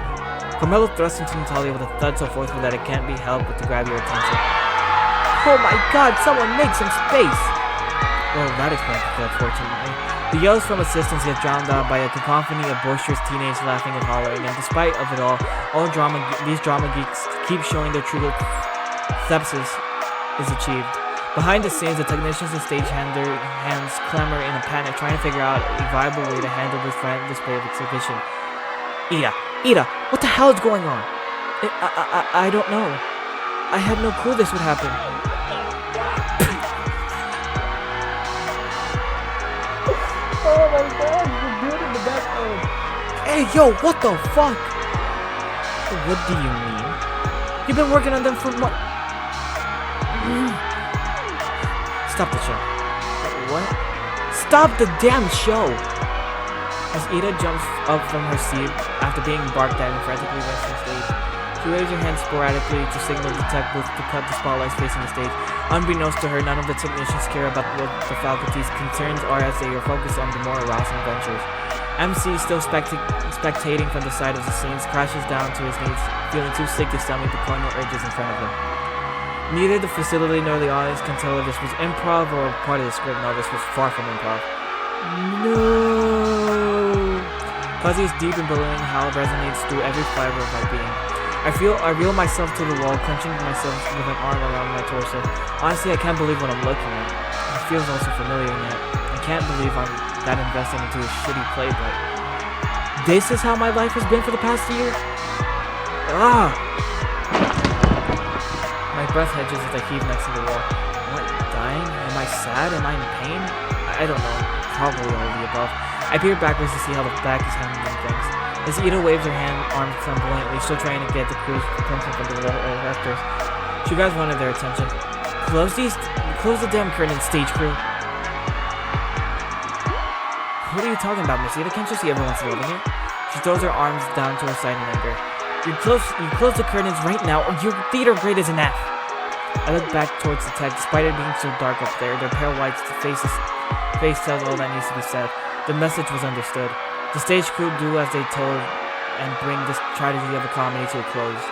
Carmelo thrusts into Natalia with a thud so forceful that it can't be helped but to grab your attention. Oh my god, someone make some space! Well, that explains it, unfortunately. The yells from assistants get drowned out by a cacophony of boisterous teenagers laughing and hollering, and despite of it all these drama geeks keep showing their true Synopsis is achieved. Behind the scenes, the technicians and stagehands clamor in a panic, trying to figure out a viable way to handle this violent display of exhibition. Ida, what the hell is going on? I don't know. I had no clue this would happen. Oh my god, the dude in the background. Hey, yo, what the fuck? What do you mean? You've been working on them for months. Stop the show. What? Stop the damn show! As Ida jumps up from her seat after being barked at and frantically runs to the stage, she waves her hands sporadically to signal the tech booth to cut the spotlights facing the stage. Unbeknownst to her, none of the technicians care about what the faculty's concerns are as they are focused on the more arousing ventures. MC, still spectating from the side of the scenes, crashes down to his knees, feeling too sick to stomach the carnal urges in front of him. Neither the facility nor the audience can tell if this was improv or part of the script. No, this was far from improv. No! Fuzzy is deep and billowing how it resonates through every fiber of my being. I reel myself to the wall, clenching myself with an arm around my torso. Honestly, I can't believe what I'm looking at. It feels also familiar yet. I can't believe I'm that invested into a shitty play, but this is how my life has been for the past year? Ah! My breath hedges as I heave next to the wall. Am I dying? Am I sad? Am I in pain? I don't know. Probably all of the above. I peer backwards to see how the back is handling things. As Ida waves her arms flamboyantly, still trying to get the crew's attention from the directors. She grabs one of their attention. Close the damn curtain, stage crew. What are you talking about, Miss Ida? Can't you see everyone's loving it? She throws her arms down to her side in anger. You close the curtains right now, or your theater grade is an F. I look back towards the tech, despite it being so dark up there. Their pale white face tells all that needs to be said. The message was understood. The stage crew do as they told and bring this tragedy of a comedy to a close.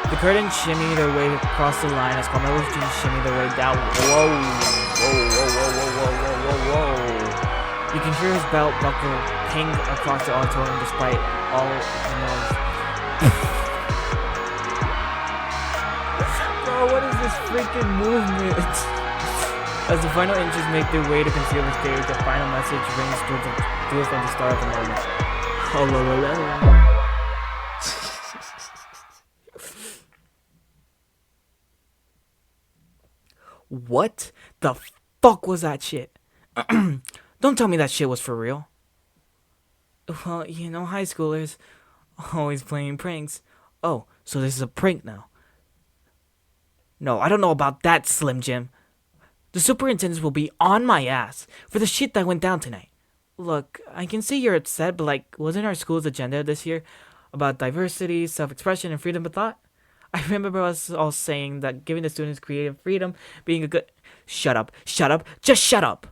The curtains shimmy their way across the line as Carmelo's jeans shimmy their way down. Whoa, whoa, whoa, whoa, whoa, whoa, whoa, whoa. You can hear his belt buckle ping across the auditorium despite all the noise. What is this freaking movement? As the final inches make their way to conceal the stage, the final message rings through from the start of the moment. Hello. What the fuck was that shit? Don't tell me that shit was for real. Well, you know, high schoolers always playing pranks. Oh, so this is a prank now. No, I don't know about that, Slim Jim. The superintendent will be on my ass for the shit that went down tonight. Look, I can see you're upset, but wasn't our school's agenda this year about diversity, self-expression, and freedom of thought? I remember us all saying that giving the students creative freedom, being a good... Shut up, just shut up!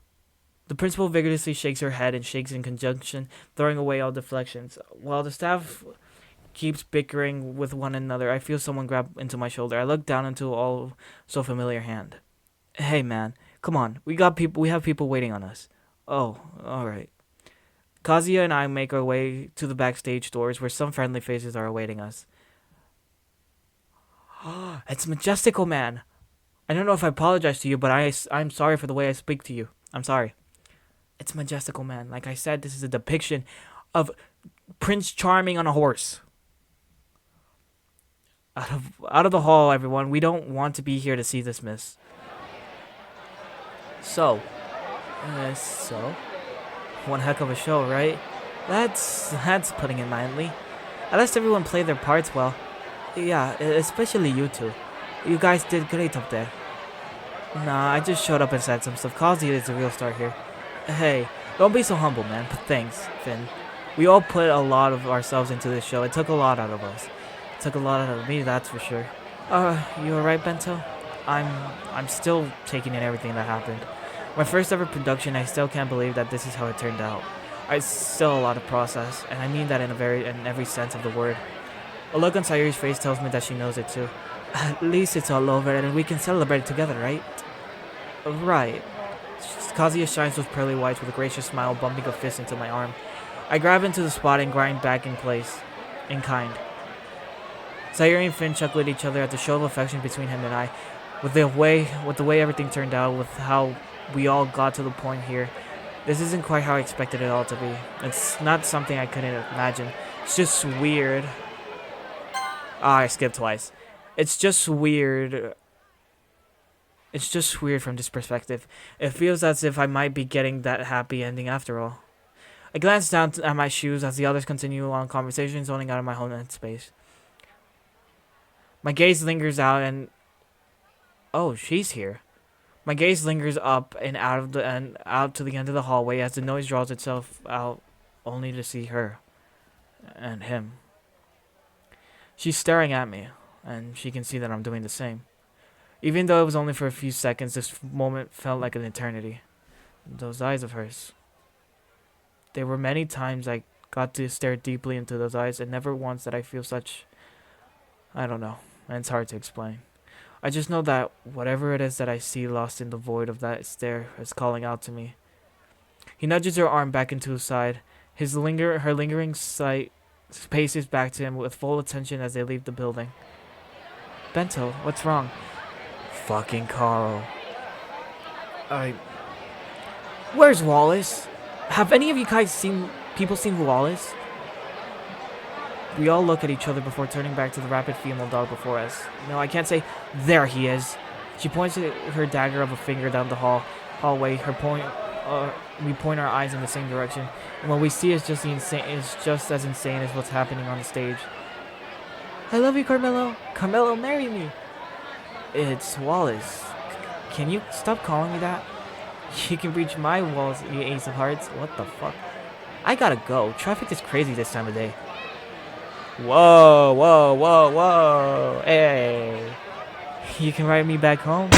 The principal vigorously shakes her head and shakes in conjunction, throwing away all deflections. While the staff keeps bickering with one another, I feel someone grab into my shoulder. I look down into all so familiar hand. Hey man, come on, we have people waiting on us. Oh, alright. Kazuya and I make our way to the backstage doors where some friendly faces are awaiting us. It's Majestical Man. I don't know if I apologize to you, but I'm sorry for the way I speak to you. I'm sorry. It's Majestical Man. Like I said, this is a depiction of Prince Charming on a horse. Out of the hall, everyone. We don't want to be here to see this miss. So, one heck of a show, right? That's putting it mildly. At least everyone played their parts well. Yeah, especially you two. You guys did great up there. Nah, I just showed up and said some stuff. Kazuya is the real star here. Hey, don't be so humble, man. But thanks, Finn. We all put a lot of ourselves into this show. It took a lot out of us. It took a lot out of me, that's for sure. You alright, Bento? I'm still taking in everything that happened. My first ever production, I still can't believe that this is how it turned out. It's still a lot of process, and I mean that in every sense of the word. A look on Sayuri's face tells me that she knows it too. At least it's all over, and we can celebrate together, right? Right. Kazuya shines those pearly whites with a gracious smile, bumping a fist into my arm. I grab into the spot and grind back in place, in kind. Sayuri and Finn chuckle at each other at the show of affection between him and I. With the way everything turned out, with how we all got to the point here, this isn't quite how I expected it all to be. It's not something I couldn't imagine. It's just weird. I skipped twice. It's just weird. It's just weird from this perspective. It feels as if I might be getting that happy ending after all. I glance down at my shoes as the others continue on conversation, zoning out of my own headspace. My gaze lingers out and... Oh, she's here. My gaze lingers up and out to the end of the hallway as the noise draws itself out, only to see her. And him. She's staring at me, and she can see that I'm doing the same. Even though it was only for a few seconds, this moment felt like an eternity. Those eyes of hers. There were many times I got to stare deeply into those eyes, and never once did I feel such... I don't know, and it's hard to explain. I just know that whatever it is that I see lost in the void of that stare is calling out to me. He nudges her arm back into his side. Her lingering sight paces back to him with full attention as they leave the building. Bento, what's wrong? Fucking Carl. Where's Wallace? Have any of you guys seen Wallace? We all look at each other before turning back to the rapid female dog before us. No, I can't say, there he is. She points her dagger of a finger down the hallway. We point our eyes in the same direction. And what we see is just as insane as what's happening on the stage. I love you, Carmelo. Carmelo, marry me. It's Wallace. Can you stop calling me that? You can reach my walls, you ace of hearts. What the fuck? I gotta go. Traffic is crazy this time of day. Whoa, whoa, whoa, whoa. Hey. You can ride me back home?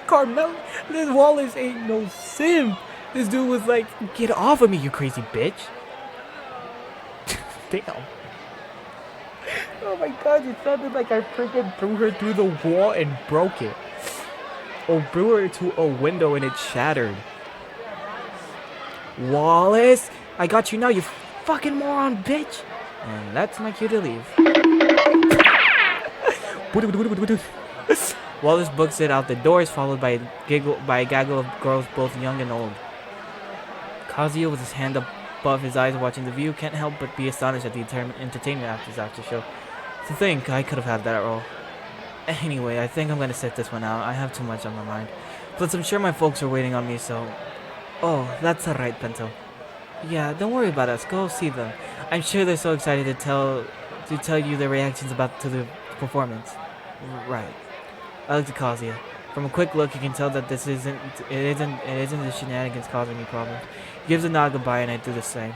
Carmelo, this Wallace ain't no simp. This dude was like, get off of me, you crazy bitch. Damn. Oh my god, it sounded like I freaking threw her through the wall and broke it. Or threw her to a window and it shattered. Wallace, I got you now, you fucking moron, bitch. And that's my cue to leave. Wallace books it out the doors, followed by a gaggle of girls, both young and old. Kazuya, with his hand above his eyes watching the view, can't help but be astonished at the entertainment after his after show. To think I could have had that role. Anyway, I think I'm gonna sit this one out. I have too much on my mind. Plus, I'm sure my folks are waiting on me, so... Oh, that's alright, Bento. Yeah, don't worry about us. Go see them. I'm sure they're so excited to tell you their reactions to the performance. Right. I looked at Kazuya. From a quick look, you can tell that it isn't the shenanigans causing me problems. He gives a nod goodbye, and I do the same.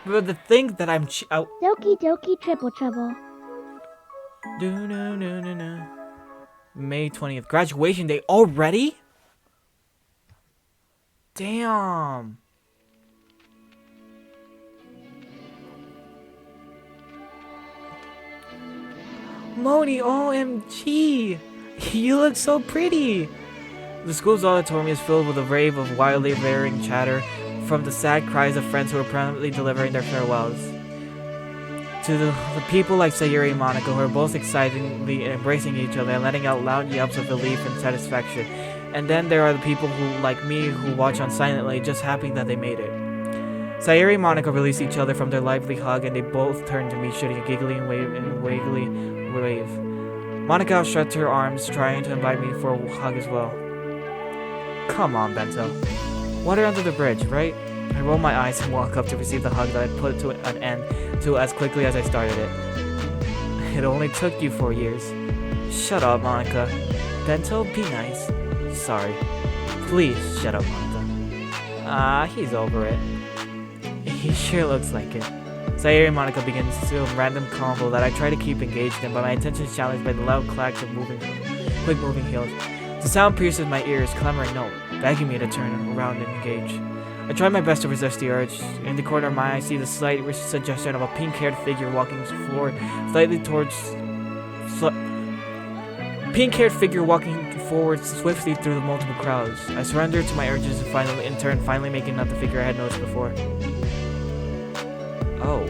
But the thing that I'm Doki Doki Triple Trouble. May 20th, graduation day already? Damn. Moni, OMG! You look so pretty! The school's auditorium is filled with a rave of wildly varying chatter from the sad cries of friends who are proudly delivering their farewells to the people like Sayuri and Monica who are both excitedly embracing each other and letting out loud yelps of relief and satisfaction. And then there are the people who, like me, who watch on silently, just happy that they made it. Sayuri and Monica release each other from their lively hug and they both turn to me, shooting a giggly and wiggly wave. Monica outstretched her arms, trying to invite me for a hug as well. Come on, Bento. Water under the bridge, right? I roll my eyes and walk up to receive the hug that I put to an end to as quickly as I started it. It only took you 4 years. Shut up, Monica. Bento, be nice. Sorry. Please, shut up, Monica. He's over it. He sure looks like it. Sayuri and Monica begins a random combo that I try to keep engaged in, but my attention is challenged by the loud clacks of quick moving heels. The sound pierces my ears, clamoring no, begging me to turn around and engage. I try my best to resist the urge. In the corner of my eye, I see the slight suggestion of a pink-haired figure walking forward swiftly through the multiple crowds. I surrender to my urges and in turn, finally making out the figure I had noticed before. Oh.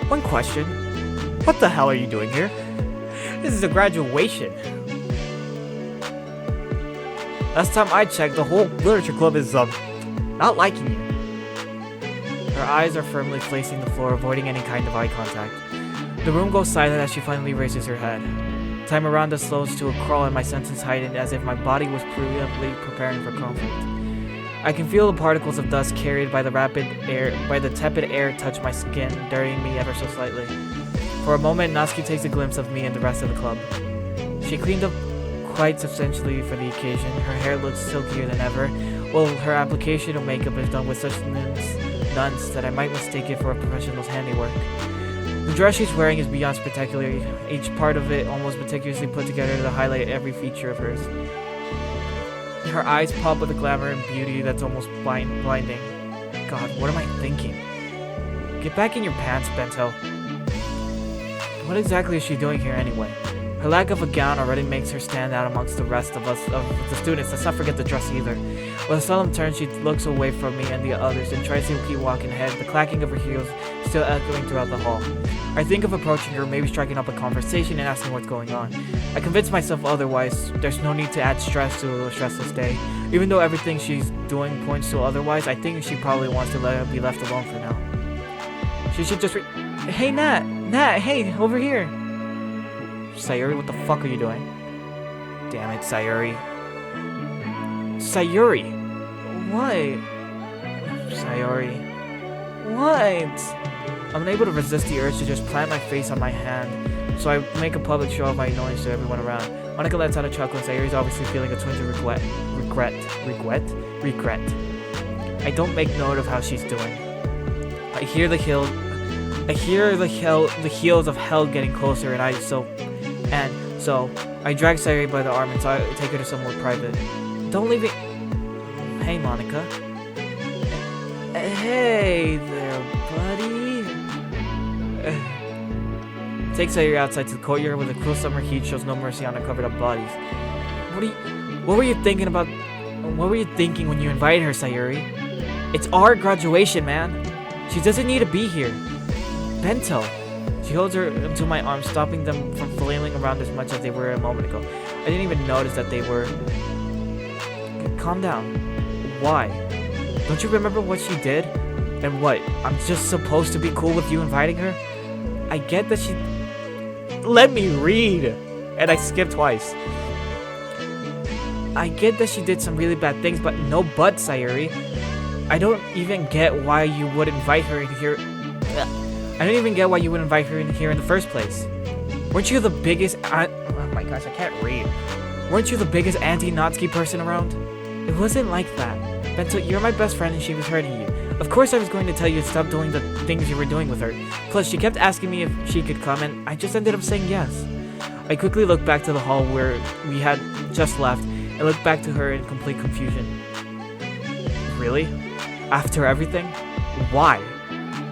One question. What the hell are you doing here? This is a graduation. Last time I checked, the whole literature club is, not liking you. Her eyes are firmly facing the floor, avoiding any kind of eye contact. The room goes silent as she finally raises her head. Time around us slows to a crawl and my senses heighten as if my body was preemptively preparing for conflict. I can feel the particles of dust carried by the tepid air touch my skin, dirtying me ever so slightly. For a moment, Natsuki takes a glimpse of me and the rest of the club. She cleaned up quite substantially for the occasion. Her hair looks silkier than ever, while her application of makeup is done with such nuance that I might mistake it for a professional's handiwork. The dress she's wearing is beyond spectacular, each part of it almost meticulously put together to highlight every feature of hers. Her eyes pop with a glamour and beauty that's almost blinding. God, what am I thinking? Get back in your pants, Bento. What exactly is she doing here anyway? Her lack of a gown already makes her stand out amongst the rest of us, of the students. Let's not forget the dress either. With a solemn turn, she looks away from me and the others and tries to keep walking ahead, the clacking of her heels still echoing throughout the hall. I think of approaching her, maybe striking up a conversation and asking what's going on. I convince myself otherwise. There's no need to add stress to a stressless day. Even though everything she's doing points to otherwise, I think she probably wants to be left alone for now. She should just Hey, Nat! Nat, hey, over here! Sayuri, what the fuck are you doing? Damn it, Sayuri. Sayuri! What? Sayuri. What? I'm unable to resist the urge to just plant my face on my hand, so I make a public show of my annoyance to everyone around. Monica lets out a chuckle and Sayuri's obviously feeling a twinge of regret. I don't make note of how she's doing. I hear the heels of hell getting closer, and so I drag Sayuri by the arm and take her to somewhere private. Don't leave me. Hey, Monica. Hey there, buddy. Take Sayuri outside to the courtyard where the cruel summer heat shows no mercy on their covered up bodies. What were you thinking about? What were you thinking when you invited her, Sayuri? It's our graduation, man. She doesn't need to be here. Bento. She holds her to my arm, stopping them from flailing around as much as they were a moment ago. I didn't even notice that they were. Calm down. Why? Don't you remember what she did? And what? I'm just supposed to be cool with you inviting her? I get that she. Let me read! And I skipped twice. I get that she did some really bad things, but no but, Sayuri. I don't even get why you would invite her here. I don't even get why you would invite her in here in the first place. Weren't you the biggest oh my gosh, I can't read. Weren't you the biggest anti-Natsuki person around? It wasn't like that. Bento, you're my best friend and she was hurting you. Of course I was going to tell you to stop doing the things you were doing with her. Plus, she kept asking me if she could come and I just ended up saying yes. I quickly looked back to the hall where we had just left and looked back to her in complete confusion. Really? After everything? Why?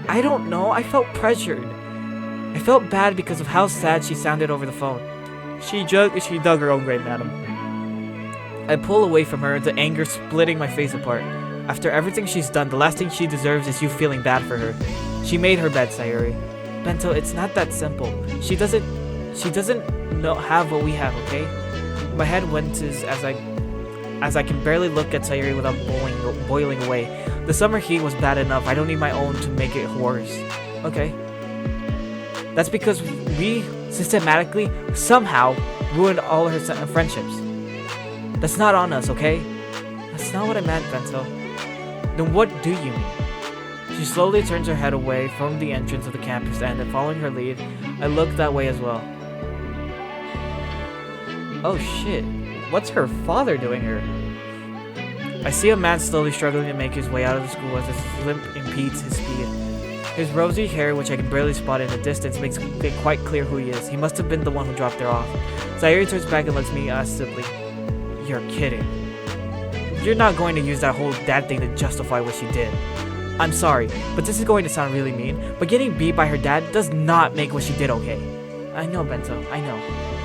I don't know, I felt pressured. I felt bad because of how sad she sounded over the phone. She dug her own grave, madam. I pull away from her, the anger splitting my face apart. After everything she's done, the last thing she deserves is you feeling bad for her. She made her bed, Sayuri. Bento, it's not that simple. She doesn't have what we have, okay? My head went as I can barely look at Sayuri without boiling away. The summer heat was bad enough. I don't need my own to make it worse. Okay. That's because we systematically, somehow, ruined all her friendships. That's not on us, okay? That's not what I meant, Bento. Then what do you mean? She slowly turns her head away from the entrance of the campus and, following her lead, I look that way as well. Oh shit. What's her father doing here? I see a man slowly struggling to make his way out of the school as his limp impedes his speed. His rosy hair, which I can barely spot in the distance, makes it quite clear who he is. He must have been the one who dropped her off. Sayuri turns back and looks at me acidly. You're kidding. You're not going to use that whole dad thing to justify what she did. I'm sorry, but this is going to sound really mean, but getting beat by her dad does not make what she did okay. I know, Bento, I know.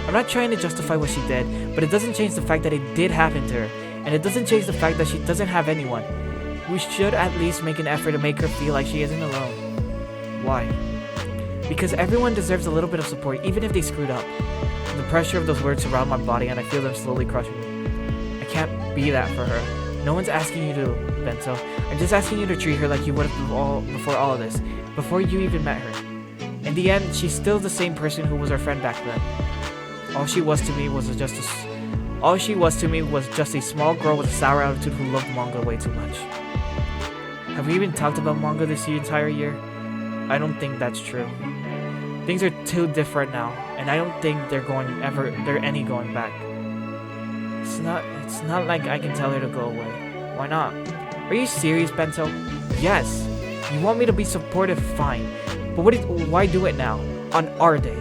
I'm not trying to justify what she did, but it doesn't change the fact that it did happen to her, and it doesn't change the fact that she doesn't have anyone. We should at least make an effort to make her feel like she isn't alone. Why? Because everyone deserves a little bit of support, even if they screwed up. The pressure of those words surround my body, and I feel them slowly crushing me. I can't be that for her. No one's asking you to, Bento. I'm just asking you to treat her like you would have before all of this, before you even met her. In the end, she's still the same person who was our friend back then. All she was to me was just a small girl with a sour attitude who loved manga way too much. Have we even talked about manga this entire year? I don't think that's true. Things are too different now, and I don't think they're any going back. It's not like I can tell her to go away. Why not? Are you serious, Bento? Yes. You want me to be supportive, fine. But why do it now? On our day.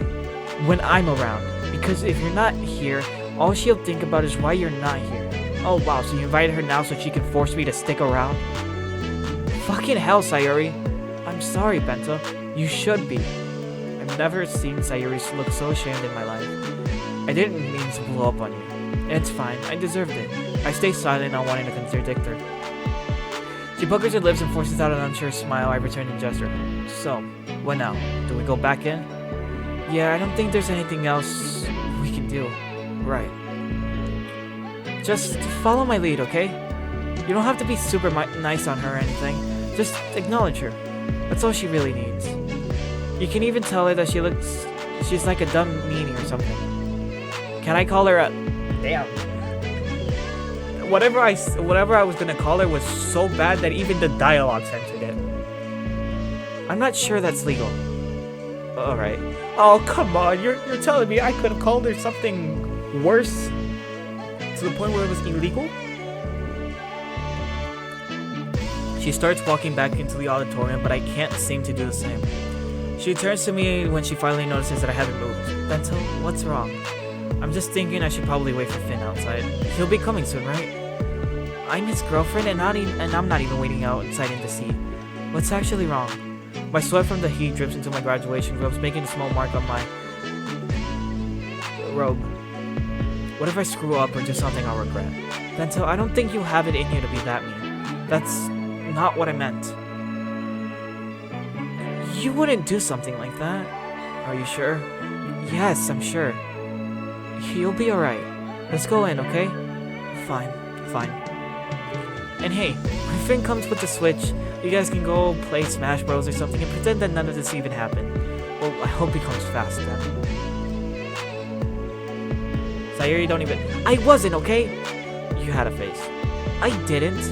When I'm around. Because if you're not here, all she'll think about is why you're not here. Oh wow, so you invited her now so she can force me to stick around? Fucking hell, Sayuri. I'm sorry, Bento. You should be. I've never seen Sayuri look so ashamed in my life. I didn't mean to blow up on you. It's fine, I deserved it. I stay silent, not wanting to contradict her. She puckers her lips and forces out an unsure smile. I return the gesture. So, what now? Do we go back in? Yeah, I don't think there's anything else we can do. Right. Just follow my lead, okay? You don't have to be super nice on her or anything. Just acknowledge her. That's all she really needs. You can even tell her that she's like a dumb meanie or something. Can I call her a... Damn. Whatever I was gonna call her was so bad that even the dialogue censored it. I'm not sure that's legal. Alright. Oh, come on. You're telling me I could have called her something worse? To the point where it was illegal? She starts walking back into the auditorium, but I can't seem to do the same. She turns to me when she finally notices that I haven't moved. Bento, what's wrong? I'm just thinking I should probably wait for Finn outside. He'll be coming soon, right? I'm his girlfriend and I'm not even waiting outside in the sea. What's actually wrong? My sweat from the heat drips into my graduation robes, making a small mark on my robe. What if I screw up or do something I'll regret? Bento, I don't think you have it in you to be that mean. That's not what I meant. You wouldn't do something like that. Are you sure? Yes, I'm sure. You'll be alright. Let's go in, okay? Fine. And hey, when Finn comes with the Switch, you guys can go play Smash Bros or something and pretend that none of this even happened. Well, I hope he comes fast then. Sayuri, don't even... I wasn't, okay? You had a face. I didn't.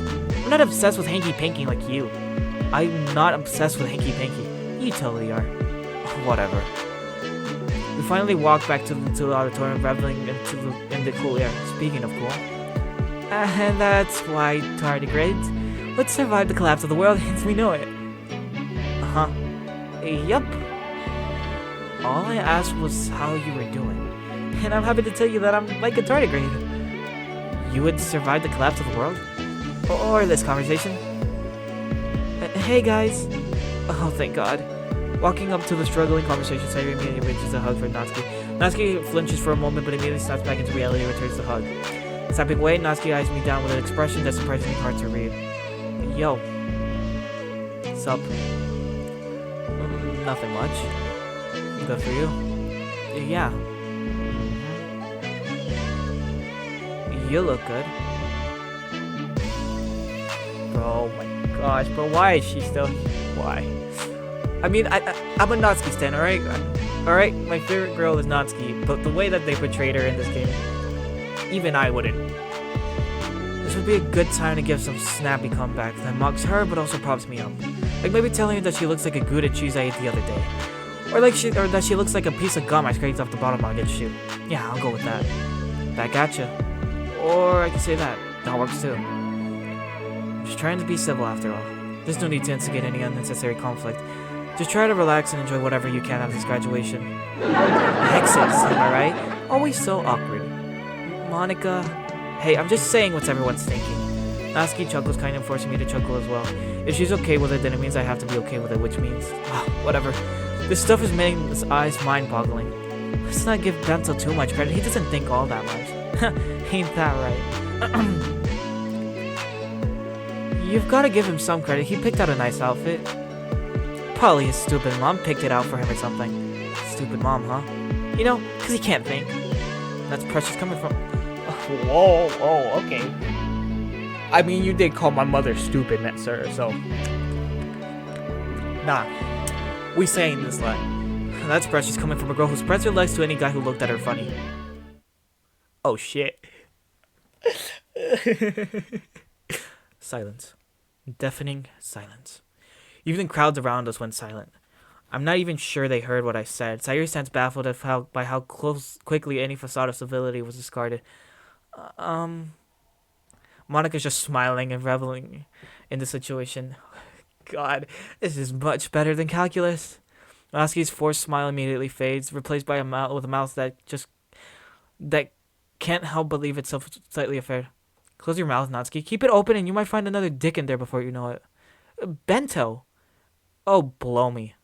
I'm not obsessed with hanky-panky like you. I'm not obsessed with hanky-panky. You totally are. Whatever. We finally walk back to the auditorium, reveling in the cool air. Speaking of cool. And that's why tardigrades would survive the collapse of the world as we know it. Uh-huh. Yup. All I asked was how you were doing. And I'm happy to tell you that I'm like a tardigrade. You would survive the collapse of the world? Or this conversation? Hey guys! Oh, thank God. Walking up to the struggling conversation, Sayuri immediately reaches a hug for Natsuki. Natsuki flinches for a moment, but immediately snaps back into reality and returns the hug. Snapping away, Natsuki eyes me down with an expression that's surprisingly hard to read. Yo. Sup? Nothing much. Good for you. Yeah. You look good. Bro, oh my gosh, bro, why is she still... Why? I mean, I'm a Natsuki stan, alright? Alright, my favorite girl is Natsuki, but the way that they portrayed her in this game, even I wouldn't. This would be a good time to give some snappy comeback that mocks her, but also props me up. Like maybe telling her that she looks like a Gouda cheese I ate the other day. Or that she looks like a piece of gum I scraped off the bottom of a good shoe. Yeah, I'll go with that. Back at ya. Or I can say that. That works too. Just trying to be civil after all. There's no need to instigate any unnecessary conflict. Just try to relax and enjoy whatever you can out of this graduation. Hexes, am I right? Always so awkward. Monica... Hey, I'm just saying what everyone's thinking. Natsuki chuckles, kind of forcing me to chuckle as well. If she's okay with it, then it means I have to be okay with it, which means... whatever. This stuff is making his eyes mind-boggling. Let's not give Bento too much credit. He doesn't think all that much. Ain't that right? You've got to give him some credit. He picked out a nice outfit. Probably his stupid mom picked it out for him or something. Stupid mom, huh? You know, because he can't think. That's Precious coming from... Whoa, oh, okay. I mean, you did call my mother stupid, sir, so... Nah. We saying this line. That's Precious coming from a girl who spreads her legs to any guy who looked at her funny. Oh, shit. Silence. Deafening silence. Even the crowds around us went silent. I'm not even sure they heard what I said. Sayuri stands baffled at by how quickly any facade of civility was discarded. Monica's just smiling and reveling in the situation. God, this is much better than calculus. Natsuki's forced smile immediately fades, replaced by a mouth with a mouth that can't help but leave itself slightly affair. Close your mouth, Natsuki. Keep it open and you might find another dick in there before you know it. Bento! Oh, blow me.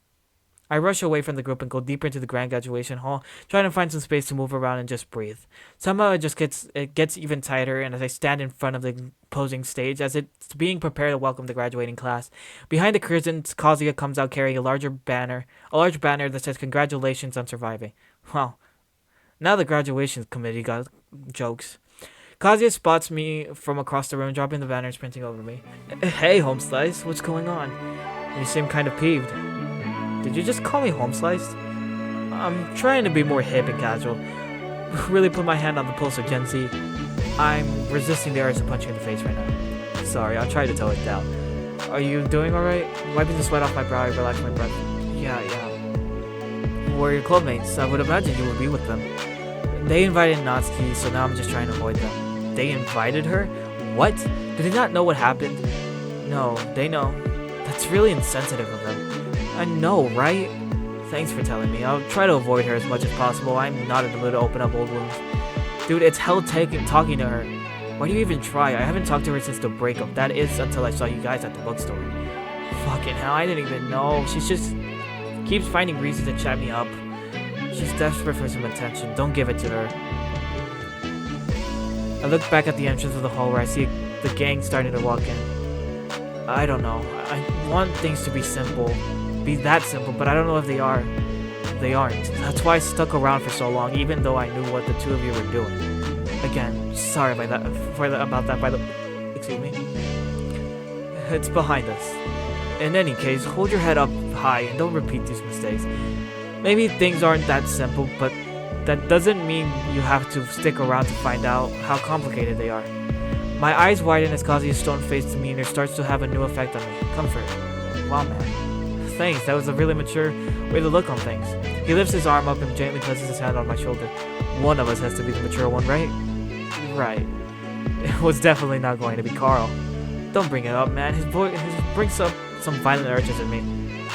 I rush away from the group and go deeper into the grand graduation hall, trying to find some space to move around and just breathe. Somehow it gets even tighter, and as I stand in front of the opposing stage, as it's being prepared to welcome the graduating class, behind the curtains, Kazuya comes out carrying a large banner that says "Congratulations on surviving." Well, now the graduation committee got jokes. Kazuya spots me from across the room, dropping the banner and sprinting over me. Hey, Home Slice, what's going on? You seem kind of peeved. Did you just call me Home Sliced? I'm trying to be more hip and casual. Really put my hand on the pulse of Gen Z. I'm resisting the urge to punch you in the face right now. Sorry, I'll try to tone it down. Are you doing alright? Wiping the sweat off my brow, I relax my breath. Yeah. Where are your clubmates? I would imagine you would be with them. They invited Natsuki, so now I'm just trying to avoid them. They invited her? What? Do they not know what happened? No, they know. That's really insensitive of them. I know, right? Thanks for telling me. I'll try to avoid her as much as possible. I'm not in the mood to open up old wounds. Dude, it's hell talking to her. Why do you even try? I haven't talked to her since the breakup. That is until I saw you guys at the bookstore. Fucking hell, I didn't even know. She's just keeps finding reasons to chat me up. She's desperate for some attention. Don't give it to her. I look back at the entrance of the hall where I see the gang starting to walk in. I don't know. I want things to be simple. Be that simple, but I don't know if they are. They aren't. That's why I stuck around for so long, even though I knew what the two of you were doing. Again, sorry about that. Excuse me. It's behind us. In any case, hold your head up high and don't repeat these mistakes. Maybe things aren't that simple, but that doesn't mean you have to stick around to find out how complicated they are. My eyes widen as Kazuya's stone-faced demeanor starts to have a new effect on me. Comfort. Wow, man. Thanks, that was a really mature way to look on things. He lifts his arm up and gently places his hand on my shoulder. One of us has to be the mature one, right? Right. It was definitely not going to be Carl. Don't bring it up, man. His brings up some violent urges in me.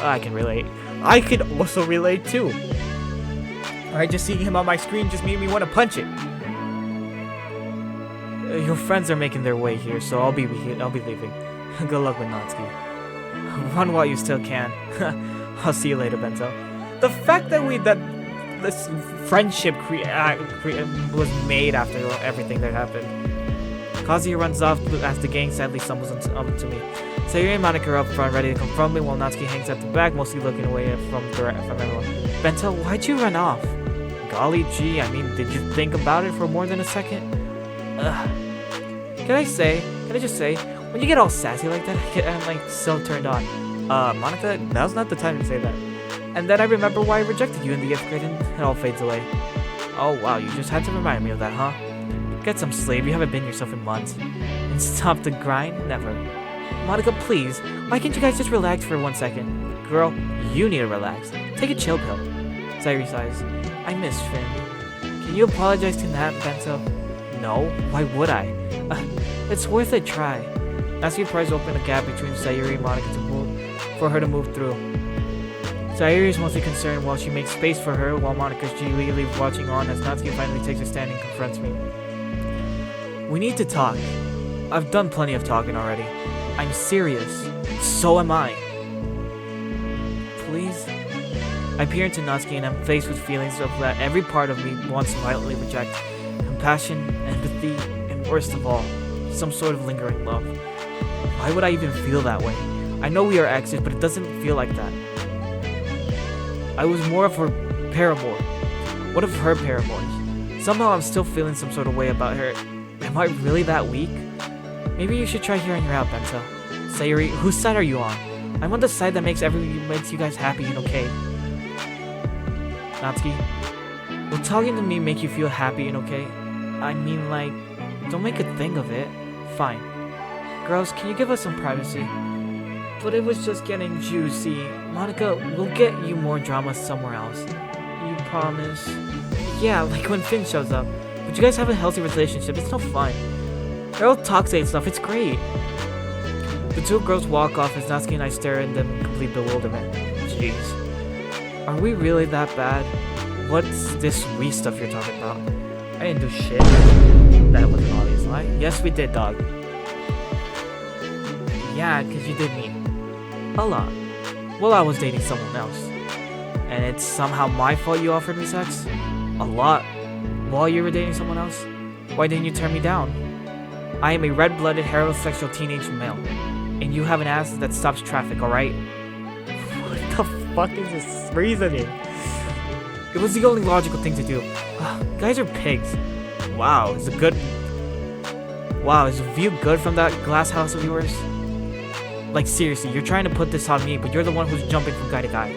I can relate. I can also relate too. Alright, just seeing him on my screen just made me want to punch it. Your friends are making their way here, so I'll be leaving. Good luck with Natsuki. Run while you still can. I'll see you later, Bento. The fact that this friendship was made after everything that happened. Kazuya runs off as the gang sadly stumbles onto me. Sayuri and Monica are up front, ready to confront me, while Natsuki hangs at the back, mostly looking away from everyone. Bento, why'd you run off? Golly gee, I mean, did you think about it for more than a second? Ugh. Can I just say, when you get all sassy like that, I'm like so turned on. Monica, now's not the time to say that. And then I remember why I rejected you in the 8th grade and it all fades away. Oh wow, you just had to remind me of that, huh? Get some sleep, you haven't been yourself in months. And stop the grind? Never. Monica, please, why can't you guys just relax for 1 second? Girl, you need to relax. Take a chill pill. Sayuri sighs. I miss Finn. Can you apologize to Nat, Bento? No, why would I? It's worth a try. Natsuki pries open a gap between Sayuri and Monica for her to move through. Sayuri is mostly concerned while she makes space for her, while Monica's gleefully watching on as Natsuki finally takes a stand and confronts me. We need to talk. I've done plenty of talking already. I'm serious. So am I. Please? I peer into Natsuki and I'm faced with feelings of that every part of me wants to violently reject. Compassion, empathy, and worst of all, some sort of lingering love. Why would I even feel that way? I know we are exes, but it doesn't feel like that. I was more of her paramour. What of her paramours? Somehow I'm still feeling some sort of way about her. Am I really that weak? Maybe you should try hearing her out, Bento. Sayuri, whose side are you on? I'm on the side that makes you guys happy and okay. Natsuki, will talking to me make you feel happy and okay? I mean, like, don't make a thing of it. Fine. Girls, can you give us some privacy? But it was just getting juicy. Monica, we'll get you more drama somewhere else. You promise? Yeah, like when Finn shows up. But you guys have a healthy relationship, it's no fun. They're all toxic and stuff, it's great. The two girls walk off as Natsuki and I stare at them in complete bewilderment. Jeez. Are we really that bad? What's this we stuff you're talking about? I didn't do shit. That was an obvious lie. Yes, we did, dog. Yeah, because you did me. A lot. Well, I was dating someone else. And it's somehow my fault you offered me sex? A lot. While you were dating someone else? Why didn't you turn me down? I am a red-blooded heterosexual teenage male. And you have an ass that stops traffic, alright? What the fuck is this reasoning? It was the only logical thing to do. Guys are pigs. Wow, is the view good from that glass house of yours? Like seriously, you're trying to put this on me, but you're the one who's jumping from guy to guy.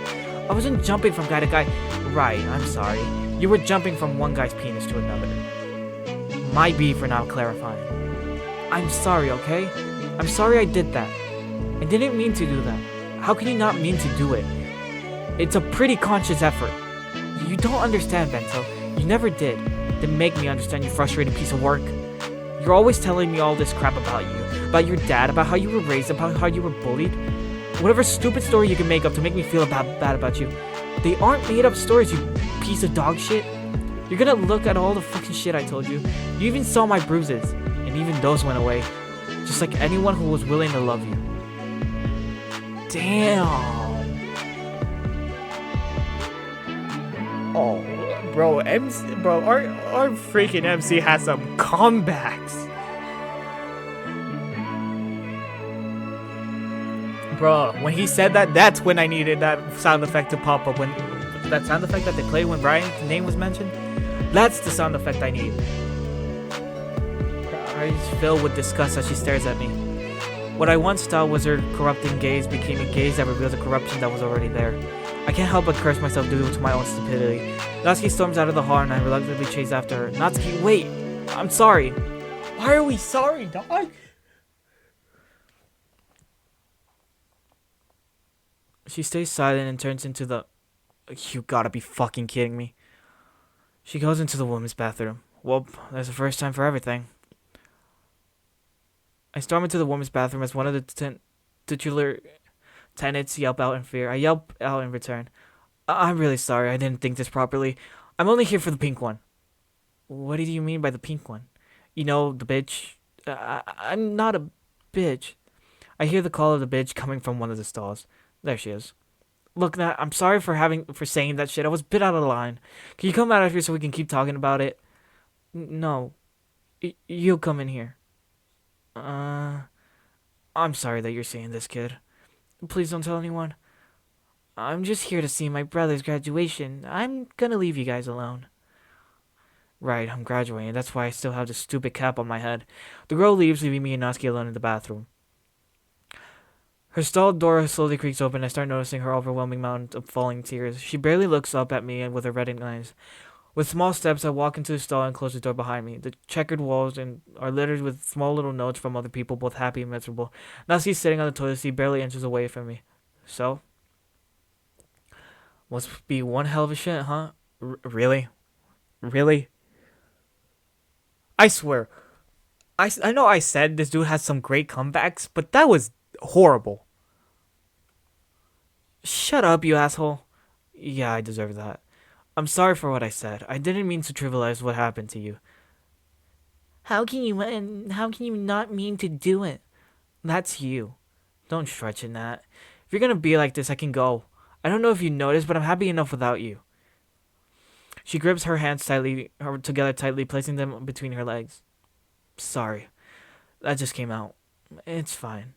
I wasn't jumping from guy to guy. Right, I'm sorry. You were jumping from one guy's penis to another. My B for not clarifying. I'm sorry, okay? I'm sorry I did that. I didn't mean to do that. How can you not mean to do it? It's a pretty conscious effort. You don't understand, Bento. You never did. Then make me understand, you frustrated piece of work. You're always telling me all this crap about you. About your dad, about how you were raised, about how you were bullied. Whatever stupid story you can make up to make me feel bad about you. They aren't made up stories, you piece of dog shit. You're gonna look at all the fucking shit I told you. You even saw my bruises. And even those went away. Just like anyone who was willing to love you. Damn. Oh, bro, our freaking MC has some comebacks. Bro, when he said that, that's when I needed that sound effect to pop up. When that sound effect that they played when Brian's name was mentioned, that's the sound effect I need. Her eyes fill with disgust as she stares at me. What I once thought was her corrupting gaze became a gaze that revealed the corruption that was already there. I can't help but curse myself due to my own stupidity. Natsuki storms out of the hall and I reluctantly chase after her. Natsuki, wait! I'm sorry! Why are we sorry, dog? She stays silent and turns into the... You gotta be fucking kidding me. She goes into the women's bathroom. Well, there's a first time for everything. I storm into the women's bathroom as one of the titular tenants yelp out in fear. I yelp out in return. I'm really sorry, I didn't think this properly. I'm only here for the pink one. What do you mean by the pink one? You know, the bitch. I'm not a bitch. I hear the call of the bitch coming from one of the stalls. There she is. Look, Nat, I'm sorry for saying that shit. I was a bit out of line. Can you come out of here so we can keep talking about it? No. You come in here. I'm sorry that you're saying this, kid. Please don't tell anyone. I'm just here to see my brother's graduation. I'm gonna leave you guys alone. Right, I'm graduating. That's why I still have this stupid cap on my head. The girl leaves, leaving me and Natsuki alone in the bathroom. Her stall door slowly creaks open. I start noticing her overwhelming mountain of falling tears. She barely looks up at me with her reddened eyes. With small steps, I walk into the stall and close the door behind me. The checkered walls are littered with small little notes from other people, both happy and miserable. Natsuki's sitting on the toilet seat, barely inches away from me. So? Must be one hell of a shit, huh? Really? Really? I swear. I know I said this dude has some great comebacks, but that was horrible. Shut up, you asshole. Yeah, I deserve that. I'm sorry for what I said. I didn't mean to trivialize what happened to you. How can you not mean to do it? That's you. Don't stretch it, Nat. If you're gonna be like this, I can go. I don't know if you noticed, but I'm happy enough without you. She grips her hands together tightly, placing them between her legs. Sorry. That just came out. It's fine.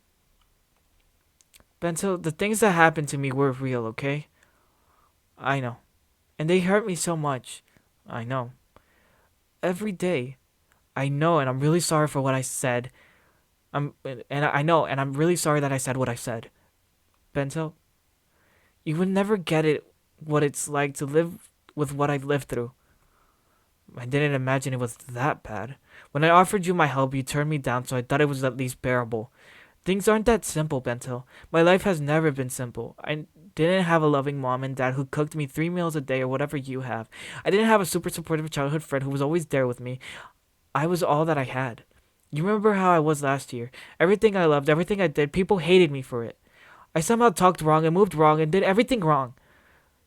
Bento, the things that happened to me were real, okay? I know. And they hurt me so much. I know. Every day. I know, and I'm really sorry for what I said. I know, and I'm really sorry that I said what I said. Bento, you would never get it, what it's like to live with what I've lived through. I didn't imagine it was that bad. When I offered you my help, you turned me down, so I thought it was at least bearable. Things aren't that simple, Bento. My life has never been simple. I didn't have a loving mom and dad who cooked me 3 meals a day or whatever you have. I didn't have a super supportive childhood friend who was always there with me. I was all that I had. You remember how I was last year. Everything I loved, everything I did, people hated me for it. I somehow talked wrong and moved wrong and did everything wrong.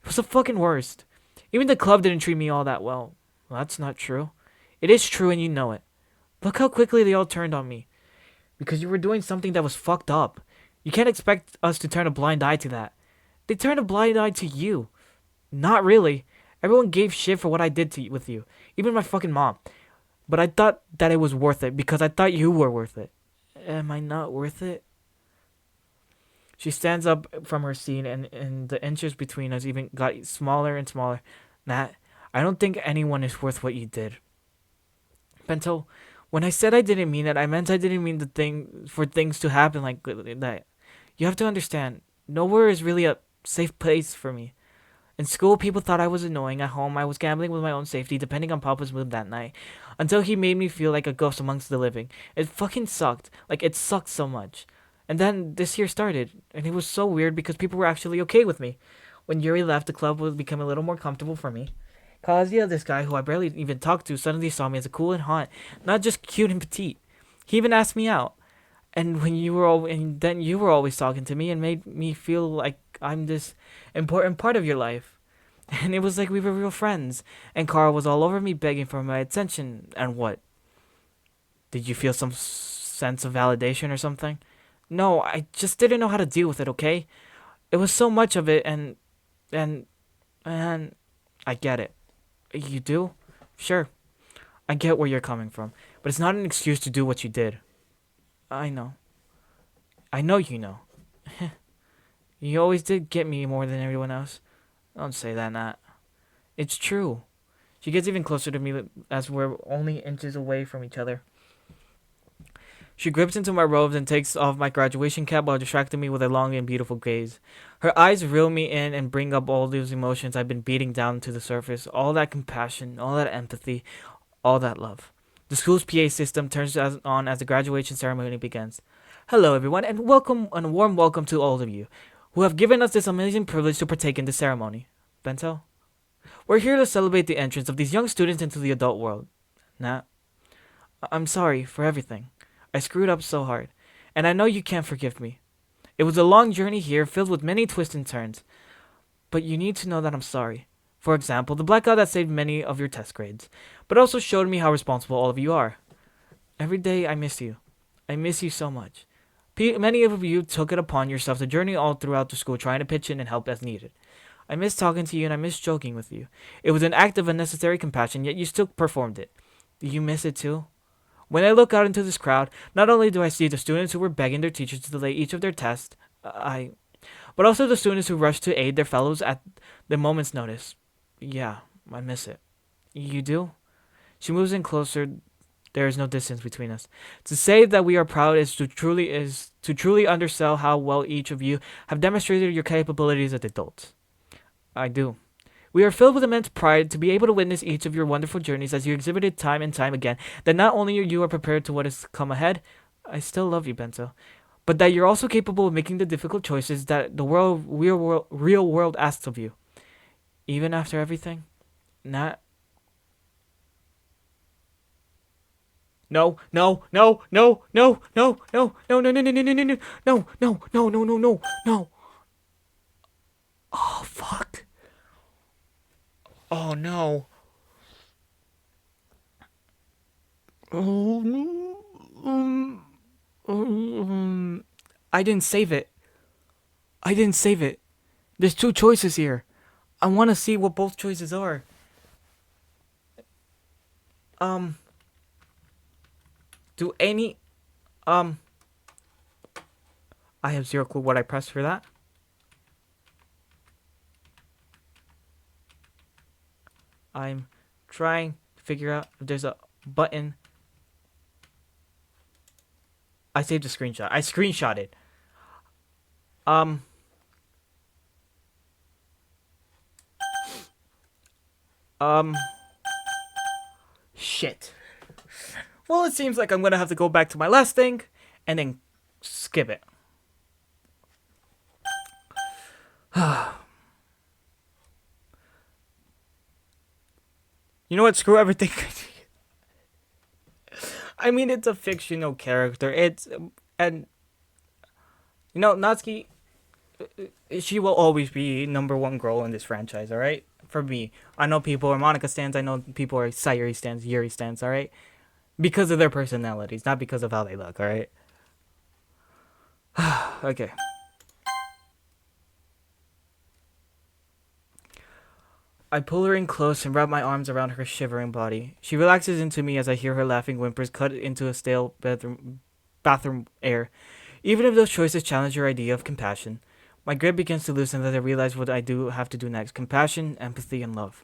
It was the fucking worst. Even the club didn't treat me all that well. Well, that's not true. It is true and you know it. Look how quickly they all turned on me. Because you were doing something that was fucked up. You can't expect us to turn a blind eye to that. They turned a blind eye to you. Not really. Everyone gave shit for what I did with you. Even my fucking mom. But I thought that it was worth it because I thought you were worth it. Am I not worth it? She stands up from her seat and the inches between us even got smaller and smaller. Nat, I don't think anyone is worth what you did. Bento, when I said I didn't mean it, I meant I didn't mean for things to happen like that. You have to understand, nowhere is really a safe place for me. In school, people thought I was annoying. At home, I was gambling with my own safety, depending on Papa's mood that night. Until he made me feel like a ghost amongst the living. It fucking sucked. Like, it sucked so much. And then this year started, and it was so weird because people were actually okay with me. When Yuri left, the club would become a little more comfortable for me. Kazuya, this guy who I barely even talked to, suddenly saw me as a cool and hot, not just cute and petite. He even asked me out. And then you were always talking to me and made me feel like I'm this important part of your life. And it was like we were real friends. And Carl was all over me begging for my attention. And what? Did you feel some sense of validation or something? No, I just didn't know how to deal with it, okay? It was so much of it and I get it. You do? Sure. I get where you're coming from. But it's not an excuse to do what you did. I know. I know you know. You always did get me more than everyone else. Don't say that, Nat. It's true. She gets even closer to me as we're only inches away from each other. She grips into my robes and takes off my graduation cap while distracting me with a long and beautiful gaze. Her eyes reel me in and bring up all those emotions I've been beating down to the surface. All that compassion, all that empathy, all that love. The school's PA system turns on as the graduation ceremony begins. Hello, everyone, and a warm welcome to all of you who have given us this amazing privilege to partake in the ceremony. Bento? We're here to celebrate the entrance of these young students into the adult world. Nat? I'm sorry for everything. I screwed up so hard, and I know you can't forgive me. It was a long journey here filled with many twists and turns, but you need to know that I'm sorry. For example, the blackout that saved many of your test grades, but also showed me how responsible all of you are. Every day I miss you. I miss you so much. Many of you took it upon yourself to journey all throughout the school trying to pitch in and help as needed. I miss talking to you and I miss joking with you. It was an act of unnecessary compassion, yet you still performed it. Do you miss it too? When I look out into this crowd, not only do I see the students who were begging their teachers to delay each of their tests, but also the students who rushed to aid their fellows at the moment's notice. Yeah, I miss it. You do? She moves in closer. There is no distance between us. To say that we are proud is to truly undersell how well each of you have demonstrated your capabilities as adults. I do. We are filled with immense pride to be able to witness each of your wonderful journeys as you exhibited time and time again that not only are you prepared to what has come ahead, I still love you, Bento, but that you're also capable of making the difficult choices that the real world asks of you. Even after everything? Not... No. Oh, fuck. Oh, no. I didn't save it. There's two choices here. I want to see what both choices are. Do any... I have zero clue what I pressed for that. I'm trying to figure out if there's a button. I saved a screenshot. I screenshotted. Shit. Well, it seems like I'm gonna have to go back to my last thing and then skip it. You know what? Screw everything. I mean, it's a fictional character. And you know, Natsuki, she will always be #1 girl in this franchise, alright? For me. I know people are Monica stans, I know people are Sayuri stans, Yuri stans, alright? Because of their personalities, not because of how they look, alright? Okay. I pull her in close and wrap my arms around her shivering body. She relaxes into me as I hear her laughing whimpers cut into a stale bathroom air. Even if those choices challenge your idea of compassion, my grip begins to loosen as I realize what I do have to do next. Compassion, empathy, and love.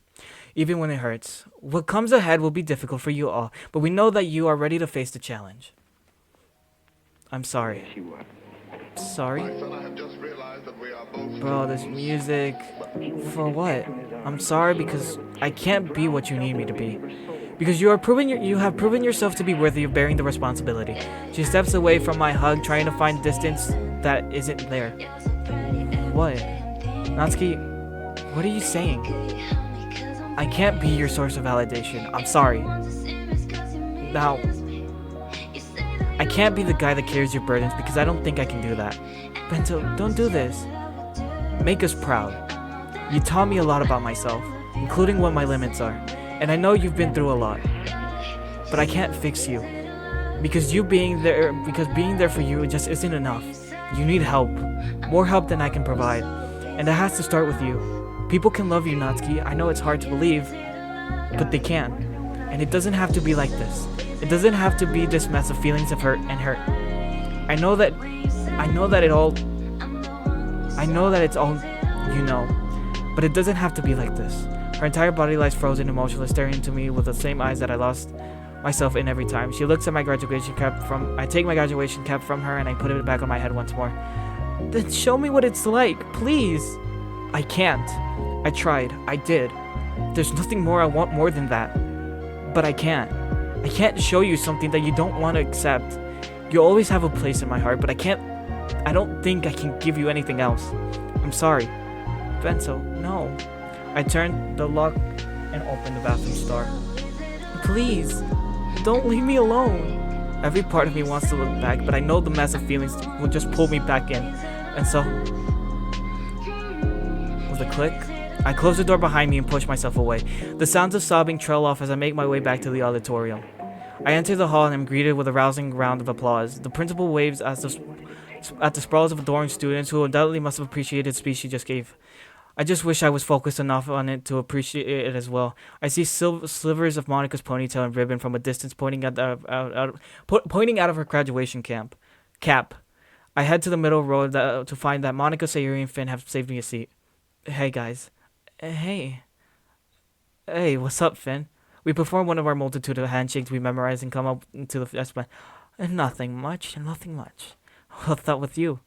Even when it hurts. What comes ahead will be difficult for you all, but we know that you are ready to face the challenge. I'm sorry. Sorry? Bro, this music... For what? I'm sorry because I can't be what you need me to be. Because you have proven yourself to be worthy of bearing the responsibility. She steps away from my hug, trying to find distance that isn't there. What? Natsuki, what are you saying? I can't be your source of validation. I'm sorry. Now, I can't be the guy that carries your burdens because I don't think I can do that. Bento, don't do this. Make us proud. You taught me a lot about myself, including what my limits are, and I know you've been through a lot. But I can't fix you. Because being there for you just isn't enough. You need help. More help than I can provide. And that has to start with you. People can love you, Natsuki. I know it's hard to believe, but they can. And it doesn't have to be like this. It doesn't have to be this mess of feelings of hurt. I know that it's all you know. But it doesn't have to be like this. Her entire body lies frozen, emotionless, staring into me with the same eyes that I lost myself in every time. She looks at my graduation cap I take my graduation cap from her and I put it back on my head once more. Then show me what it's like, please. I can't. I tried. I did. There's nothing more I want more than that. But I can't. I can't show you something that you don't want to accept. You always have a place in my heart, but I don't think I can give you anything else. I'm sorry. Bento, no. I turned the lock and opened the bathroom door. Please, don't leave me alone. Every part of me wants to look back, but I know the mess of feelings will just pull me back in. And so, with a click, I close the door behind me and push myself away. The sounds of sobbing trail off as I make my way back to the auditorium. I enter the hall and am greeted with a rousing round of applause. The principal waves as at the sprawls of adoring students who undoubtedly must have appreciated the speech she just gave. I just wish I was focused enough on it to appreciate it as well. I see slivers of Monica's ponytail and ribbon from a distance pointing pointing out of her graduation cap. I head to the middle row to find that Monica, Sayuri, and Finn have saved me a seat. Hey guys. Hey. Hey, what's up, Finn? We perform one of our multitude of handshakes we memorize and come up to the escapade. Nothing much. What's up with you?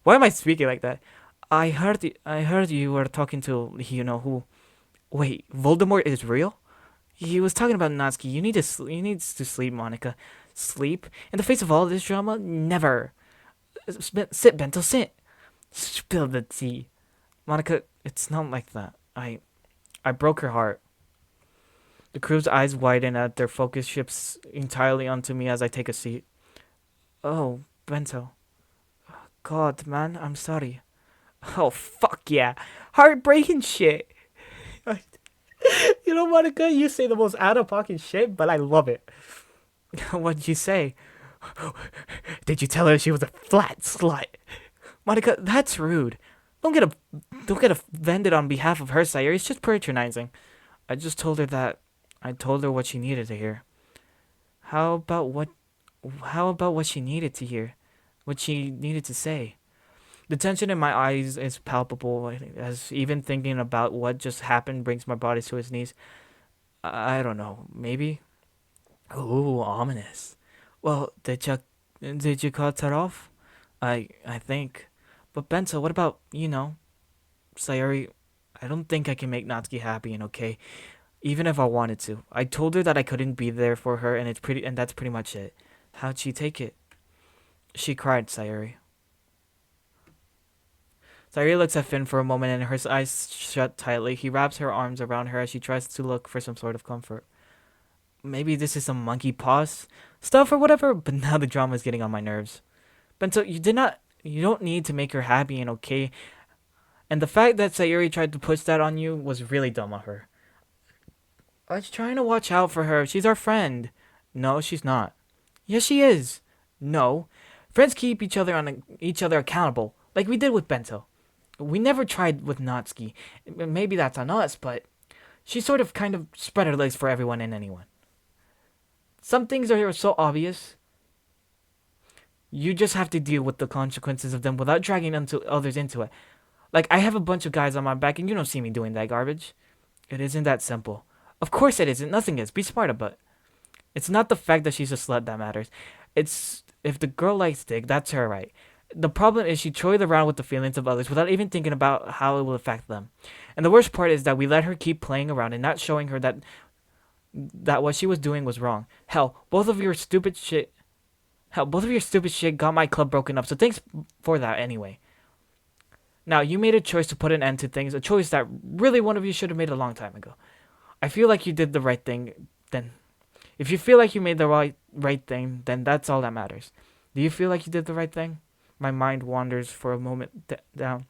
Why am I speaking like that? I heard you were talking to you know who. Wait, Voldemort is real? He was talking about Natsuki. You need to sleep, Monica. Sleep? In the face of all this drama? Never. Sit, Bento, sit. Spill the tea. Monica, it's not like that. I broke her heart. The crew's eyes widen as their focus shifts entirely onto me as I take a seat. Oh, Bento. God, man, I'm sorry. Oh, fuck yeah. Heartbreaking shit. You know, Monica, you say the most out-of-pocket shit, but I love it. What'd you say? Did you tell her she was a flat slut? Monica, that's rude. Don't get offended on behalf of her, Sayuri. It's just patronizing. I just told her what she needed to hear. How about what she needed to hear? What she needed to say? The tension in my eyes is palpable, as even thinking about what just happened brings my body to its knees. I don't know, maybe? Ooh, ominous. Well, did you cut her off? I think. But Bento, what about, Sayuri? I don't think I can make Natsuki happy and okay, even if I wanted to. I told her that I couldn't be there for her, and that's pretty much it. How'd she take it? She cried, Sayuri. Sayuri looks at Finn for a moment and her eyes shut tightly. He wraps her arms around her as she tries to look for some sort of comfort. Maybe this is some monkey paws stuff or whatever, but now the drama is getting on my nerves. Bento, you don't need to make her happy and okay. And the fact that Sayuri tried to push that on you was really dumb of her. I was trying to watch out for her. She's our friend. No, she's not. Yes, she is. No. Friends keep each other accountable, like we did with Bento. We never tried with Natsuki. Maybe that's on us, but she sort of kind of spread her legs for everyone and anyone. Some things are so obvious. You just have to deal with the consequences of them without dragging others into it. Like, I have a bunch of guys on my back and you don't see me doing that garbage. It isn't that simple. Of course it isn't. Nothing is. Be smart about it. It's not the fact that she's a slut that matters. It's if the girl likes dick, that's her right. The problem is she toyed around with the feelings of others without even thinking about how it will affect them. And the worst part is that we let her keep playing around and not showing her that what she was doing was wrong. Hell, both of your stupid shit got my club broken up, so thanks for that anyway. Now, you made a choice to put an end to things, a choice that really one of you should have made a long time ago. I feel like you did the right thing, then. If you feel like you made the right thing, then that's all that matters. Do you feel like you did the right thing? My mind wanders for a moment down.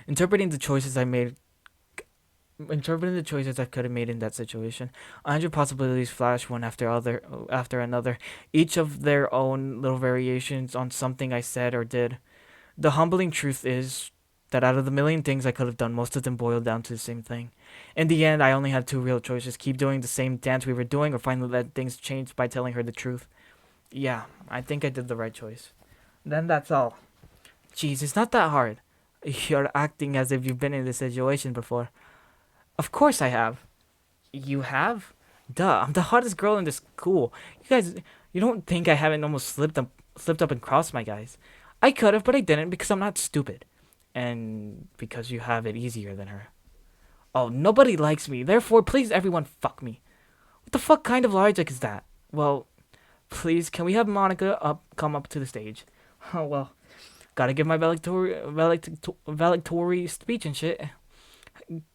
Interpreting the choices I could have made in that situation. 100 possibilities flash one after another, each of their own little variations on something I said or did. The humbling truth is that out of the million things I could have done, most of them boiled down to the same thing. In the end, I only had two real choices: keep doing the same dance we were doing, or finally let things change by telling her the truth. Yeah, I think I did the right choice. Then that's all. Jeez, it's not that hard. You're acting as if you've been in this situation before. Of course I have. You have? Duh, I'm the hottest girl in this school. You don't think I haven't almost slipped up and crossed my guys. I could have, but I didn't because I'm not stupid. And because you have it easier than her. Oh, nobody likes me. Therefore, please everyone fuck me. What the fuck kind of logic is that? Well, please, can we have Monica come up to the stage? Oh, well, gotta give my valedictory speech and shit.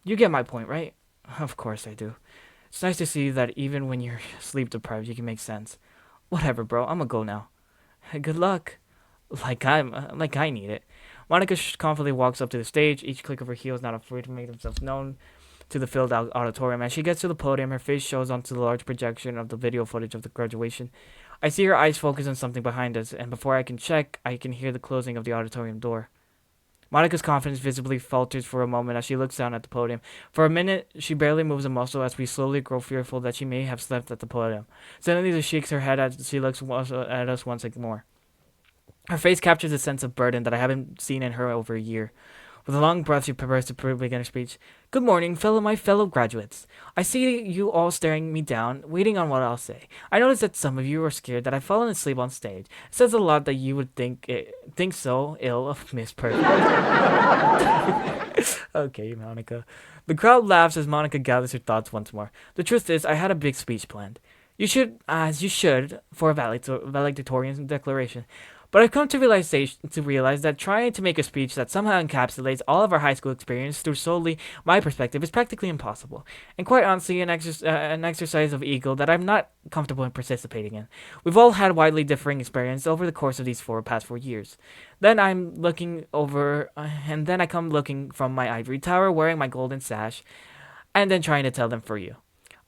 You get my point, right? Of course I do. It's nice to see that even when you're sleep deprived, you can make sense. Whatever, bro. I'm gonna go now. Good luck. Like I need it. Monica confidently walks up to the stage, each click of her heels not afraid to make themselves known to the filled out auditorium. As she gets to the podium, her face shows onto the large projection of the video footage of the graduation. I see her eyes focus on something behind us, and before I can check, I can hear the closing of the auditorium door. Monika's confidence visibly falters for a moment as she looks down at the podium. For a minute, she barely moves a muscle as we slowly grow fearful that she may have slept at the podium. Suddenly, she shakes her head as she looks at us once more. Her face captures a sense of burden that I haven't seen in her over a year. With a long breath, she prepares to begin her speech. Good morning, my fellow graduates. I see you all staring me down, waiting on what I'll say. I notice that some of you are scared that I've fallen asleep on stage. It says a lot that you would think so ill of Miss Perfect. Okay, Monica. The crowd laughs as Monica gathers her thoughts once more. The truth is, I had a big speech planned. You should, as you should, for a valedictorian declaration. But I've come to realize that trying to make a speech that somehow encapsulates all of our high school experience through solely my perspective is practically impossible, and quite honestly, an exercise of ego that I'm not comfortable in participating in. We've all had widely differing experience over the course of these past 4 years. Then I come looking from my ivory tower, wearing my golden sash, and then trying to tell them for you.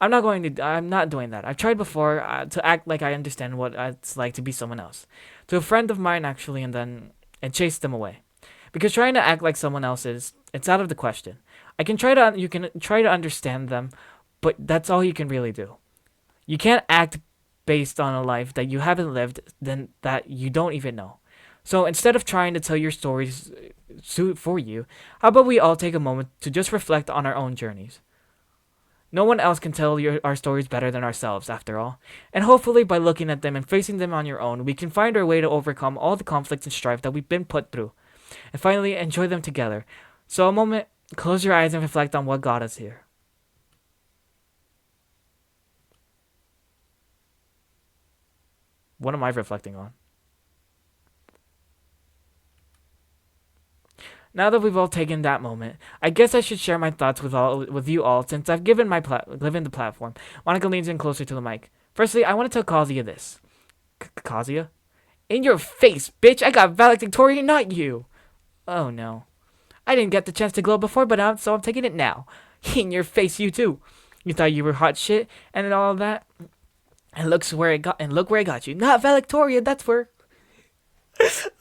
I'm not doing that. I've tried before to act like I understand what it's like to be someone else. To a friend of mine, actually, and chased them away. Because trying to act like someone else it's out of the question. You can try to understand them, but that's all you can really do. You can't act based on a life that you haven't lived, then that you don't even know. So instead of trying to tell your stories for you, how about we all take a moment to just reflect on our own journeys? No one else can tell our stories better than ourselves, after all. And hopefully, by looking at them and facing them on your own, we can find our way to overcome all the conflicts and strife that we've been put through. And finally, enjoy them together. So a moment, close your eyes and reflect on what got us here. What am I reflecting on? Now that we've all taken that moment, I guess I should share my thoughts with you all since I've given the platform. Monica leans in closer to the mic. Firstly, I want to tell Kazuya this. Kazuya? In your face, bitch! I got valedictorian, not you! Oh no. I didn't get the chance to glow before, so I'm taking it now. In your face, you too. You thought you were hot shit and all that? And look where it got you. Not valedictorian, that's where...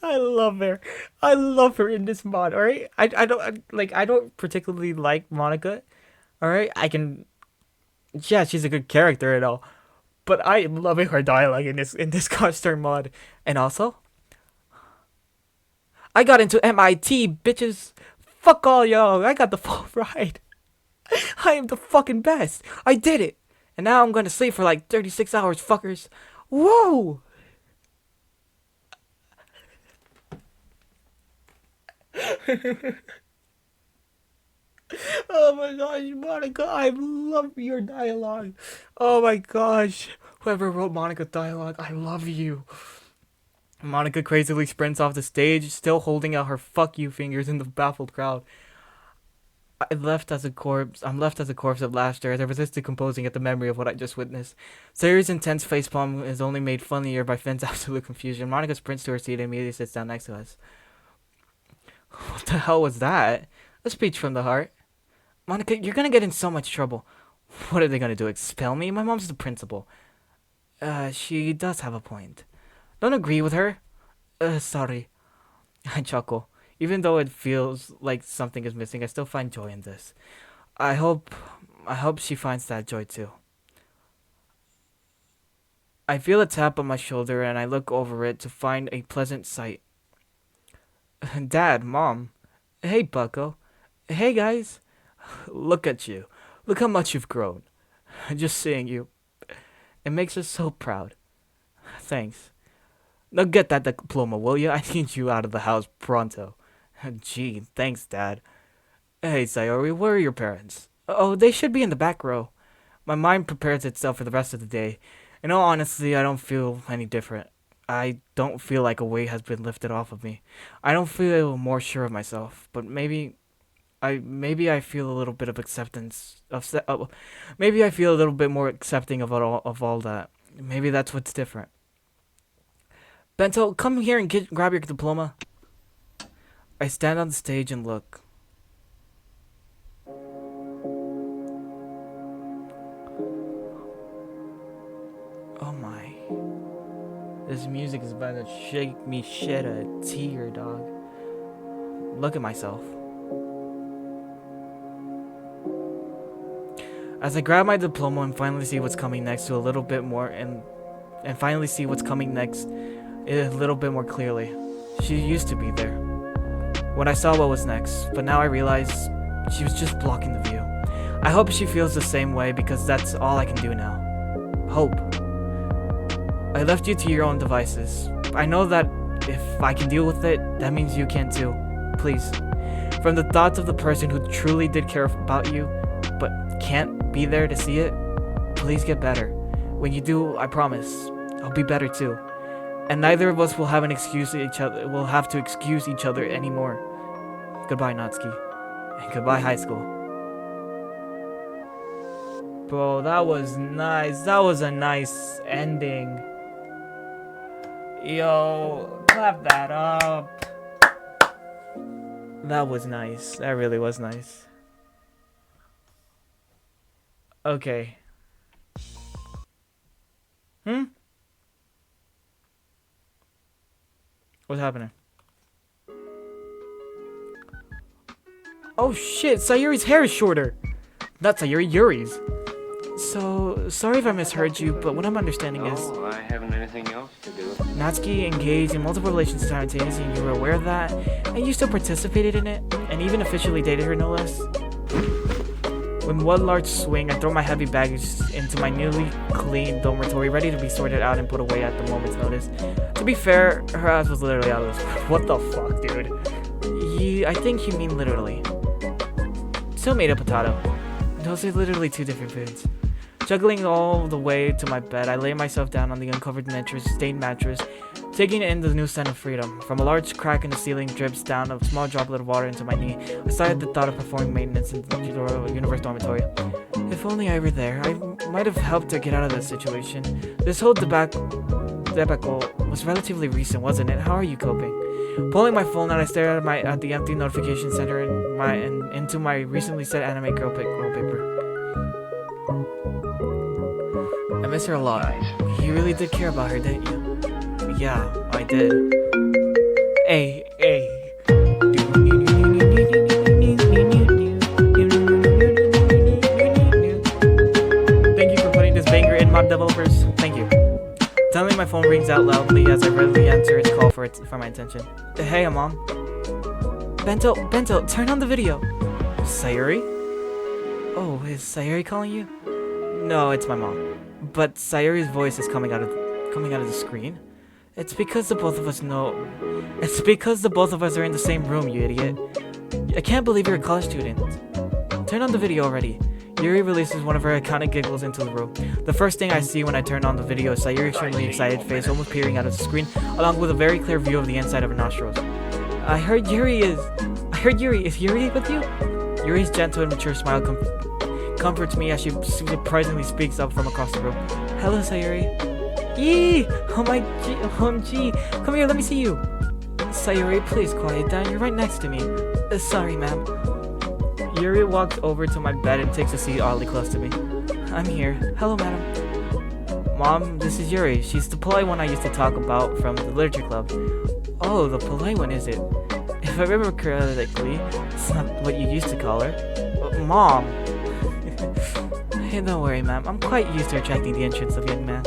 I love her. I love her in this mod. All right. I don't particularly like Monica. All right. Yeah, she's a good character and all, but I am loving her dialogue in this custom mod. And also, I got into MIT, bitches. Fuck all y'all. I got the full ride. I am the fucking best. I did it. And now I'm gonna sleep for like 36 hours, fuckers. Whoa. Oh my gosh, Monica, I love your dialogue. Oh my gosh. Whoever wrote Monica dialogue, I love you. Monica crazily sprints off the stage, still holding out her fuck you fingers in the baffled crowd. I'm left as a corpse of laughter as I resist decomposing at the memory of what I just witnessed. Sayori's intense facepalm is only made funnier by Finn's absolute confusion. Monica sprints to her seat and immediately sits down next to us. What the hell was that? A speech from the heart. Monica, you're gonna get in so much trouble. What are they gonna do, expel me? My mom's the principal. She does have a point. Don't agree with her? Sorry. I chuckle. Even though it feels like something is missing, I still find joy in this. I hope she finds that joy too. I feel a tap on my shoulder and I look over it to find a pleasant sight. Dad, Mom. Hey, Bucko. Hey, guys. Look at you. Look how much you've grown. Just seeing you. It makes us so proud. Thanks. Now get that diploma, will you? I need you out of the house pronto. Gee, thanks, Dad. Hey, Sayori, where are your parents? Oh, they should be in the back row. My mind prepares itself for the rest of the day. In all honesty, I don't feel any different. I don't feel like a weight has been lifted off of me. I don't feel more sure of myself, but maybe I feel a little bit of acceptance of maybe I feel a little bit more accepting of all that. Maybe that's what's different. Bento, come here and grab your diploma. I stand on the stage and look. Oh my. This music is about to shake me shed a tear, dog. Look at myself. As I grab my diploma and finally see what's coming next to a little bit more and finally see what's coming next a little bit more clearly. She used to be there when I saw what was next, but now I realize she was just blocking the view. I hope she feels the same way because that's all I can do now. Hope. I left you to your own devices. I know that if I can deal with it, that means you can too. Please. From the thoughts of the person who truly did care about you, but can't be there to see it, please get better. When you do, I promise, I'll be better too. And neither of us will have to excuse each other anymore. Goodbye, Natsuki. And goodbye, high school. Bro, that was nice. That was a nice ending. Yo, clap that up. That was nice. That really was nice. Okay. What's happening? Oh shit, Sayuri's hair is shorter. Not Sayuri, Yuri's. So, sorry if I misheard you, but what I'm understanding is... No, I haven't anything else to do. Natsuki engaged in multiple relations simultaneously and you were aware of that, and you still participated in it, and even officially dated her no less. With one large swing, I throw my heavy baggage into my newly clean dormitory, ready to be sorted out and put away at the moment's notice. To be fair, her ass was literally out of this. What the fuck, dude? I think you mean literally. Tomato potato. Those are literally two different foods. Juggling all the way to my bed, I lay myself down on the uncovered stained mattress, taking in the new scent of freedom. From a large crack in the ceiling drips down a small droplet of water into my knee. I sighed at the thought of performing maintenance in the universe dormitory. If only I were there, I might have helped her get out of this situation. This whole debacle was relatively recent, wasn't it? How are you coping? Pulling my phone out, I stared at the empty notification center and into my recently set anime girl wallpaper. I miss her a lot. You really did care about her, didn't you? Yeah, I did. Hey. Thank you for putting this banger in, mod developers. Thank you. Suddenly my phone rings out loudly as I readily answer its call for my attention. Hey, Mom. Bento, turn on the video. Sayuri? Oh, is Sayuri calling you? No, it's my mom. But Sayuri's voice is coming out of the screen. It's because the both of us know. It's because the both of us are in the same room, you idiot. I can't believe you're a college student. Turn on the video already. Yuri releases one of her iconic giggles into the room. The first thing I see when I turn on the video is Sayuri's extremely excited face almost peering out of the screen, along with a very clear view of the inside of her nostrils. I heard Yuri, is Yuri with you? Yuri's gentle and mature smile comforts me as she surprisingly speaks up from across the room. Hello, Sayuri. Yee! Oh my OMG! Come here, let me see you! Sayuri, please quiet down, you're right next to me. Sorry, ma'am. Yuri walks over to my bed and takes a seat oddly close to me. I'm here. Hello, madam. Mom, this is Yuri. She's the polite one I used to talk about from the literature club. Oh, the polite one, is it? If I remember correctly, it's not what you used to call her. Mom! Hey, don't worry, ma'am. I'm quite used to attracting the interest of young men.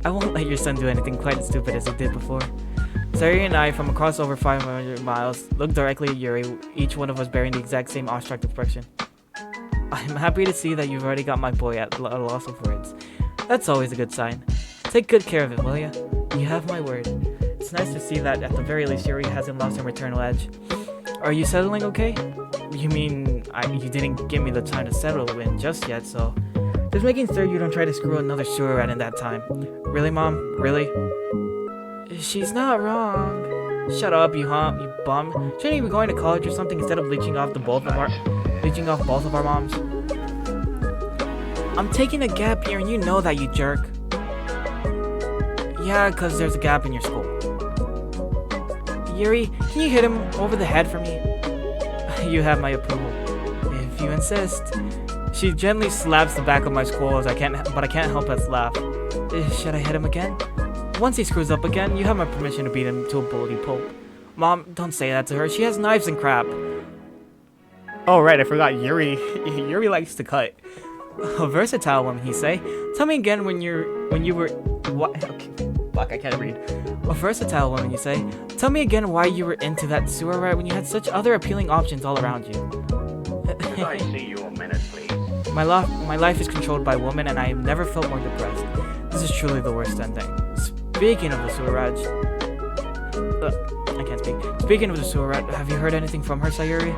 I won't let your son do anything quite as stupid as he did before. Sayuri and I, from across over 500 miles, looked directly at Yuri, each one of us bearing the exact same awestruck expression. I'm happy to see that you've already got my boy at a loss of words. That's always a good sign. Take good care of it, will ya? You have my word. It's nice to see that at the very least Yuri hasn't lost her maternal edge. Are you settling okay? You mean, you didn't give me the time to settle in just yet, so... Just making sure you don't try to screw another sewer rat in that time. Really, Mom? Really? She's not wrong. Shut up, you bum. Shouldn't you be going to college or something instead of leeching off both of our moms? I'm taking a gap year and you know that, you jerk. Yeah, cause there's a gap in your school. Yuri, can you hit him over the head for me? You have my approval. If you insist. She gently slaps the back of my skull but I can't help but laugh. Should I hit him again? Once he screws up again, you have my permission to beat him to a bloody pulp. Mom, don't say that to her. She has knives and crap. Oh, right, I forgot. Yuri likes to cut. A versatile woman, he say. Tell me again when you were... What? Okay. Fuck, I can't read. A versatile woman, you say. Tell me again why you were into that sewer rat when you had such other appealing options all around you. Could I see you a minute, please? My life is controlled by women, and I have never felt more depressed. This is truly the worst ending. Speaking of the sewer rat... I can't speak. Speaking of the sewer rat, have you heard anything from her, Sayuri?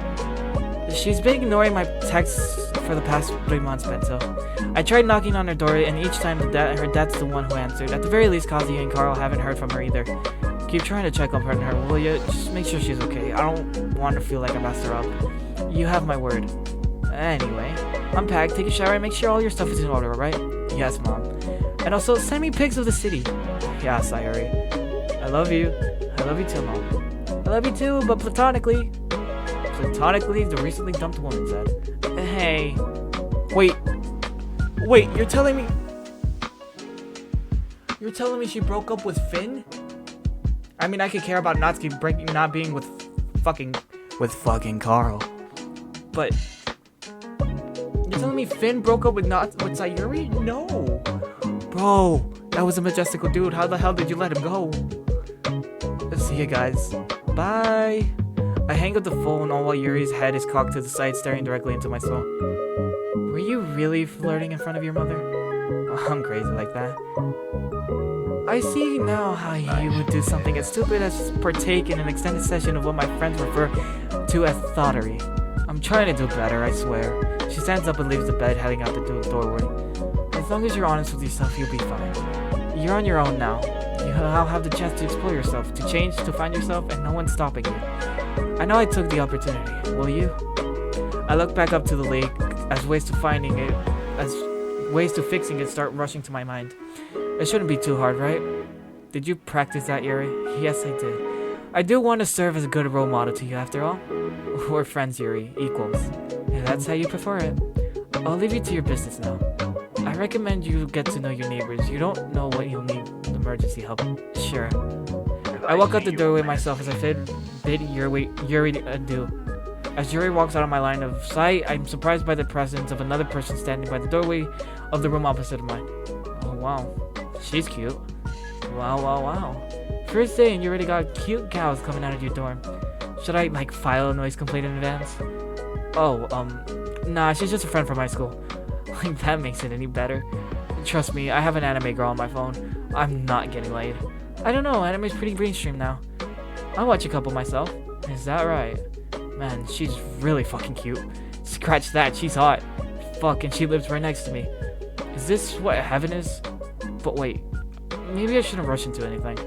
She's been ignoring my texts for the past 3 months, Bento. I tried knocking on her door, and each time her dad's the one who answered. At the very least, Kazuya and Carl haven't heard from her either. Keep trying to check up on her, will you? Just make sure she's okay. I don't want to feel like I messed her up. You have my word. Anyway, unpack, take a shower, and make sure all your stuff is in order, alright? Yes, Mom. And also, send me pics of the city. Yeah, Sayuri. I love you. I love you too, Mom. I love you too, but platonically. Platonically, the recently dumped woman said. Hey. Wait, you're telling me... You're telling me she broke up with Finn? I mean, I could care about Natsuki not being with fucking Carl. But... You're telling me Finn broke up with Sayuri? No. Bro, that was a majestical dude. How the hell did you let him go? Let's see you guys. Bye. I hang up the phone all while Yuri's head is cocked to the side, staring directly into my soul. Were you really flirting in front of your mother? Oh, I'm crazy like that. I see now how you would do something as stupid as partake in an extended session of what my friends refer to as thottery. I'm trying to do better, I swear. She stands up and leaves the bed, heading out the doorway. As long as you're honest with yourself, you'll be fine. You're on your own now. You'll have the chance to explore yourself, to change, to find yourself, and no one's stopping you. I know I took the opportunity. Will you? I look back up to the lake as ways to fixing it start rushing to my mind. It shouldn't be too hard, right? Did you practice that, Yuri? Yes, I did. I do want to serve as a good role model to you, after all. We're friends, Yuri. Equals. If that's how you prefer it. I'll leave you to your business now. I recommend you get to know your neighbors. You don't know what you'll need emergency help. Sure. I walk out the doorway myself as I bid Yuri adieu. As Yuri walks out of my line of sight, I'm surprised by the presence of another person standing by the doorway of the room opposite of mine. Oh wow, she's cute. Wow. First day and you already got cute cows coming out of your dorm. Should I like file a noise complaint in advance? Oh, nah, she's just a friend from high school. Like that makes it any better. Trust me, I have an anime girl on my phone. I'm not getting laid. I don't know, anime's pretty mainstream now. I watch a couple myself. Is that right? Man, she's really fucking cute. Scratch that, she's hot. Fuck, and she lives right next to me. Is this what heaven is? But wait, maybe I shouldn't rush into anything.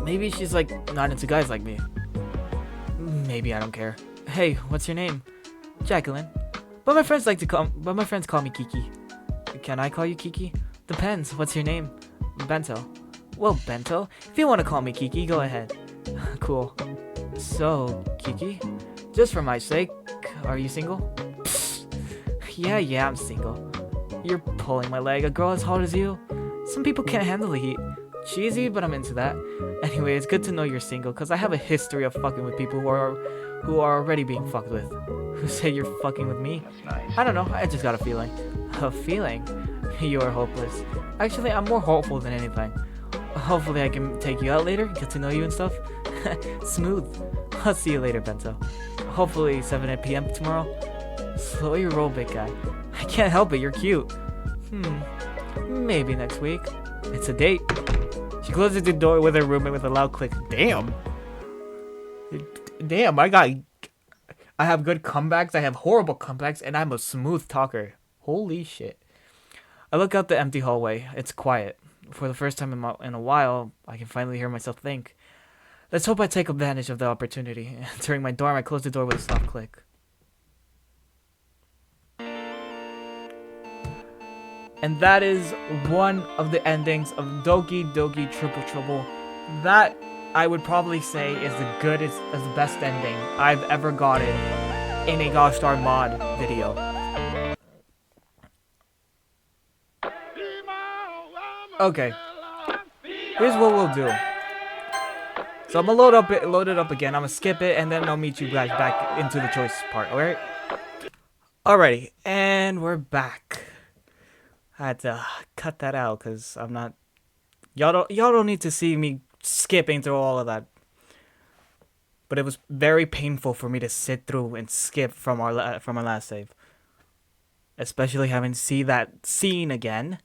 Maybe she's like not into guys like me. Maybe I don't care. Hey, what's your name? Jacqueline. But my friends call me Kiki. Can I call you Kiki? Depends. What's your name? Bento. Well, Bento, if you want to call me Kiki, go ahead. Cool. So, Kiki, just for my sake, are you single? Psst. Yeah, I'm single. You're pulling my leg. A girl as hot as you? Some people can't handle the heat. Cheesy, but I'm into that. Anyway, it's good to know you're single, because I have a history of fucking with people who are already being fucked with. Who say you're fucking with me? That's nice. I don't know, I just got a feeling. A feeling? You are hopeless. Actually, I'm more hopeful than anything. Hopefully I can take you out later, get to know you and stuff. Smooth. I'll see you later, Bento. Hopefully 7 p.m. tomorrow. Slow your roll, big guy. I can't help it, you're cute. Maybe next week. It's a date. She closes the door with her roommate with a loud click. Damn, I have good comebacks, I have horrible comebacks, and I'm a smooth talker. Holy shit. I look out the empty hallway. It's quiet. For the first time in a while, I can finally hear myself think. Let's hope I take advantage of the opportunity. Entering my dorm, I close the door with a soft click. And that is one of the endings of Doki Doki Triple Trouble. That, I would probably say, is the best ending I've ever gotten in a Gosh Darn Mod video. Okay, Here's what we'll do. So I'm gonna load it up again. I'm gonna skip it, and then I'll meet you guys back into the choice part. All right. Alrighty, and we're back. I had to cut that out because I'm not. Y'all don't need to see me skipping through all of that. But it was very painful for me to sit through and skip from our last save, especially having to see that scene again,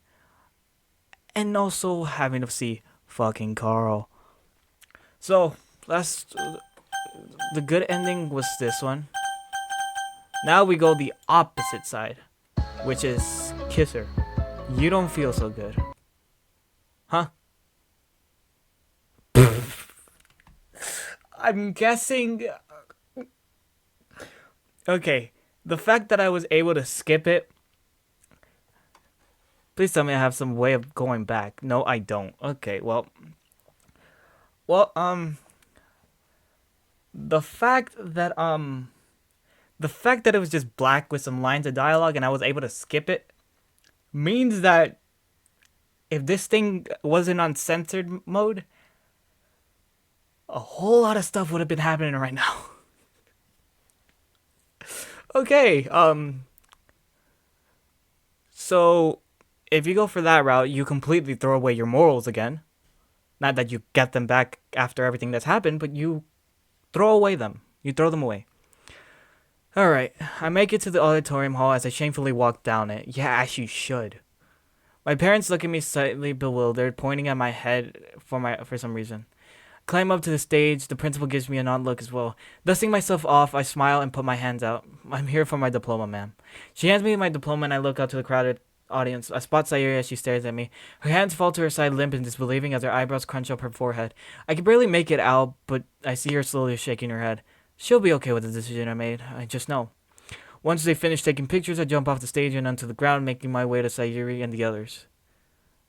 and also having to see fucking Carl. So the good ending was this one. Now we go the opposite side, which is kiss her. You don't feel so good, huh? I'm guessing. Okay, the fact that I was able to skip it. Please tell me I have some way of going back. No, I don't. Okay, well, the fact that it was just black with some lines of dialogue and I was able to skip it means that if this thing wasn't on censored mode, a whole lot of stuff would have been happening right now. Okay, so if you go for that route, you completely throw away your morals again. Not that you get them back after everything that's happened, but you throw away them. You throw them away. Alright, I make it to the auditorium hall as I shamefully walk down it. Yeah, as you should. My parents look at me slightly bewildered, pointing at my head for some reason. Climb up to the stage, the principal gives me an odd look as well. Dusting myself off, I smile and put my hands out. I'm here for my diploma, ma'am. She hands me my diploma and I look out to the crowded audience. I spot Sayuri as she stares at me. Her hands fall to her side limp and disbelieving as her eyebrows crunch up her forehead. I can barely make it out, but I see her slowly shaking her head. She'll be okay with the decision I made, I just know. Once they finish taking pictures, I jump off the stage and onto the ground, making my way to Sayuri and the others.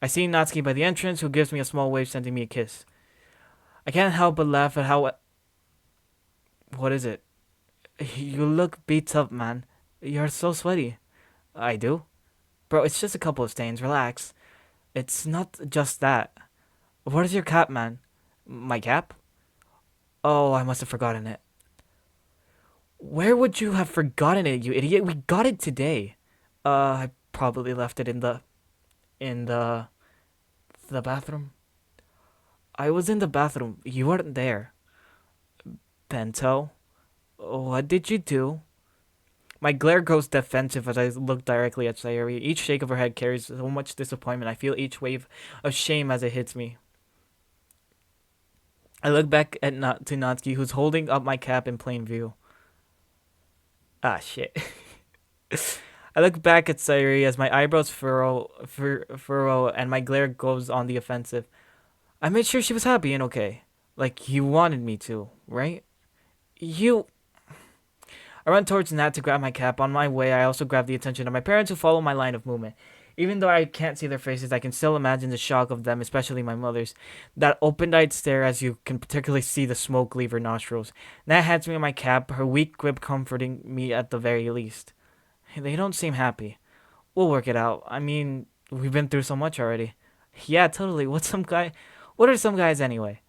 I see Natsuki by the entrance, who gives me a small wave, sending me a kiss. I can't help but laugh at how... What is it? You look beat up, man. You're so sweaty. I do? Bro, it's just a couple of stains. Relax. It's not just that. Where's your cap, man? My cap? Oh, I must have forgotten it. Where would you have forgotten it, you idiot? We got it today. I probably left it in the bathroom. I was in the bathroom. You weren't there. Bento, what did you do? My glare grows defensive as I look directly at Sayuri. Each shake of her head carries so much disappointment. I feel each wave of shame as it hits me. I look back at to Natsuki, who's holding up my cap in plain view. Ah, shit. I look back at Sayuri as my eyebrows furrow and my glare goes on the offensive. I made sure she was happy and okay. Like you wanted me to, right? I run towards Nat to grab my cap. On my way, I also grab the attention of my parents who follow my line of movement. Even though I can't see their faces, I can still imagine the shock of them, especially my mother's. That open-eyed stare as you can particularly see the smoke leave her nostrils. Nat hands me my cap, her weak grip comforting me at the very least. They don't seem happy. We'll work it out. I mean, we've been through so much already. Yeah, totally. What are some guys anyway?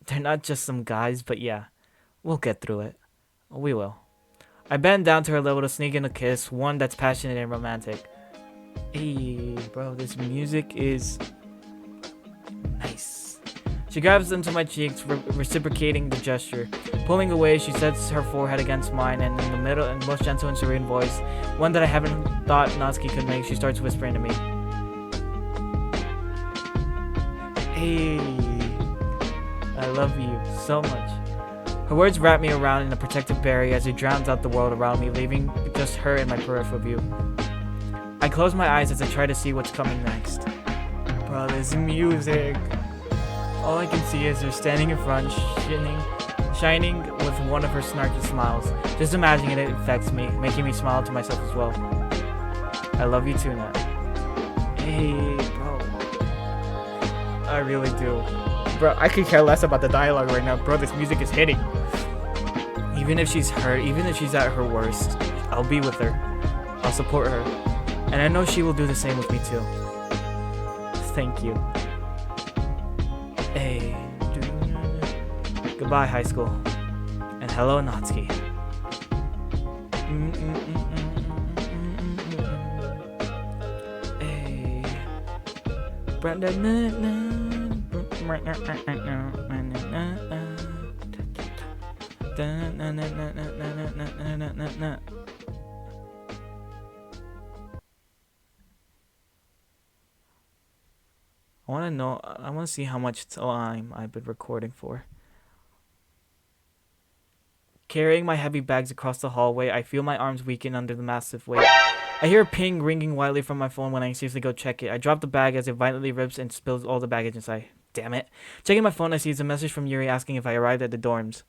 They're not just some guys, but yeah. We'll get through it. We will. I bend down to her level to sneak in a kiss, one that's passionate and romantic. Hey, bro, this music is nice. She grabs into my cheeks, reciprocating the gesture. Pulling away, she sets her forehead against mine, and in the middle and most gentle and serene voice, one that I haven't thought Natsuki could make, she starts whispering to me. Hey, I love you so much. Her words wrap me around in a protective barrier as it drowns out the world around me, leaving just her in my peripheral view. I close my eyes as I try to see what's coming next. Bro, this music. All I can see is her standing in front, shining with one of her snarky smiles. Just imagining it affects me, making me smile to myself as well. I love you too, Nat. Hey, bro. I really do. Bro, I could care less about the dialogue right now. Bro, this music is hitting. Even if she's hurt, even if she's at her worst, I'll be with her. I'll support her. And I know she will do the same with me too. Thank you. Hey. Goodbye, high school. And hello, Natsuki. Hey. I want to see how much time I've been recording for. Carrying my heavy bags across the hallway, I feel my arms weaken under the massive weight. I hear a ping ringing wildly from my phone when I seriously go check it. I drop the bag as it violently rips and spills all the baggage inside. Damn it. Checking my phone, I see it's a message from Yuri asking if I arrived at the dorms.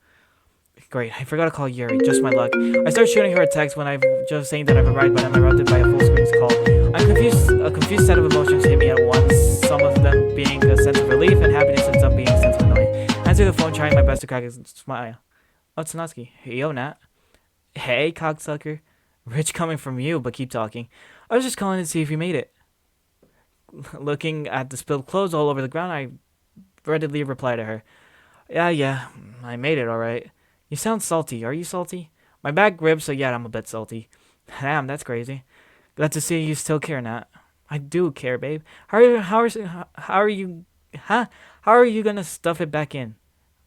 Great, I forgot to call Yuri. Just my luck. I start shooting her a text when I've just saying that I've arrived, but I'm interrupted by a full screen call. I'm confused. A confused set of emotions hit me at once. Some of them being a sense of relief and happiness, and some being a sense of annoyance. I answer the phone, trying my best to crack a smile. Oh, it's Natsuki. Hey, yo, Nat. Hey, cocksucker. Rich coming from you, but keep talking. I was just calling to see if you made it. Looking at the spilled clothes all over the ground, I readily reply to her. Yeah, I made it, alright. You sound salty. Are you salty? My back grips, so yeah, I'm a bit salty. Damn, that's crazy. Glad to see you still care, Nat. I do care, babe. How are you gonna stuff it back in?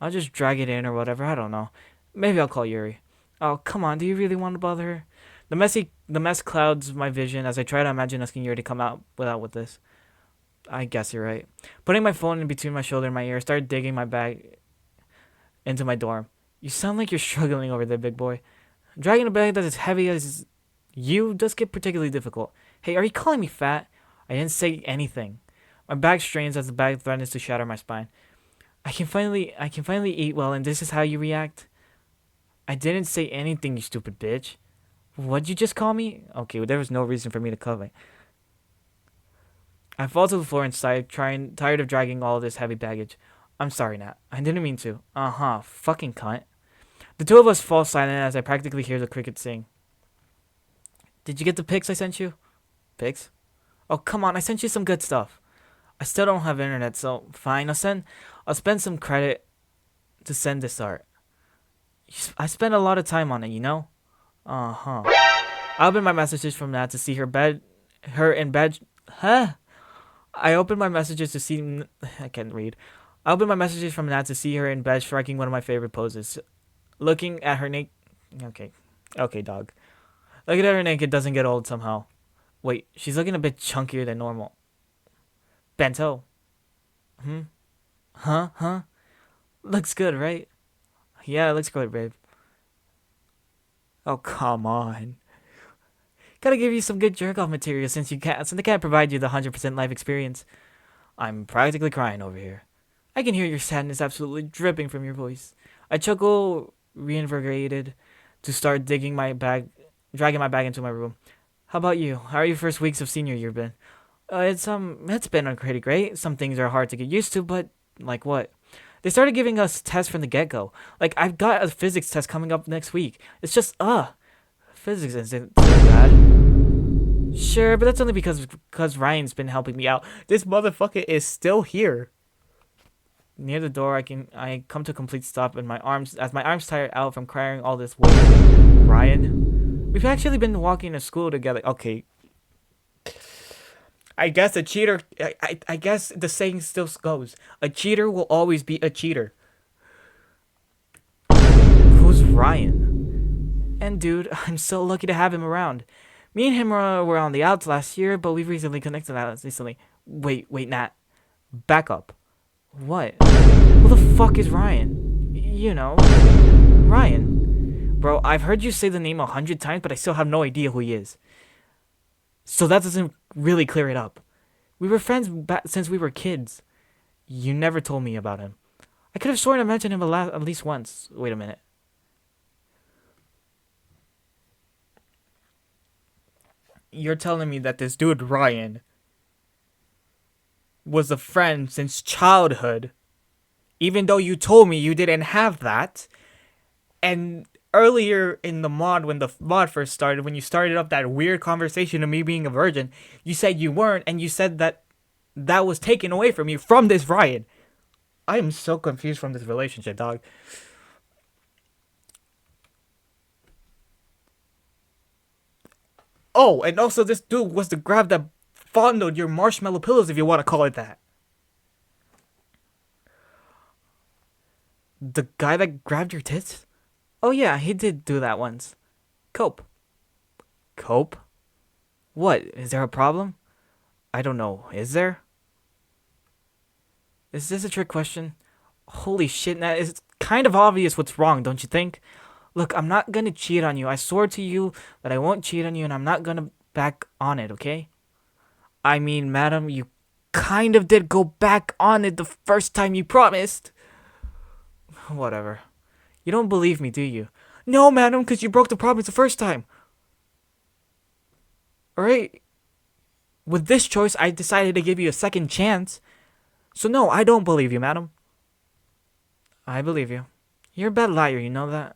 I'll just drag it in or whatever, I don't know. Maybe I'll call Yuri. Oh, come on, do you really want to bother her? The mess clouds my vision as I try to imagine asking Yuri to come out with this. I guess you're right. Putting my phone in between my shoulder and my ear, I start digging my bag into my dorm. You sound like you're struggling over there, big boy. Dragging a bag that's as heavy as you does get particularly difficult. Hey, are you calling me fat? I didn't say anything. My back strains as the bag threatens to shatter my spine. I can finally eat well, and this is how you react? I didn't say anything, you stupid bitch. What'd you just call me? Okay, well, there was no reason for me to cover. I fall to the floor inside, tired of dragging all this heavy baggage. I'm sorry, Nat. I didn't mean to. Fucking cunt. The two of us fall silent as I practically hear the crickets sing. Did you get the pics I sent you? Pics? Oh, come on, I sent you some good stuff. I still don't have internet, so fine. I'll spend some credit to send this art. I spent a lot of time on it, you know? I opened my messages from Nat to see her in bed. I opened my messages to see. I can't read. I opened my messages from Nat to see her in bed, striking one of my favorite poses. Looking at her naked. Okay, dog. Looking at her naked doesn't get old somehow. Wait, she's looking a bit chunkier than normal. Bento. Huh? Looks good, right? Yeah, it looks good, babe. Oh, come on. Gotta give you some good jerk-off material since they can't provide you the 100% life experience. I'm practically crying over here. I can hear your sadness absolutely dripping from your voice. I chuckle, reinvigorated, to start dragging my bag into my room. How about you? How are your first weeks of senior year been? It's been pretty great. Some things are hard to get used to, but like what? They started giving us tests from the get-go. Like, I've got a physics test coming up next week. It's just, physics isn't so bad. Sure, but that's only because Ryan's been helping me out. This motherfucker is still here. Near the door, I come to a complete stop and my arms tired out from carrying all this weight. Ryan, we've actually been walking to school together. Okay. I guess a cheater. I guess the saying still goes: a cheater will always be a cheater. Who's Ryan? And dude, I'm so lucky to have him around. Me and him were on the outs last year, but we've recently connected recently. Wait, Nat. Back up. What? Who the fuck is Ryan? You know, Ryan. Bro, I've heard you say the name 100 times, but I still have no idea who he is. So that doesn't really clear it up. We were friends since we were kids. You never told me about him. I could have sworn I mentioned him at least once. Wait a minute. You're telling me that this dude, Ryan, was a friend since childhood, even though you told me you didn't have that, and earlier in the mod, when the mod first started, when you started up that weird conversation of me being a virgin, you said you weren't, and you said that was taken away from you from this Ryan. I am so confused from this relationship, dog. Oh, and also this dude was the grab that fondled your marshmallow pillows, if you want to call it that. The guy that grabbed your tits? Oh yeah, he did do that once. Cope. Cope? What? Is there a problem? I don't know. Is there? Is this a trick question? Holy shit, Nat, it's kind of obvious what's wrong, don't you think? Look, I'm not gonna cheat on you. I swore to you that I won't cheat on you, and I'm not gonna back on it, okay? I mean, madam, you kind of did go back on it the first time you promised. Whatever. You don't believe me, do you? No, madam, because you broke the promise the first time. Alright? With this choice, I decided to give you a second chance. So no, I don't believe you, madam. I believe you. You're a bad liar, you know that?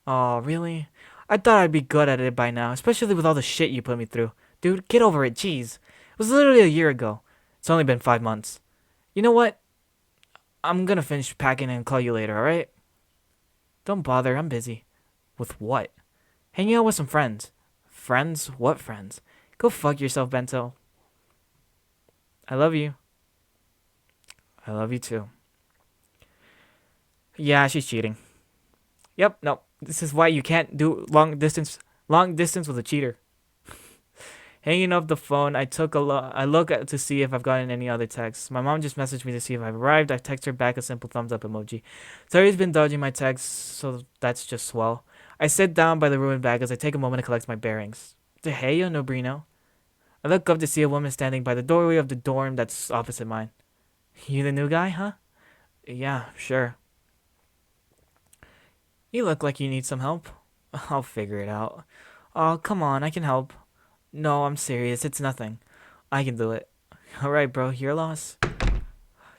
Oh, really? I thought I'd be good at it by now, especially with all the shit you put me through. Dude, get over it, jeez. It was literally a year ago. It's only been 5 months. You know what? I'm gonna finish packing and call you later, alright? Don't bother, I'm busy. With what? Hanging out with some friends. Friends? What friends? Go fuck yourself, Bento. I love you. I love you too. Yeah, she's cheating. Yep, no. This is why you can't do long distance with a cheater. Hanging up the phone, I look to see if I've gotten any other texts. My mom just messaged me to see if I've arrived. I text her back a simple thumbs up emoji. Terry's been dodging my texts, so that's just swell. I sit down by the ruined bag as I take a moment to collect my bearings. Hey, Nobrino. I look up to see a woman standing by the doorway of the dorm that's opposite mine. You the new guy, huh? Yeah, sure. You look like you need some help. I'll figure it out. Oh, come on, I can help. No, I'm serious, it's nothing. I can do it. Alright, bro, your loss.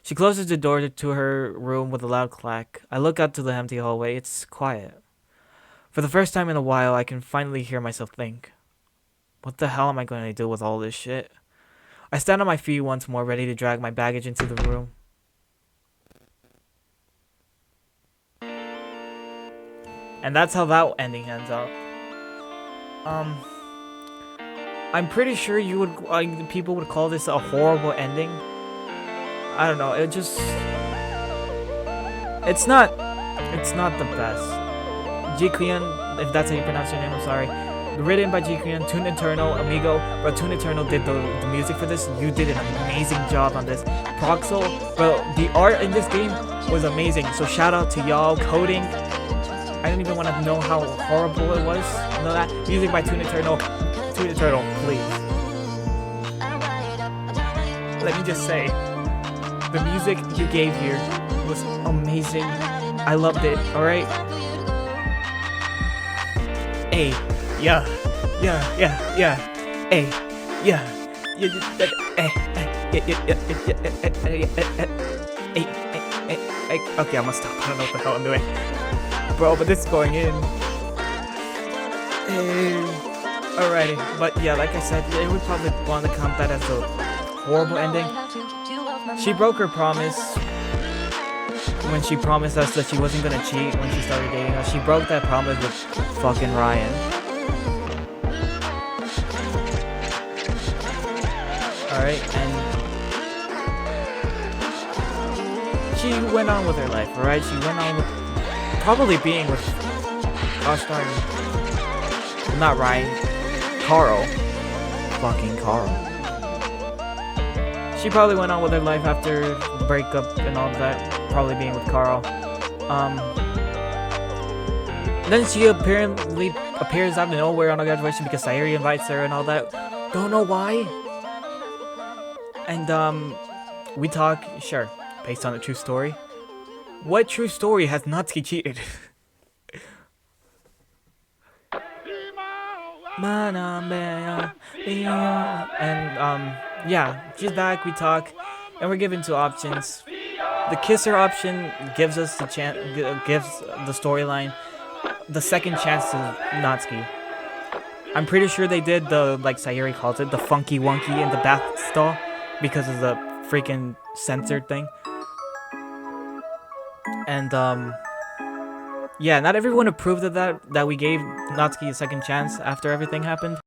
She closes the door to her room with a loud clack. I look out to the empty hallway. It's quiet. For the first time in a while, I can finally hear myself think. What the hell am I going to do with all this shit? I stand on my feet once more, ready to drag my baggage into the room. And that's how that ending ends up. I'm pretty sure people would call this a horrible ending. I don't know. It's not the best. Jikuyan, if that's how you pronounce your name, I'm sorry. Written by Jikuyan, Toon Eternal, Amigo. Bro, Toon Eternal did the music for this. You did an amazing job on this. Proxel, bro, the art in this game was amazing. So shout out to y'all. Coding, I don't even want to know how horrible it was. You know that? Music by Toon Eternal. Toon Eternal, please. Let me just say, the music you gave here was amazing. I loved it, alright? Hey, yeah. Hey, okay, I'm gonna stop. I don't know what the hell I'm doing. Bro, but this is going in. Alrighty, but yeah, like I said, they would probably want to count that as a horrible ending. She broke her promise when she promised us that she wasn't gonna cheat when she started dating us. She broke that promise with fucking Ryan. Alright, and she went on with her life, alright? She went on with probably being with, gosh darn, not Ryan, Carl. Fucking Carl. She probably went on with her life after the breakup and all that, probably being with Carl. Then she apparently appears out of nowhere on a graduation because Sayuri invites her and all that. Don't know why. And we talk, sure, based on a true story. What true story has Natsuki cheated? And yeah, she's back, we talk, and we're given two options. The kisser option gives us the chance, gives the storyline the second chance to Natsuki. I'm pretty sure they did the, like Sayuri calls it, the funky wonky in the bath stall because of the freaking censored thing. And yeah, not everyone approved of that we gave Natsuki a second chance after everything happened.